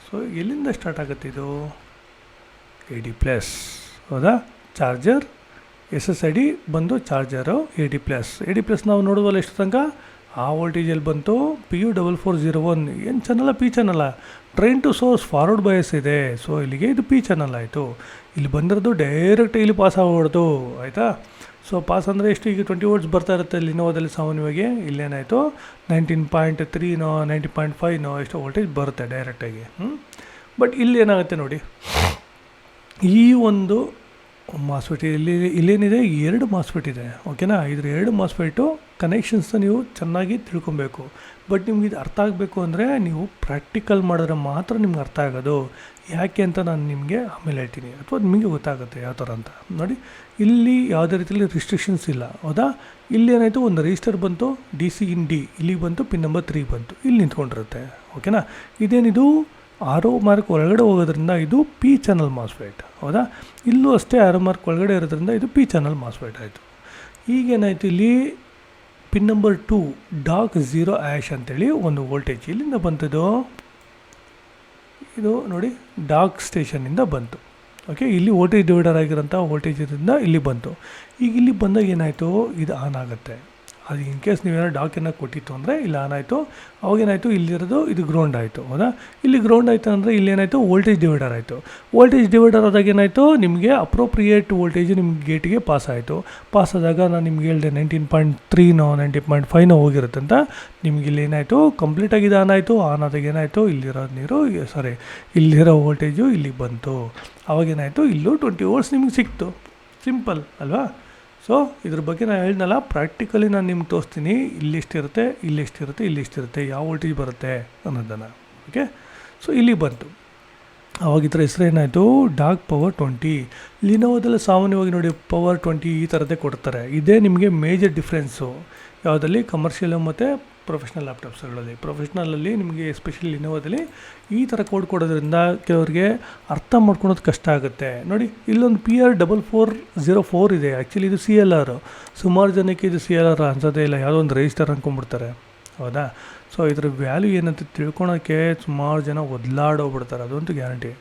ಸೊ ಎಲ್ಲಿಂದ ಸ್ಟಾರ್ಟ್ ಆಗುತ್ತೆ ಇದು, AD+, ಹೌದಾ. ಚಾರ್ಜರ್ SSID ಬಂದು ಚಾರ್ಜರು AD+. ನಾವು ನೋಡುವಲ್ಲ ಎಷ್ಟು ತನಕ ಆ ವೋಲ್ಟೇಜಲ್ಲಿ ಬಂತು, PU4401 ಏನು ಚಾನಲ್ಲ, P ಚಾನಲ್ಲ, drain to source forward bias ಇದೆ. ಸೊ ಇಲ್ಲಿಗೆ ಇದು P ಚಾನಲ್ ಆಯಿತು. ಇಲ್ಲಿ ಬಂದಿರೋದು ಡೈರೆಕ್ಟ್ ಇಲ್ಲಿ ಪಾಸ್ ಆಗ್ಬಿಡ್ತು ಆಯಿತಾ. ಸೊ ಪಾಸ್ ಅಂದರೆ ಎಷ್ಟು, ಈಗ 20 ವೋಲ್ಟ್ಸ್ ಬರ್ತಾ ಇರುತ್ತೆ ಲಿನೋವಾದಲ್ಲಿ ಸಾಮಾನ್ಯವಾಗಿ. ಇಲ್ಲೇನಾಯಿತು 19.3ನೋ 19.5ನೋ ಎಷ್ಟು ವೋಲ್ಟೇಜ್ ಬರುತ್ತೆ ಡೈರೆಕ್ಟಾಗಿ. ಬಟ್ ಇಲ್ಲಿ ಏನಾಗುತ್ತೆ ನೋಡಿ, ಈ ಒಂದು ಮಾಸ್ಫೆಟ್ ಇಲ್ಲೇನಿದೆ, 2 ಮಾಸ್ಫೆಟ್ ಇದೆ, ಓಕೆನಾ. ಇದ್ರ 2 ಮಾಸ್ಫೆಟು ಕನೆಕ್ಷನ್ಸ್ನ ನೀವು ಚೆನ್ನಾಗಿ ತಿಳ್ಕೊಬೇಕು. ಬಟ್ ನಿಮ್ಗೆ ಇದು ಅರ್ಥ ಆಗಬೇಕು ಅಂದರೆ ನೀವು ಪ್ರಾಕ್ಟಿಕಲ್ ಮಾಡಿದ್ರೆ ಮಾತ್ರ ನಿಮ್ಗೆ ಅರ್ಥ ಆಗೋದು. ಯಾಕೆ ಅಂತ ನಾನು ನಿಮಗೆ ಆಮೇಲೆ ಹೇಳ್ತೀನಿ, ಅಥವಾ ನಿಮಗೆ ಗೊತ್ತಾಗುತ್ತೆ ಯಾವ ಥರ ಅಂತ. ನೋಡಿ, ಇಲ್ಲಿ ಯಾವುದೇ ರೀತಿಯಲ್ಲಿ ರಿಸ್ಟ್ರಿಕ್ಷನ್ಸ್ ಇಲ್ಲ, ಹೌದಾ. ಇಲ್ಲಿ ಏನಾಯಿತು, ಒಂದು ರಿಜಿಸ್ಟರ್ ಬಂತು, DC in D, ಇಲ್ಲಿಗೆ ಬಂತು, ಪಿನ್ ನಂಬರ್ 3 ಬಂತು, ಇಲ್ಲಿ ನಿಂತ್ಕೊಂಡಿರುತ್ತೆ, ಓಕೆನಾ. ಇದೇನಿದು ಆರೋ ಮಾರ್ಕ್ ಒಳಗಡೆ ಹೋಗೋದ್ರಿಂದ ಇದು P ಚಾನಲ್ ಮಾಸ್ಫೆಟ್, ಹೌದಾ. ಇಲ್ಲೂ ಅಷ್ಟೇ ಆರೋ ಮಾರ್ಕ್ ಒಳಗಡೆ ಇರೋದ್ರಿಂದ ಇದು P ಚಾನಲ್ ಮಾಸ್ಫೆಟ್ ಆಯಿತು. ಈಗೇನಾಯಿತು, ಇಲ್ಲಿ ಪಿನ್ ನಂಬರ್ 2 ಡಾರ್ಕ್ 0 ಆ್ಯಶ್ ಅಂತೇಳಿ ಒಂದು ವೋಲ್ಟೇಜ್ ಇಲ್ಲಿಂದ ಬಂತಿದ್ದು, ಇದು ನೋಡಿ ಡಾರ್ಕ್ ಸ್ಟೇಷನ್ನಿಂದ ಬಂತು, ಓಕೆ. ಇಲ್ಲಿ ವೋಲ್ಟೇಜ್ ಡಿವೈಡರ್ ಆಗಿರೋಂಥ ವೋಲ್ಟೇಜ್ ಇದರಿಂದ ಇಲ್ಲಿ ಬಂತು. ಈಗ ಇಲ್ಲಿ ಬಂದಾಗ ಏನಾಯಿತು, ಇದು ಆನ್ ಆಗುತ್ತೆ. ಅದು ಇನ್ ಕೇಸ್ ನೀವೇನೋ ಡಾಕನ್ನು ಕೊಟ್ಟಿತ್ತು ಅಂದರೆ ಇಲ್ಲಿ ಆನ್ ಆಯಿತು. ಅವಾಗೇನಾಯಿತು, ಇಲ್ಲಿರೋದು ಇದು ಗ್ರೌಂಡ್ ಆಯಿತು, ಹೌದಾ. ಇಲ್ಲಿ ಗ್ರೌಂಡ್ ಆಯಿತು ಅಂದರೆ ಇಲ್ಲೇನಾಯಿತು, ವೋಲ್ಟೇಜ್ ಡಿವೈಡರ್ ಆಯಿತು. ವೋಲ್ಟೇಜ್ ಡಿವೈಡರ್ ಆದಾಗ ಏನಾಯಿತು, ನಿಮಗೆ ಅಪ್ರೋಪ್ರಿಯೇಟ್ ವೋಲ್ಟೇಜು ನಿಮ್ಮ ಗೇಟಿಗೆ ಪಾಸ್ ಆಯಿತು. ಪಾಸ್ ಆದಾಗ ನಾನು ನಿಮ್ಗೆ ಹೇಳಿದೆ 19.3ನೋ 19.5ನೋ ಹೋಗಿರುತ್ತೆ ಅಂತ. ನಿಮ್ಗೆ ಇಲ್ಲಿ ಏನಾಯಿತು, ಕಂಪ್ಲೀಟಾಗಿ ಇದು ಆನ್ ಆಯಿತು. ಆನ್ ಆದಾಗ ಏನಾಯಿತು, ಇಲ್ಲಿರೋ ವೋಲ್ಟೇಜು ಇಲ್ಲಿಗೆ ಬಂತು. ಅವಾಗೇನಾಯಿತು, ಇಲ್ಲೂ 20 ವೋಲ್ಟ್ಸ್ ನಿಮಗೆ ಸಿಕ್ತು. ಸಿಂಪಲ್ ಅಲ್ವಾ. ಸೊ ಇದ್ರ ಬಗ್ಗೆ ನಾನು ಹೇಳಿದ್ನಲ್ಲ, ಪ್ರಾಕ್ಟಿಕಲಿ ನಾನು ನಿಮ್ಗೆ ತೋರಿಸ್ತೀನಿ, ಇಲ್ಲಿಷ್ಟಿರುತ್ತೆ, ಇಲ್ಲಿಷ್ಟಿರುತ್ತೆ, ಯಾವ ವೋಲ್ಟೇಜ್ ಬರುತ್ತೆ ಅನ್ನೋದನ್ನು, ಓಕೆ. ಸೊ ಇಲ್ಲಿ ಬಂತು. ಆವಾಗ ಇದರ ಹೆಸರು ಏನಾಯಿತು, ಡಾರ್ಕ್ ಪವರ್ 20. ಲಿನೋವಾದಲ್ಲಿ ಸಾಮಾನ್ಯವಾಗಿ ನೋಡಿ ಪವರ್ 20 ಈ ಥರದ್ದೇ ಕೊಡ್ತಾರೆ. ಇದೇ ನಿಮಗೆ ಮೇಜರ್ ಡಿಫ್ರೆನ್ಸು ಯಾವುದಲ್ಲಿ, ಕಮರ್ಷಿಯಲ್ ಮತ್ತು ಪ್ರೊಫೆಷ್ನಲ್ ಲ್ಯಾಪ್ಟಾಪ್ಸ್ಗಳಲ್ಲಿ. ಪ್ರೊಫೆಷ್ನಲಲ್ಲಿ ನಿಮಗೆ ಎಸ್ಪೆಷಲಿ ಲಿನೋವಾದಲ್ಲಿ ಈ ಥರ ಕೋಡ್ ಕೊಡೋದ್ರಿಂದ ಕೆಲವರಿಗೆ ಅರ್ಥ ಮಾಡ್ಕೊಳೋದು ಕಷ್ಟ ಆಗುತ್ತೆ. ನೋಡಿ, ಇಲ್ಲೊಂದು PR4404 ಇದೆ. ಆ್ಯಕ್ಚುಲಿ ಇದು CLR. ಸುಮಾರು ಜನಕ್ಕೆ ಇದು CLR ಅನ್ಸೋದೇ ಇಲ್ಲ, ಯಾವುದೋ ಒಂದು ರಿಜಿಸ್ಟರ್ ಅಂದ್ಕೊಂಡ್ಬಿಡ್ತಾರೆ, ಹೌದಾ. ಸೊ ಇದ್ರ ವ್ಯಾಲ್ಯೂ ಏನಂತ ತಿಳ್ಕೊಳೋಕ್ಕೆ ಸುಮಾರು ಜನ ಒದ್ಲಾಡೋಗ್ಬಿಡ್ತಾರೆ, ಅದಂತೂ ಗ್ಯಾರಂಟಿ.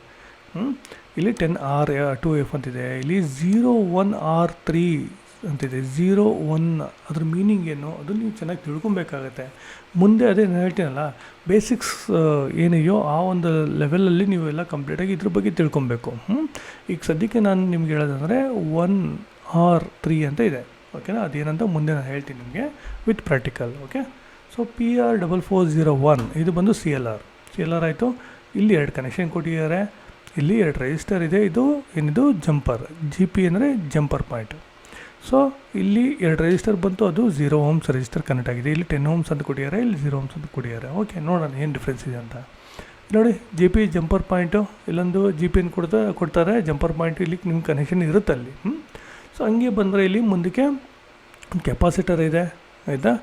ಇಲ್ಲಿ 10R2F ಅಂತಿದೆ, ಇಲ್ಲಿ 01R3 ಅಂತಿದೆ, 01. ಅದ್ರ ಮೀನಿಂಗ್ ಏನು ಅದು ನೀವು ಚೆನ್ನಾಗಿ ತಿಳ್ಕೊಬೇಕಾಗತ್ತೆ. ಮುಂದೆ ಅದೇ ನಾನು ಹೇಳ್ತೀನಲ್ಲ, ಬೇಸಿಕ್ಸ್ ಏನಿದೆಯೋ ಆ ಒಂದು ಲೆವೆಲಲ್ಲಿ ನೀವೆಲ್ಲ ಕಂಪ್ಲೀಟಾಗಿ ಇದ್ರ ಬಗ್ಗೆ ತಿಳ್ಕೊಬೇಕು. ಈಗ ಸದ್ಯಕ್ಕೆ ನಾನು ನಿಮ್ಗೆ ಹೇಳೋದಂದರೆ 1R3 ಅಂತ ಇದೆ, ಓಕೆನಾ. ಅದೇನಂತ ಮುಂದೆ ನಾನು ಹೇಳ್ತೀನಿ ನಿಮಗೆ with practical, okay. So PR4401 ಇದು ಬಂದು CLR ಆಯಿತು. ಇಲ್ಲಿ 2 ಕನೆಕ್ಷನ್ ಕೊಟ್ಟಿದ್ದಾರೆ, ಇಲ್ಲಿ 2 ರಿಜಿಸ್ಟರ್ ಇದೆ. ಇದು ಏನಿದು ಜಂಪರ್, GP ಅಂದರೆ ಜಂಪರ್ ಪಾಯಿಂಟ್. ಸೊ ಇಲ್ಲಿ 2 ರಿಜಿಸ್ಟರ್ ಬಂತು, ಅದು 0 ohms ರಿಜಿಸ್ಟರ್ ಕನೆಕ್ಟ್ ಆಗಿದೆ. ಇಲ್ಲಿ 10 ohms ಅಂತ ಕೊಟ್ಟಿದ್ದಾರೆ, ಇಲ್ಲಿ 0 ohms ಅಂತ ಕೊಟ್ಟಿದ್ದಾರೆ, ಓಕೆ. ನೋಡೋಣ ಏನು ಡಿಫ್ರೆನ್ಸ್ ಇದೆ ಅಂತ. ನೋಡಿ, GP ಜಂಪರ್ ಪಾಯಿಂಟು, ಇಲ್ಲೊಂದು GPN ಕೊಡ್ತಾರೆ ಜಂಪರ್ ಪಾಯಿಂಟು, ಇಲ್ಲಿ ನಿಮ್ಮ ಕನೆಕ್ಷನ್ ಇರುತ್ತೆ ಅಲ್ಲಿ. ಸೊ ಹಂಗೆ ಬಂದರೆ ಇಲ್ಲಿ ಮುಂದಕ್ಕೆ ಕೆಪಾಸಿಟರ್ ಇದೆ, ಆಯಿತಾ.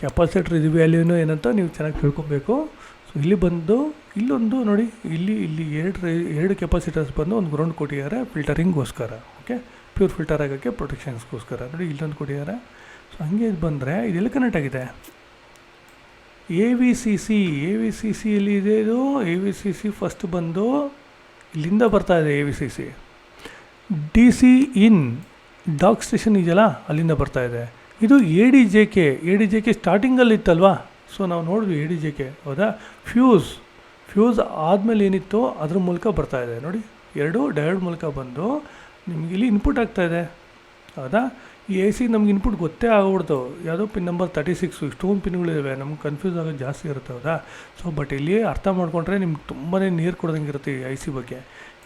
ಕೆಪಾಸಿಟರ್ ಇದು ವ್ಯಾಲ್ಯೂನು ಏನಂತ ನೀವು ಚೆನ್ನಾಗಿ ತಿಳ್ಕೊಬೇಕು. ಸೊ ಇಲ್ಲಿ ಬಂದು ಇಲ್ಲೊಂದು ನೋಡಿ, ಇಲ್ಲಿ ಎರಡು ಕೆಪಾಸಿಟರ್ಸ್ ಬಂದು ಒಂದು ಗ್ರೌಂಡ್ ಕೊಟ್ಟಿದ್ದಾರೆ ಫಿಲ್ಟರಿಂಗ್ಗೋಸ್ಕರ. ಓಕೆ, ಪ್ಯೂರ್ ಫಿಲ್ಟರ್ ಆಗೋಕ್ಕೆ ಪ್ರೊಟೆಕ್ಷನ್ಸ್ಗೋಸ್ಕರ ನೋಡಿ ಇಲ್ಲೊಂದು ಕೊಟ್ಟಿದ್ದಾರೆ. ಸೊ ಹಂಗೆ ಇದು ಬಂದರೆ ಇದೆಲ್ಲ ಕನೆಕ್ಟ್ ಆಗಿದೆ. ಎ ವಿ ಸಿ ಸಿಯಲ್ಲಿ ಇದೆ ಇದು. A V C C first ಬಂದು ಇಲ್ಲಿಂದ ಬರ್ತಾ ಇದೆ. A V C C D C in dock station ಇದೆಯಲ್ಲ ಅಲ್ಲಿಂದ ಬರ್ತಾ ಇದೆ. ಇದು ಎ ಡಿ ಜೆ ಕೆ ಸ್ಟಾರ್ಟಿಂಗಲ್ಲಿ ಇತ್ತಲ್ವಾ. ಸೊ ನಾವು ನೋಡಿದ್ವಿ ಎ ಡಿ ಜೆ ಕೆ, ಹೌದಾ. ಫ್ಯೂಸ್ ಆದಮೇಲೆ ಏನಿತ್ತು ಅದ್ರ ಮೂಲಕ ಬರ್ತಾ ಇದೆ ನೋಡಿ, ಎರಡು ಡಯೋಡ್ ಮೂಲಕ ಬಂದು ನಿಮ್ಗೆ ಇಲ್ಲಿ ಇನ್ಪುಟ್ ಆಗ್ತಾಯಿದೆ, ಹೌದಾ. ಈ ಎ ಸಿ ನಮ್ಗೆ ಇನ್ಪುಟ್ ಗೊತ್ತೇ ಆಗ್ಬಿಡ್ತು, ಯಾವುದೋ ಪಿನ್ ನಂಬರ್ 36 ಇಷ್ಟೊಂದು ಪಿನ್ಗಳಿವೆ, ನಮ್ಗೆ ಕನ್ಫ್ಯೂಸ್ ಆಗೋದು ಜಾಸ್ತಿ ಇರುತ್ತೆ, ಹೌದಾ. ಸೊ ಬಟ್ ಇಲ್ಲಿ ಅರ್ಥ ಮಾಡ್ಕೊಂಡ್ರೆ ನಿಮ್ಗೆ ತುಂಬಾ ನೀರು ಕೊಡೋದಂಗೆ ಇರುತ್ತೆ ಈ ಐ ಸಿ ಬಗ್ಗೆ.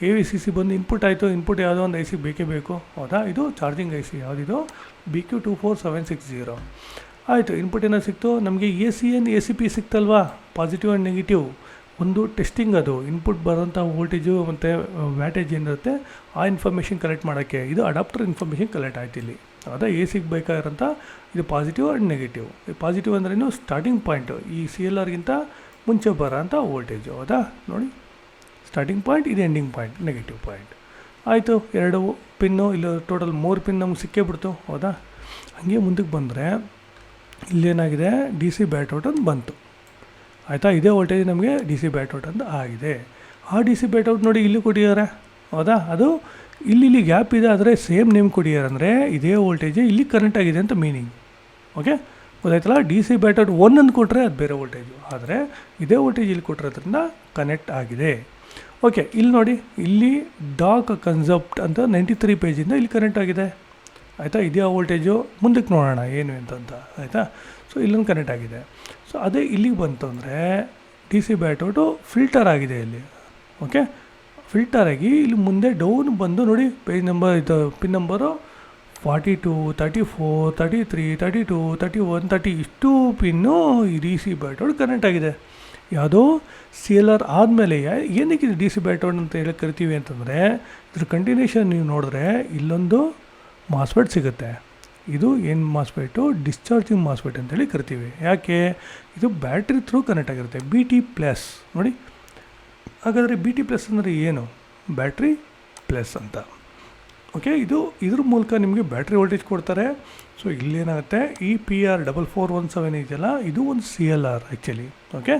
ಎ ವಿ ಸಿ ಸಿ ಬಂದು ಇನ್ಪುಟ್ ಆಯಿತು, ಇನ್ಪುಟ್ ಯಾವುದೋ ಒಂದು ಐ ಸಿ ಬೇಕೇ ಬೇಕು, ಹೌದಾ. ಇದು ಚಾರ್ಜಿಂಗ್ ಐ ಸಿ, ಯಾವುದಿದು BQ24760 ಆಯಿತು. ಇನ್ಪುಟ್ ಏನೋ ಸಿಕ್ತು ನಮಗೆ. ಎ ಸಿ ಪಿ ಸಿಕ್ತಲ್ವಾ, ಪಾಸಿಟಿವ್ ಆ್ಯಂಡ್ ನೆಗೆಟಿವ್. ಒಂದು ಟೆಸ್ಟಿಂಗ್, ಅದು ಇನ್ಪುಟ್ ಬರೋಂಥ ವೋಲ್ಟೇಜು ಮತ್ತು ವ್ಯಾಟೇಜ್ ಏನಿರುತ್ತೆ ಆ ಇನ್ಫಾರ್ಮೇಷನ್ ಕಲೆಕ್ಟ್ ಮಾಡೋಕ್ಕೆ ಇದು ಅಡಾಪ್ಟರ್ ಇನ್ಫಾರ್ಮೇಷನ್ ಕಲೆಕ್ಟ್ ಆಯ್ತು ಇಲ್ಲಿ, ಹೌದಾ. ಎ ಸಿಗೆ ಬೇಕಾಗಿರೋಂಥ ಇದು ಪಾಸಿಟಿವ್ ಆ್ಯಂಡ್ ನೆಗೆಟಿವ್. ಪಾಸಿಟಿವ್ ಅಂದ್ರೇನು ಸ್ಟಾರ್ಟಿಂಗ್ ಪಾಯಿಂಟು, ಈ ಸಿ ಎಲ್ ಆರ್ಗಿಂತ ಮುಂಚೆ ಬರೋಂಥ ವೋಲ್ಟೇಜು, ಹೌದಾ. ನೋಡಿ ಸ್ಟಾರ್ಟಿಂಗ್ ಪಾಯಿಂಟ್, ಇದು ಎಂಡಿಂಗ್ ಪಾಯಿಂಟ್, ನೆಗೆಟಿವ್ ಪಾಯಿಂಟ್. ಆಯಿತು, ಎರಡು ಪಿನ್ನು ಇಲ್ಲಿ ಟೋಟಲ್ 3 ಪಿನ್ ನಮ್ಗೆ ಸಿಕ್ಕೇ ಬಿಡ್ತು, ಹೌದಾ. ಹಂಗೆ ಮುಂದಕ್ಕೆ ಬಂದರೆ ಇಲ್ಲೇನಾಗಿದೆ, ಡಿ ಸಿ ಬ್ಯಾಟ್ ಔಟ್ ಅಂತ ಬಂತು, ಆಯಿತಾ. ಇದೇ ವೋಲ್ಟೇಜ್ ನಮಗೆ ಡಿ ಸಿ ಬ್ಯಾಟ್ ಔಟ್ ಅಂತ ಆಗಿದೆ. ಆ ಡಿ ಸಿ ಬ್ಯಾಟ್ ಔಟ್ ನೋಡಿ ಇಲ್ಲಿ ಕೊಟ್ಟಿದ್ದಾರೆ, ಹೌದಾ. ಅದು ಇಲ್ಲಿ ಗ್ಯಾಪ್ ಇದೆ, ಆದರೆ ಸೇಮ್ ನೇಮ್ ಕೊಟ್ಟಿದ್ದಾರೆ, ಅಂದರೆ ಇದೇ ವೋಲ್ಟೇಜ್ ಇಲ್ಲಿ ಕನೆಕ್ಟ್ ಆಗಿದೆ ಅಂತ ಮೀನಿಂಗ್. ಓಕೆ, ಗೊತ್ತಾಯ್ತಲ್ಲ. ಡಿ ಸಿ ಬ್ಯಾಟ್ ಔಟ್ 1 ಅಂತ ಕೊಟ್ಟರೆ ಅದು ಬೇರೆ ವೋಲ್ಟೇಜು, ಆದರೆ ಇದೇ ವೋಲ್ಟೇಜ್ ಇಲ್ಲಿ ಕೊಟ್ಟಿರೋದ್ರಿಂದ ಕನೆಕ್ಟ್ ಆಗಿದೆ. ಓಕೆ, ಇಲ್ಲಿ ನೋಡಿ, ಇಲ್ಲಿ ಡಾಕ್ ಕನ್ಸೆಪ್ಟ್ ಅಂತ 93 ಪೇಜಿಂದ ಇಲ್ಲಿ ಕನೆಕ್ಟ್ ಆಗಿದೆ, ಆಯಿತಾ. ಇದೇ ವೋಲ್ಟೇಜು. ಮುಂದಕ್ಕೆ ನೋಡೋಣ ಏನು ಅಂತ, ಆಯಿತಾ. ಸೊ ಇಲ್ಲೊಂದು ಕನೆಕ್ಟ್ ಆಗಿದೆ. ಸೊ ಅದೇ ಇಲ್ಲಿಗೆ ಬಂತು ಅಂದರೆ D C bat out filter ಆಗಿದೆ ಇಲ್ಲಿ, ಓಕೆ. ಫಿಲ್ಟರ್ ಆಗಿ ಇಲ್ಲಿ ಮುಂದೆ ಡೌನ್ ಬಂದು ನೋಡಿ, ಪೇಜ್ ನಂಬರ್ ಇದು ಪಿನ್ ನಂಬರು 42, 34, 33, 32, 31, 30 ಇಷ್ಟು ಪಿನ್ನು ಈ D C bat out connect ಆಗಿದೆ. ಯಾವುದೋ ಸಿ ಎಲ್ ಆರ್ ಆದಮೇಲೆ ಏನಕ್ಕೆ ಇದು ಡಿ ಸಿ ಬ್ಯಾಟ್ ಔಟ್ ಅಂತ ಹೇಳಿ ಕರಿತೀವಿ ಅಂತಂದರೆ, ಇದ್ರ ಕಂಟಿನ್ಯೂಷನ್ ನೀವು ನೋಡಿದ್ರೆ ಇಲ್ಲೊಂದು ಮಾಸ್ಫೆಟ್ ಸಿಗುತ್ತೆ. ಇದು ಏನು ಮಾಸ್ಫೆಟು, ಡಿಸ್ಚಾರ್ಜಿಂಗ್ ಮಾಸ್ಫೆಟ್ ಅಂತೇಳಿ ಕರಿತೀವಿ. ಯಾಕೆ, ಇದು ಬ್ಯಾಟ್ರಿ ಥ್ರೂ ಕನೆಕ್ಟ್ ಆಗಿರುತ್ತೆ, BT+ ನೋಡಿ. ಹಾಗಾದರೆ BT+ ಅಂದರೆ ಏನು, ಬ್ಯಾಟ್ರಿ ಪ್ಲಸ್ ಅಂತ. ಓಕೆ, ಇದ್ರ ಮೂಲಕ ನಿಮಗೆ ಬ್ಯಾಟ್ರಿ ವೋಲ್ಟೇಜ್ ಕೊಡ್ತಾರೆ. ಸೊ ಇಲ್ಲೇನಾಗುತ್ತೆ, ಈ PR4417 ಇದೆಯಲ್ಲ, ಇದು ಒಂದು CLR ಆ್ಯಕ್ಚುಲಿ, ಓಕೆ.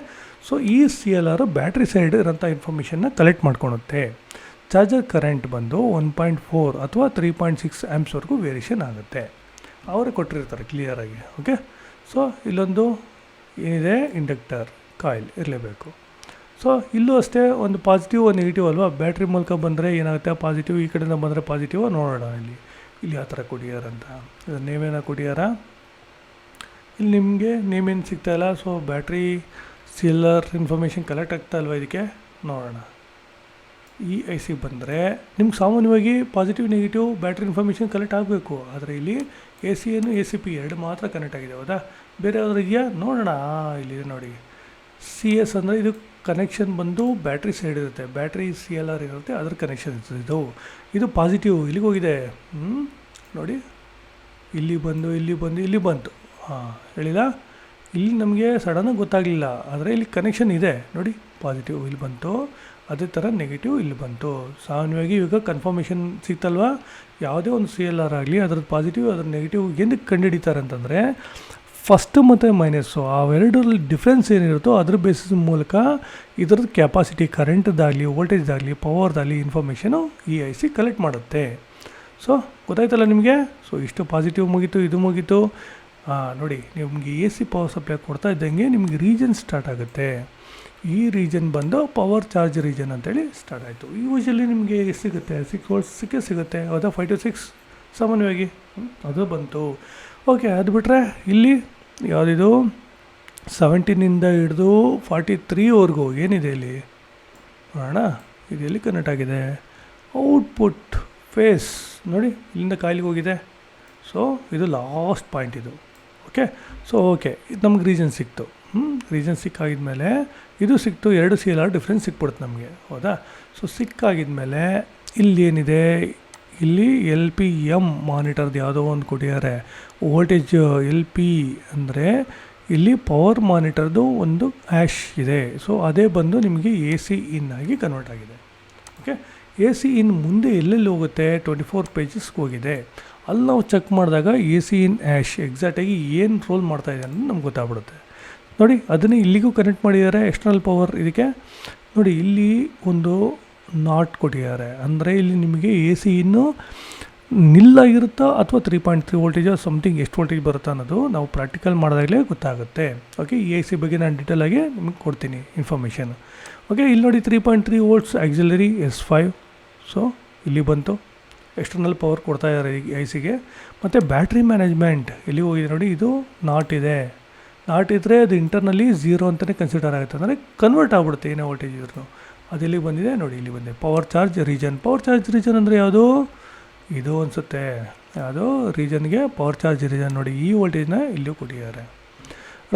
ಸೊ ಈ CLR ಬ್ಯಾಟ್ರಿ ಸೈಡ್ ಇರೋಂಥ ಇನ್ಫಾರ್ಮೇಷನ್ನ ಕಲೆಕ್ಟ್ ಮಾಡ್ಕೊಳುತ್ತೆ. ಚಾರ್ಜರ್ ಕರೆಂಟ್ ಬಂದು 1.4 ಅಥವಾ 3.6 ಆ್ಯಂಪ್ಸ್ವರೆಗೂ ವೇರಿಯೇಷನ್ ಆಗುತ್ತೆ, ಅವರೇ ಕೊಟ್ಟಿರ್ತಾರೆ ಕ್ಲಿಯರಾಗಿ, ಓಕೆ. ಸೊ ಇಲ್ಲೊಂದು ಏನಿದೆ, ಇಂಡಕ್ಟರ್ ಕಾಯಿಲ್ ಇರಲೇಬೇಕು. ಸೊ ಇಲ್ಲೂ ಅಷ್ಟೇ, ಒಂದು ಪಾಸಿಟಿವ್ ಒಂದು ನೆಗೆಟಿವ್ ಅಲ್ವಾ. ಬ್ಯಾಟ್ರಿ ಮೂಲಕ ಬಂದರೆ ಏನಾಗುತ್ತೆ, ಪಾಸಿಟಿವ್, ಈ ಕಡೆಯಿಂದ ಬಂದರೆ ಪಾಸಿಟಿವ್. ನೋಡೋಣ ಇಲ್ಲಿ ಯಾವ ಥರ ಕೊಟ್ಟಿಯಾರಂತ. ಇದು ನೇಮೇನ ಕೊಟ್ಟಿಯಾರ, ಇಲ್ಲಿ ನಿಮಗೆ ನೇಮೇನು ಸಿಗ್ತಾಯಿಲ್ಲ. So battery CLR information collect ಆಗ್ತಾ ಇಲ್ವಾ ಇದಕ್ಕೆ, ನೋಡೋಣ. ಈ ಐ ಸಿ ಬಂದರೆ ನಿಮ್ಗೆ ಸಾಮಾನ್ಯವಾಗಿ positive negative battery information collect ಆಗಬೇಕು, ಆದರೆ ಇಲ್ಲಿ ACN ACP 2 ಮಾತ್ರ ಕನೆಕ್ಟ್ ಆಗಿದೆ, ಹೌದಾ. ಬೇರೆ ಯಾವ್ದು ಇದೆಯಾ ನೋಡೋಣ. ಇಲ್ಲಿದೆ ನೋಡಿ, CS ಅಂದರೆ ಇದು ಕನೆಕ್ಷನ್ ಬಂದು ಬ್ಯಾಟ್ರಿ ಸೈಡ್ ಇರುತ್ತೆ, ಬ್ಯಾಟ್ರಿ CLR ಇರುತ್ತೆ, ಅದ್ರ ಕನೆಕ್ಷನ್ ಇರ್ತದೆ. ಇದು ಪಾಸಿಟಿವ್ ಇಲ್ಲಿಗೆ ಹೋಗಿದೆ, ನೋಡಿ. ಇಲ್ಲಿ ಬಂತು, ಹಾಂ ಹೇಳಿಲ್ಲ. ಇಲ್ಲಿ ನಮಗೆ ಸಡನ್ನಾಗಿ ಗೊತ್ತಾಗಲಿಲ್ಲ, ಆದರೆ ಇಲ್ಲಿ ಕನೆಕ್ಷನ್ ಇದೆ ನೋಡಿ, ಪಾಸಿಟಿವ್ ಇಲ್ಲಿ ಬಂತು, ಅದೇ ಥರ ನೆಗೆಟಿವ್ ಇಲ್ಲಿ ಬಂತು. ಸಾಮಾನ್ಯವಾಗಿ ಇವಾಗ ಕನ್ಫರ್ಮೇಷನ್ ಸಿಗ್ತಲ್ವ, ಯಾವುದೇ ಒಂದು CLR ಆಗಲಿ ಅದ್ರದ್ದು ಪಾಸಿಟಿವ್ ಅದ್ರ ನೆಗೆಟಿವ್ ಏನಕ್ಕೆ ಕಂಡುಹಿಡಿತಾರೆ ಅಂತಂದರೆ, ಫಸ್ಟು ಮತ್ತು ಮೈನಸ್ಸು ಅವೆರಡರಲ್ಲಿ ಡಿಫ್ರೆನ್ಸ್ ಏನಿರುತ್ತೋ ಅದ್ರ ಬೇಸಿಸ್ ಮೂಲಕ ಇದ್ರದ್ದು ಕೆಪಾಸಿಟಿ, ಕರೆಂಟ್ದಾಗಲಿ ವೋಲ್ಟೇಜ್ದಾಗಲಿ ಪವರ್ದಾಗಲಿ ಇನ್ಫಾರ್ಮೇಷನು ಈ ಐ ಸಿ ಕಲೆಕ್ಟ್ ಮಾಡುತ್ತೆ. ಸೊ ಗೊತ್ತಾಯ್ತಲ್ಲ ನಿಮಗೆ. ಸೊ ಇಷ್ಟು ಪಾಸಿಟಿವ್ ಮುಗೀತು, ಇದು ಮುಗೀತು. ನೋಡಿ, ನಿಮಗೆ AC ಪವರ್ ಸಪ್ಲೈ ಕೊಡ್ತಾ ಇದ್ದಂಗೆ ನಿಮಗೆ ರೀಜನ್ ಸ್ಟಾರ್ಟ್ ಆಗುತ್ತೆ. ಈ ರೀಜನ್ ಬಂದು ಪವರ್ ಚಾರ್ಜ್ ರೀಜನ್ ಅಂತೇಳಿ ಸ್ಟಾರ್ಟ್ ಆಯಿತು. ಯೂಶಲಿ ನಿಮಗೆ ಎಷ್ಟು ಸಿಗುತ್ತೆ, 6 ವೋಲ್ಟ್ಸ್ ಸಿಗುತ್ತೆ, ಹೌದಾ. 5 to 6 ಸಾಮಾನ್ಯವಾಗಿ ಅದು ಬಂತು. ಓಕೆ, ಅದು ಬಿಟ್ಟರೆ ಇಲ್ಲಿ ಯಾವುದಿದು 17ಇಂದ ಹಿಡಿದು 43ವರೆಗೂ ಏನಿದೆ ಇಲ್ಲಿ ನೋಡೋಣ. ಇದು ಎಲ್ಲಿ ಕನೆಕ್ಟ್ ಆಗಿದೆ, ಔಟ್ಪುಟ್ ಫೇಸ್ ನೋಡಿ, ಇಲ್ಲಿಂದ ಕಾಯಿಲಿಗೆ ಹೋಗಿದೆ. ಸೊ ಇದು ಲಾಸ್ಟ್ ಪಾಯಿಂಟ್ ಇದು, ಓಕೆ. ಸೊ ಓಕೆ, ಇದು ನಮ್ಗೆ ರೀಜನ್ ಸಿಕ್ತು. ರೀಜನ್ ಸಿಕ್ಕಾಗಿದ್ಮೇಲೆ ಇದು ಸಿಕ್ತು, 2 CLR ಡಿಫ್ರೆನ್ಸ್ ಸಿಕ್ಬಿಡುತ್ತೆ ನಮಗೆ, ಹೌದಾ. ಸೊ ಸಿಕ್ಕಾಗಿದ್ಮೇಲೆ ಇಲ್ಲಿ ಏನಿದೆ, ಇಲ್ಲಿ LPM ಮಾನಿಟರ್ದು ಯಾವುದೋ ಒಂದು ಕೊಟ್ಟಿದ್ದಾರೆ. ವೋಲ್ಟೇಜ್ LP ಅಂದರೆ ಇಲ್ಲಿ ಪವರ್ ಮಾನಿಟರ್ದು ಒಂದು ಆ್ಯಶ್ ಇದೆ. ಸೊ ಅದೇ ಬಂದು ನಿಮಗೆ ಎ ಸಿ ಇನ್ ಆಗಿ ಕನ್ವರ್ಟ್ ಆಗಿದೆ. ಓಕೆ, ಎ ಸಿ ಇನ್ ಮುಂದೆ ಎಲ್ಲೆಲ್ಲಿ ಹೋಗುತ್ತೆ, 24 ಪೇಜಸ್ಗೆ ಹೋಗಿದೆ. ಅಲ್ಲಿ ನಾವು ಚೆಕ್ ಮಾಡಿದಾಗ ಎ ಸಿ ಇನ್ ಆ್ಯಶ್ ಎಕ್ಸಾಕ್ಟಾಗಿ ಏನು ರೋಲ್ ಮಾಡ್ತಾಯಿದೆ ಅನ್ನೋದು ನಮ್ಗೆ ಗೊತ್ತಾಗ್ಬಿಡುತ್ತೆ. ನೋಡಿ, ಅದನ್ನೇ ಇಲ್ಲಿಗೂ ಕನೆಕ್ಟ್ ಮಾಡಿದ್ದಾರೆ ಎಕ್ಸ್ಟರ್ನಲ್ ಪವರ್ ಇದಕ್ಕೆ. ನೋಡಿ, ಇಲ್ಲಿ ಒಂದು ನಾಟ್ ಕೊಟ್ಟಿದ್ದಾರೆ, ಅಂದರೆ ಇಲ್ಲಿ ನಿಮಗೆ ಎ ಸಿ ಇನ್ನು ನಿಲ್ಲಾಗಿರುತ್ತಾ ಅಥವಾ 3.3 ವೋಲ್ಟೇಜ್ ಸಮಥಿಂಗ್ ಎಷ್ಟು ವೋಲ್ಟೇಜ್ ಬರುತ್ತಾ ಅನ್ನೋದು ನಾವು ಪ್ರಾಕ್ಟಿಕಲ್ ಮಾಡಿದಾಗಲೇ ಗೊತ್ತಾಗುತ್ತೆ. ಓಕೆ, ಎ ಸಿ ಬಗ್ಗೆ ನಾನು ಡೀಟೇಲಾಗಿ ನಿಮಗೆ ಕೊಡ್ತೀನಿ ಇನ್ಫಾರ್ಮೇಷನ್. ಓಕೆ, ಇಲ್ಲಿ ನೋಡಿ 3.3 ವೋಲ್ಟ್ಸ್ ಆಕ್ಸಿಲರಿ S5. ಸೊ ಇಲ್ಲಿ ಬಂತು, ಎಕ್ಸ್ಟರ್ನಲ್ ಪವರ್ ಕೊಡ್ತಾ ಇದ್ದಾರೆ ಐ ಸಿಗೆ. ಮತ್ತು ಬ್ಯಾಟ್ರಿ ಮ್ಯಾನೇಜ್ಮೆಂಟ್ ಇಲ್ಲಿ ಹೋಗಿದೆ ನೋಡಿ, ಇದು ನಾಟ್ ಇದೆ. ನಾಟ್ ಇದ್ದರೆ ಅದು ಇಂಟರ್ನಲ್ಲಿ 0 ಅಂತಲೇ ಕನ್ಸಿಡರ್ ಆಗುತ್ತೆ, ಅಂದರೆ ಕನ್ವರ್ಟ್ ಆಗಿಬಿಡುತ್ತೆ ಏನೇ ವೋಲ್ಟೇಜ್ ಇದ್ರೂ. ಅದು ಇಲ್ಲಿ ಬಂದಿದೆ ನೋಡಿ, ಇಲ್ಲಿ ಬಂದಿದೆ power charge region. Power charge region ಅಂದರೆ ಯಾವುದು, ಇದು ಅನಿಸುತ್ತೆ, ಅದು ರೀಜನ್ಗೆ ಪವರ್ ಚಾರ್ಜ್ ರೀಜನ್. ನೋಡಿ, ಈ ವೋಲ್ಟೇಜ್ನ ಇಲ್ಲೂ ಕೊಟ್ಟಿದ್ದಾರೆ.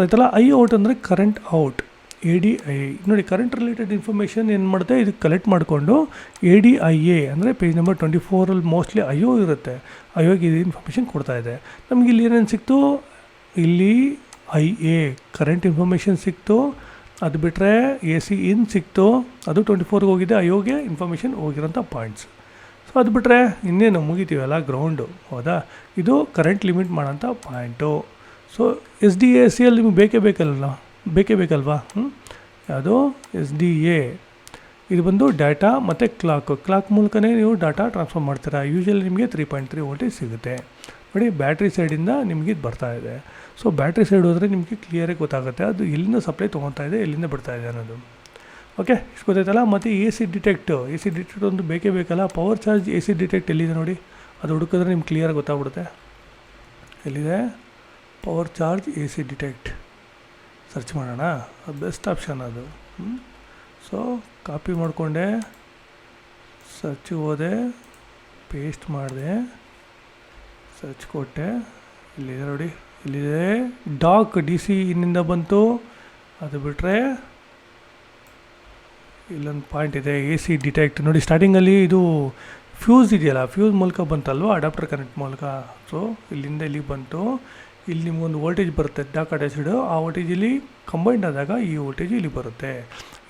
ಆಯ್ತಲ್ಲ. ಐ ಔಟ್ ಅಂದರೆ ಕರೆಂಟ್ ಔಟ್, ADIA. ನೋಡಿ, ಕರೆಂಟ್ ರಿಲೇಟೆಡ್ ಇನ್ಫಾರ್ಮೇಷನ್ ಏನು ಮಾಡುತ್ತೆ, ಇದಕ್ಕೆ ಕಲೆಕ್ಟ್ ಮಾಡಿಕೊಂಡು ADIA ಅಂದರೆ ಪೇಜ್ ನಂಬರ್ 24 ಮೋಸ್ಟ್ಲಿ IO ಇರುತ್ತೆ, IOಗೆ ಇದು ಇನ್ಫಾರ್ಮೇಷನ್ ಕೊಡ್ತಾ ಇದೆ. ನಮಗೆ ಇಲ್ಲಿ ಏನೇನು ಸಿಕ್ತು, ಇಲ್ಲಿ IA ಕರೆಂಟ್ ಇನ್ಫಾರ್ಮೇಷನ್ ಸಿಕ್ತು. ಅದು ಬಿಟ್ಟರೆ ಎ ಸಿ ಇನ್ ಸಿಕ್ತು, ಅದು 24ಗೆ ಹೋಗಿದೆ, IOಗೆ ಇನ್ಫಾರ್ಮೇಷನ್ ಹೋಗಿರೋಂಥ ಪಾಯಿಂಟ್ಸ್. ಸೊ ಅದು ಬಿಟ್ಟರೆ ಇನ್ನೇನು ಮುಗಿತೀವಲ್ಲ, ಗ್ರೌಂಡು. ಹೌದಾ, ಇದು ಕರೆಂಟ್ ಲಿಮಿಟ್ ಮಾಡೋಂಥ ಪಾಯಿಂಟು. ಸೊ SDACL ನಿಮಗೆ ಬೇಕೇ ಬೇಕಲ್ವಾ. ಯಾವುದು SDA, ಇದು ಬಂದು ಡಾಟಾ ಮತ್ತು ಕ್ಲಾಕ್ ಮೂಲಕನೇ ನೀವು ಡಾಟಾ ಟ್ರಾನ್ಸ್ಫರ್ ಮಾಡ್ತೀರಾ. ಯೂಶಲಿ ನಿಮಗೆ 3.3 ವೋಲ್ಟೇಜ್ ಸಿಗುತ್ತೆ. ನೋಡಿ, ಬ್ಯಾಟ್ರಿ ಸೈಡಿಂದ ನಿಮಗೆ ಇದು ಬರ್ತಾ ಇದೆ. ಸೊ ಬ್ಯಾಟ್ರಿ ಸೈಡ್ ಹೋದರೆ ನಿಮಗೆ ಕ್ಲಿಯರಾಗಿ ಗೊತ್ತಾಗುತ್ತೆ ಅದು ಎಲ್ಲಿಂದ ಸಪ್ಲೈ ತೊಗೊತಾ ಇದೆ, ಎಲ್ಲಿಂದ ಬಿಡ್ತಾ ಇದೆ ಅನ್ನೋದು. ಓಕೆ, ಇಷ್ಟು ಗೊತ್ತಾಯ್ತಲ್ಲ. ಮತ್ತು ಎ ಸಿ ಡಿಟೆಕ್ಟ್ ಒಂದು ಬೇಕೇ ಬೇಕಲ್ಲ. Power charge A C detect ಎಲ್ಲಿದೆ ನೋಡಿ, ಅದು ಹುಡುಕಿದ್ರೆ ನಿಮ್ಗೆ ಕ್ಲಿಯರಾಗಿ ಗೊತ್ತಾಗ್ಬಿಡುತ್ತೆ ಎಲ್ಲಿದೆ. Power charge A C detect search ಮಾಡೋಣ, ಅದು ಬೆಸ್ಟ್ ಆಪ್ಷನ್ ಅದು. ಸೊ ಕಾಪಿ ಮಾಡಿಕೊಂಡೆ, ಸರ್ಚ್ ಹೋದೆ, ಪೇಸ್ಟ್ ಮಾಡಿದೆ, ಸರ್ಚ್ ಕೊಟ್ಟೆ, ಇಲ್ಲಿದೆ ನೋಡಿ, ಇಲ್ಲಿದೆ ಡಾಕ್ DC ಇನ್ನಿಂದ ಬಂತು. ಅದು ಬಿಟ್ಟರೆ ಇಲ್ಲೊಂದು ಪಾಯಿಂಟ್ ಇದೆ ಎ ಸಿ ಡಿಟೆಕ್ಟ್. ನೋಡಿ, ಸ್ಟಾರ್ಟಿಂಗಲ್ಲಿ ಇದು ಫ್ಯೂಸ್ ಇದೆಯಲ್ಲ, ಫ್ಯೂಸ್ ಮೂಲಕ ಬಂತಲ್ವ, ಅಡಾಪ್ಟರ್ ಕನೆಕ್ಟ್ ಮೂಲಕ. ಸೊ ಇಲ್ಲಿಂದ ಇಲ್ಲಿಗೆ ಬಂತು. ಇಲ್ಲಿ ನಿಮಗೊಂದು ವೋಲ್ಟೇಜ್ ಬರುತ್ತೆ ಡಾಕ್ ಅಟ್ಯಾಚ್ಡ್, ಆ ವೋಲ್ಟೇಜ್ ಇಲ್ಲಿ ಕಂಬೈಂಡ್ ಆದಾಗ ಈ ವೋಲ್ಟೇಜ್ ಇಲ್ಲಿ ಬರುತ್ತೆ.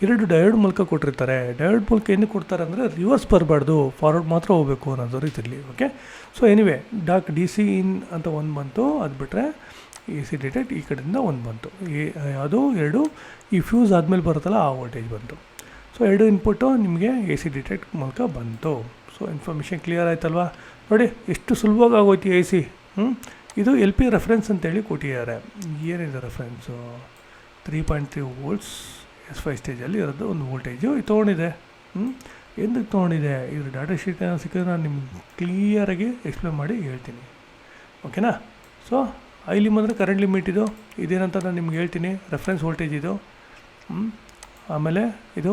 2 ಡಯೋಡ್ ಮೂಲಕ ಕೊಟ್ಟಿರ್ತಾರೆ. ಡಯೋಡ್ ಮೂಲಕ ಏನು ಕೊಡ್ತಾರೆ ಅಂದರೆ ರಿವರ್ಸ್ ಬರಬಾರ್ದು, ಫಾರ್ವರ್ಡ್ ಮಾತ್ರ ಹೋಗಬೇಕು ಅನ್ನೋದು ರೀತಿಯಲ್ಲಿ. Okay, so anyway dock DC in ಅಂತ ಒಂದು ಬಂತು. ಅದು ಬಿಟ್ಟರೆ ಎ ಸಿ ಡಿಟೆಕ್ಟ್ ಈ ಕಡೆಯಿಂದ ಒಂದು ಬಂತು. ಯಾವುದು 2 ಈ ಫ್ಯೂಸ್ ಆದಮೇಲೆ ಬರುತ್ತಲ್ಲ ಆ ವೋಲ್ಟೇಜ್ ಬಂತು. ಸೊ 2 ಇನ್ಪುಟ್ಟು ನಿಮಗೆ ಎ ಸಿ ಡಿಟೆಕ್ಟ್ ಮೂಲಕ ಬಂತು. ಸೊ ಇನ್ಫಾರ್ಮೇಷನ್ ಕ್ಲಿಯರ್ ಆಯ್ತಲ್ವಾ. ನೋಡಿ, ಎಷ್ಟು ಸುಲಭವಾಗಿ ಆಗೋಯ್ತು ಎ ಸಿ. ಇದು LP ರೆಫರೆನ್ಸ್ ಅಂತೇಳಿ ಕೊಟ್ಟಿದ್ದಾರೆ. ಏನಿದೆ ರೆಫರೆನ್ಸು, 3.3 ವೋಲ್ಟ್ಸ್ S5 ಸ್ಟೇಜಲ್ಲಿ ಇರೋದು ಒಂದು ವೋಲ್ಟೇಜು ಇದು ತೊಗೊಂಡಿದೆ. ఎందుకు ತೊಗೊಂಡಿದೆ, ಇದ್ರ ಡಾಟಾ ಶೀಟ್ ಸಿಕ್ಕಿದ್ರೆ ನಾನು ನಿಮ್ಗೆ ಕ್ಲಿಯರಾಗಿ ಎಕ್ಸ್ಪ್ಲೇನ್ ಮಾಡಿ ಹೇಳ್ತೀನಿ. ಓಕೆನಾ. ಸೊ ಇಲ್ಲಿ ಬಂದರೆ ಕರೆಂಟ್ ಲಿಮಿಟ್ ಇದು, ಇದೇನಂತ ನಾನು ನಿಮ್ಗೆ ಹೇಳ್ತೀನಿ. ರೆಫರೆನ್ಸ್ ವೋಲ್ಟೇಜ್ ಇದು. ಆಮೇಲೆ ಇದು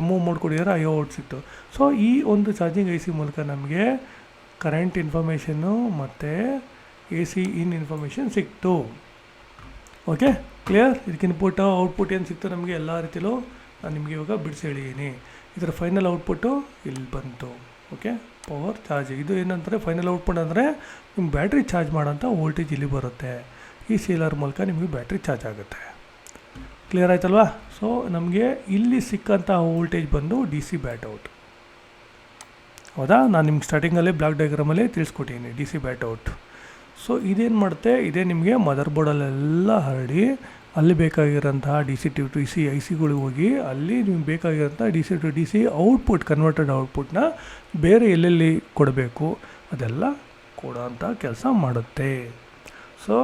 MO ಮೋಡ್ ಕೊಟ್ಟಿದ್ದಾರೆ, IO ಔಟ್ ಸಿಕ್ತು. ಸೊ ಈ ಒಂದು ಚಾರ್ಜಿಂಗ್ IC ಮೂಲಕ ನಮಗೆ ಕರೆಂಟ್ ಇನ್ಫಾರ್ಮೇಷನ್ನು ಮತ್ತು ಎ ಸಿ ಇನ್ ಇನ್ಫಾರ್ಮೇಷನ್ ಸಿಕ್ತು. Okay, clear. ಇದಕ್ಕೆ ಇನ್ಪುಟ್ ಔಟ್ಪುಟ್ ಏನು ಸಿಕ್ತು ನಮಗೆ ಎಲ್ಲ ರೀತಿಯಲ್ಲೂ ನಾನು ನಿಮಗೆ ಇವಾಗ ಬಿಡಿಸಿ ಹೇಳಿದ್ದೀನಿ. ಇದರ ಫೈನಲ್ ಔಟ್ಪುಟ್ಟು ಇಲ್ಲಿ ಬಂತು. ಓಕೆ, ಪವರ್ ಚಾರ್ಜ್ ಇದು ಏನಂತಾರೆ ಫೈನಲ್ ಔಟ್ಪುಟ್ ಅಂದರೆ ನಿಮ್ಮ ಬ್ಯಾಟ್ರಿ ಚಾರ್ಜ್ ಮಾಡೋಂಥ ವೋಲ್ಟೇಜ್ ಇಲ್ಲಿ ಬರುತ್ತೆ. ಈ ಸೀಲರ್ ಮೂಲಕ ನಿಮಗೆ ಬ್ಯಾಟ್ರಿ ಚಾರ್ಜ್ ಆಗುತ್ತೆ. ಕ್ಲಿಯರ್ ಆಯ್ತಲ್ವಾ. ಸೊ ನಮಗೆ ಇಲ್ಲಿ ಸಿಕ್ಕಂಥ ವೋಲ್ಟೇಜ್ ಬಂದು DC ಬ್ಯಾಟ್ ಔಟ್. ಹೌದಾ, ನಾನು ನಿಮ್ಗೆ ಸ್ಟಾರ್ಟಿಂಗಲ್ಲೇ ಬ್ಲಾಕ್ ಡಯಾಗ್ರಾಮಲ್ಲಿ ತಿಳಿಸ್ಕೊಟ್ಟಿದ್ದೀನಿ DC ಬ್ಯಾಟ್ ಔಟ್. ಸೊ ಇದೇನು ಮಾಡುತ್ತೆ, ಇದೇ ನಿಮಗೆ ಮದರ್ ಬೋರ್ಡಲ್ಲೆಲ್ಲ ಹರಡಿ ಅಲ್ಲಿ ಬೇಕಾಗಿರೋಂತಹ DC to DC ICಗಳಿಗೆ ಹೋಗಿ ಅಲ್ಲಿ ನಿಮ್ಗೆ ಬೇಕಾಗಿರೋಂಥ DC to DC output converted ಔಟ್ಪುಟ್ನ ಬೇರೆ ಎಲ್ಲೆಲ್ಲಿ ಕೊಡಬೇಕು ಅದೆಲ್ಲ ಕೊಡೋಂಥ ಕೆಲಸ ಮಾಡುತ್ತೆ. ಸೊ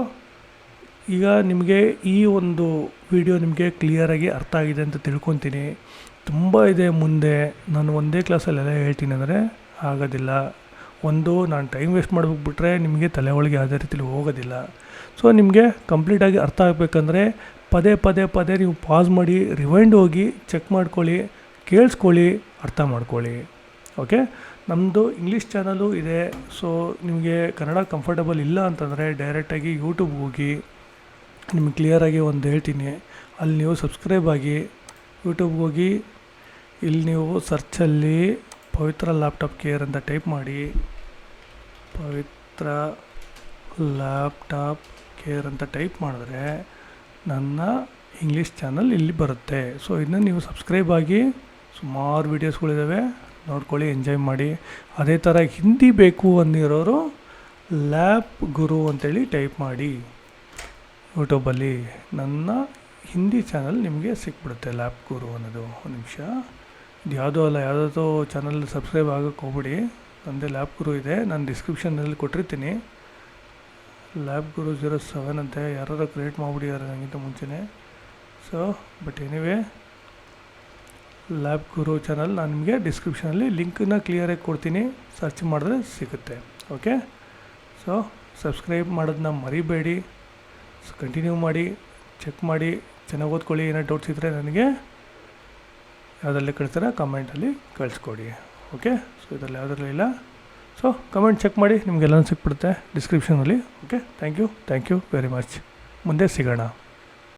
ಈಗ ನಿಮಗೆ ಈ ಒಂದು ವಿಡಿಯೋ ನಿಮಗೆ ಕ್ಲಿಯರಾಗಿ ಅರ್ಥ ಆಗಿದೆ ಅಂತ ತಿಳ್ಕೊತೀನಿ. ತುಂಬ ಇದೆ ಮುಂದೆ, ನಾನು ಒಂದೇ ಕ್ಲಾಸಲ್ಲೆಲ್ಲ ಹೇಳ್ತೀನಿ ಅಂದರೆ ಆಗೋದಿಲ್ಲ. ನಾನು ಟೈಮ್ ವೇಸ್ಟ್ ಮಾಡಬೇಕ್ಬಿಟ್ರೆ ನಿಮಗೆ ತಲೆ ಒಳಗೆ ಯಾವುದೇ ರೀತಿಲಿ ಹೋಗೋದಿಲ್ಲ. ಸೊ ನಿಮಗೆ ಕಂಪ್ಲೀಟಾಗಿ ಅರ್ಥ ಆಗಬೇಕಂದ್ರೆ ಪದೇ ನೀವು ಪಾಸ್ ಮಾಡಿ ರಿವೈಂಡ್ ಹೋಗಿ ಚೆಕ್ ಮಾಡ್ಕೊಳ್ಳಿ, ಕೇಳಿಸ್ಕೊಳ್ಳಿ, ಅರ್ಥ ಮಾಡ್ಕೊಳ್ಳಿ. ಓಕೆ, ನಮ್ಮದು ಇಂಗ್ಲೀಷ್ ಚಾನಲು ಇದೆ. ಸೊ ನಿಮಗೆ ಕನ್ನಡ ಕಂಫರ್ಟಬಲ್ ಇಲ್ಲ ಅಂತಂದರೆ ಡೈರೆಕ್ಟಾಗಿ ಯೂಟ್ಯೂಬ್ಗೆ ಹೋಗಿ ನಿಮಗೆ ಕ್ಲಿಯರಾಗಿ ಒಂದು ಹೇಳ್ತೀನಿ. ಅಲ್ಲಿ ನೀವು ಸಬ್ಸ್ಕ್ರೈಬ್ ಆಗಿ ಯೂಟ್ಯೂಬ್ಗೆ ಹೋಗಿ ಇಲ್ಲಿ ನೀವು ಸರ್ಚಲ್ಲಿ ಪವಿತ್ರ ಲ್ಯಾಪ್ಟಾಪ್ ಕೇರ್ ಅಂತ ಟೈಪ್ ಮಾಡಿ. ಪವಿತ್ರ ಲ್ಯಾಪ್ಟಾಪ್ ಕೇರ್ ಅಂತ ಟೈಪ್ ಮಾಡಿದ್ರೆ ನನ್ನ ಇಂಗ್ಲೀಷ್ ಚಾನಲ್ ಇಲ್ಲಿ ಬರುತ್ತೆ. ಸೊ ಇದನ್ನ ನೀವು ಸಬ್ಸ್ಕ್ರೈಬ್ ಆಗಿ, ಸುಮಾರು ವೀಡಿಯೋಸ್ಗಳಿದ್ದಾವೆ, ನೋಡ್ಕೊಳ್ಳಿ, ಎಂಜಾಯ್ ಮಾಡಿ. ಅದೇ ಥರ ಹಿಂದಿ ಬೇಕು ಅಂದಿರೋರು ಲ್ಯಾಪ್ ಗುರು ಅಂತೇಳಿ ಟೈಪ್ ಮಾಡಿ ಯೂಟ್ಯೂಬಲ್ಲಿ. ನನ್ನ ಹಿಂದಿ ಚಾನಲ್ ನಿಮಗೆ ಸಿಕ್ಬಿಡುತ್ತೆ, ಲ್ಯಾಪ್ ಗುರು ಅನ್ನೋದು. ಒಂದು ನಿಮಿಷ, ಇದು ಯಾವುದೋ ಅಲ್ಲ, ಯಾವುದೋ ಚಾನಲ್ ಸಬ್ಸ್ಕ್ರೈಬ್ ಆಗೋಕ್ಕೆ ಹೋಗ್ಬಿಡಿ. ನನ್ನದೇ ಲ್ಯಾಪ್ ಗುರು ಇದೆ, ನಾನು ಡಿಸ್ಕ್ರಿಪ್ಷನಲ್ಲಿ ಕೊಟ್ಟಿರ್ತೀನಿ. ಲ್ಯಾಪ್ ಗುರು 07 ಅಂತೆ, ಯಾರು ಕ್ರಿಯೇಟ್ ಮಾಡಿಬಿಟ್ಟಿದ್ದಾರೆ ನನಗಿಂತ ಮುಂಚೆನೇ. So but anyway, lap Guru channel ನಾನು ನಿಮಗೆ ಡಿಸ್ಕ್ರಿಪ್ಷನಲ್ಲಿ ಲಿಂಕನ್ನ ಕ್ಲಿಯರಾಗಿ ಕೊಡ್ತೀನಿ, ಸರ್ಚ್ ಮಾಡಿದ್ರೆ ಸಿಗುತ್ತೆ. ಓಕೆ, ಸೊ ಸಬ್ಸ್ಕ್ರೈಬ್ ಮಾಡೋದನ್ನ ಮರಿಬೇಡಿ. ಸೊ ಕಂಟಿನ್ಯೂ ಮಾಡಿ, ಚೆಕ್ ಮಾಡಿ, ಚೆನ್ನಾಗಿ ಓದ್ಕೊಳ್ಳಿ. ಏನೋ ಡೌಟ್ಸ್ ಇದ್ದರೆ ನನಗೆ ಯಾವುದರಲ್ಲಿ ಕಳಿಸ್ತಾರೆ ಕಮೆಂಟಲ್ಲಿ ಕಳಿಸ್ಕೊಡಿ. ಓಕೆ, ಸೊ ಇದರಲ್ಲಿ ಯಾವುದರಲ್ಲಿ ಇಲ್ಲ. ಸೊ ಕಮೆಂಟ್ ಚೆಕ್ ಮಾಡಿ, ನಿಮಗೆಲ್ಲನೂ ಸಿಕ್ಬಿಡುತ್ತೆ ಡಿಸ್ಕ್ರಿಪ್ಷನಲ್ಲಿ. Okay, thank you very much. ಮುಂದೆ ಸಿಗೋಣ.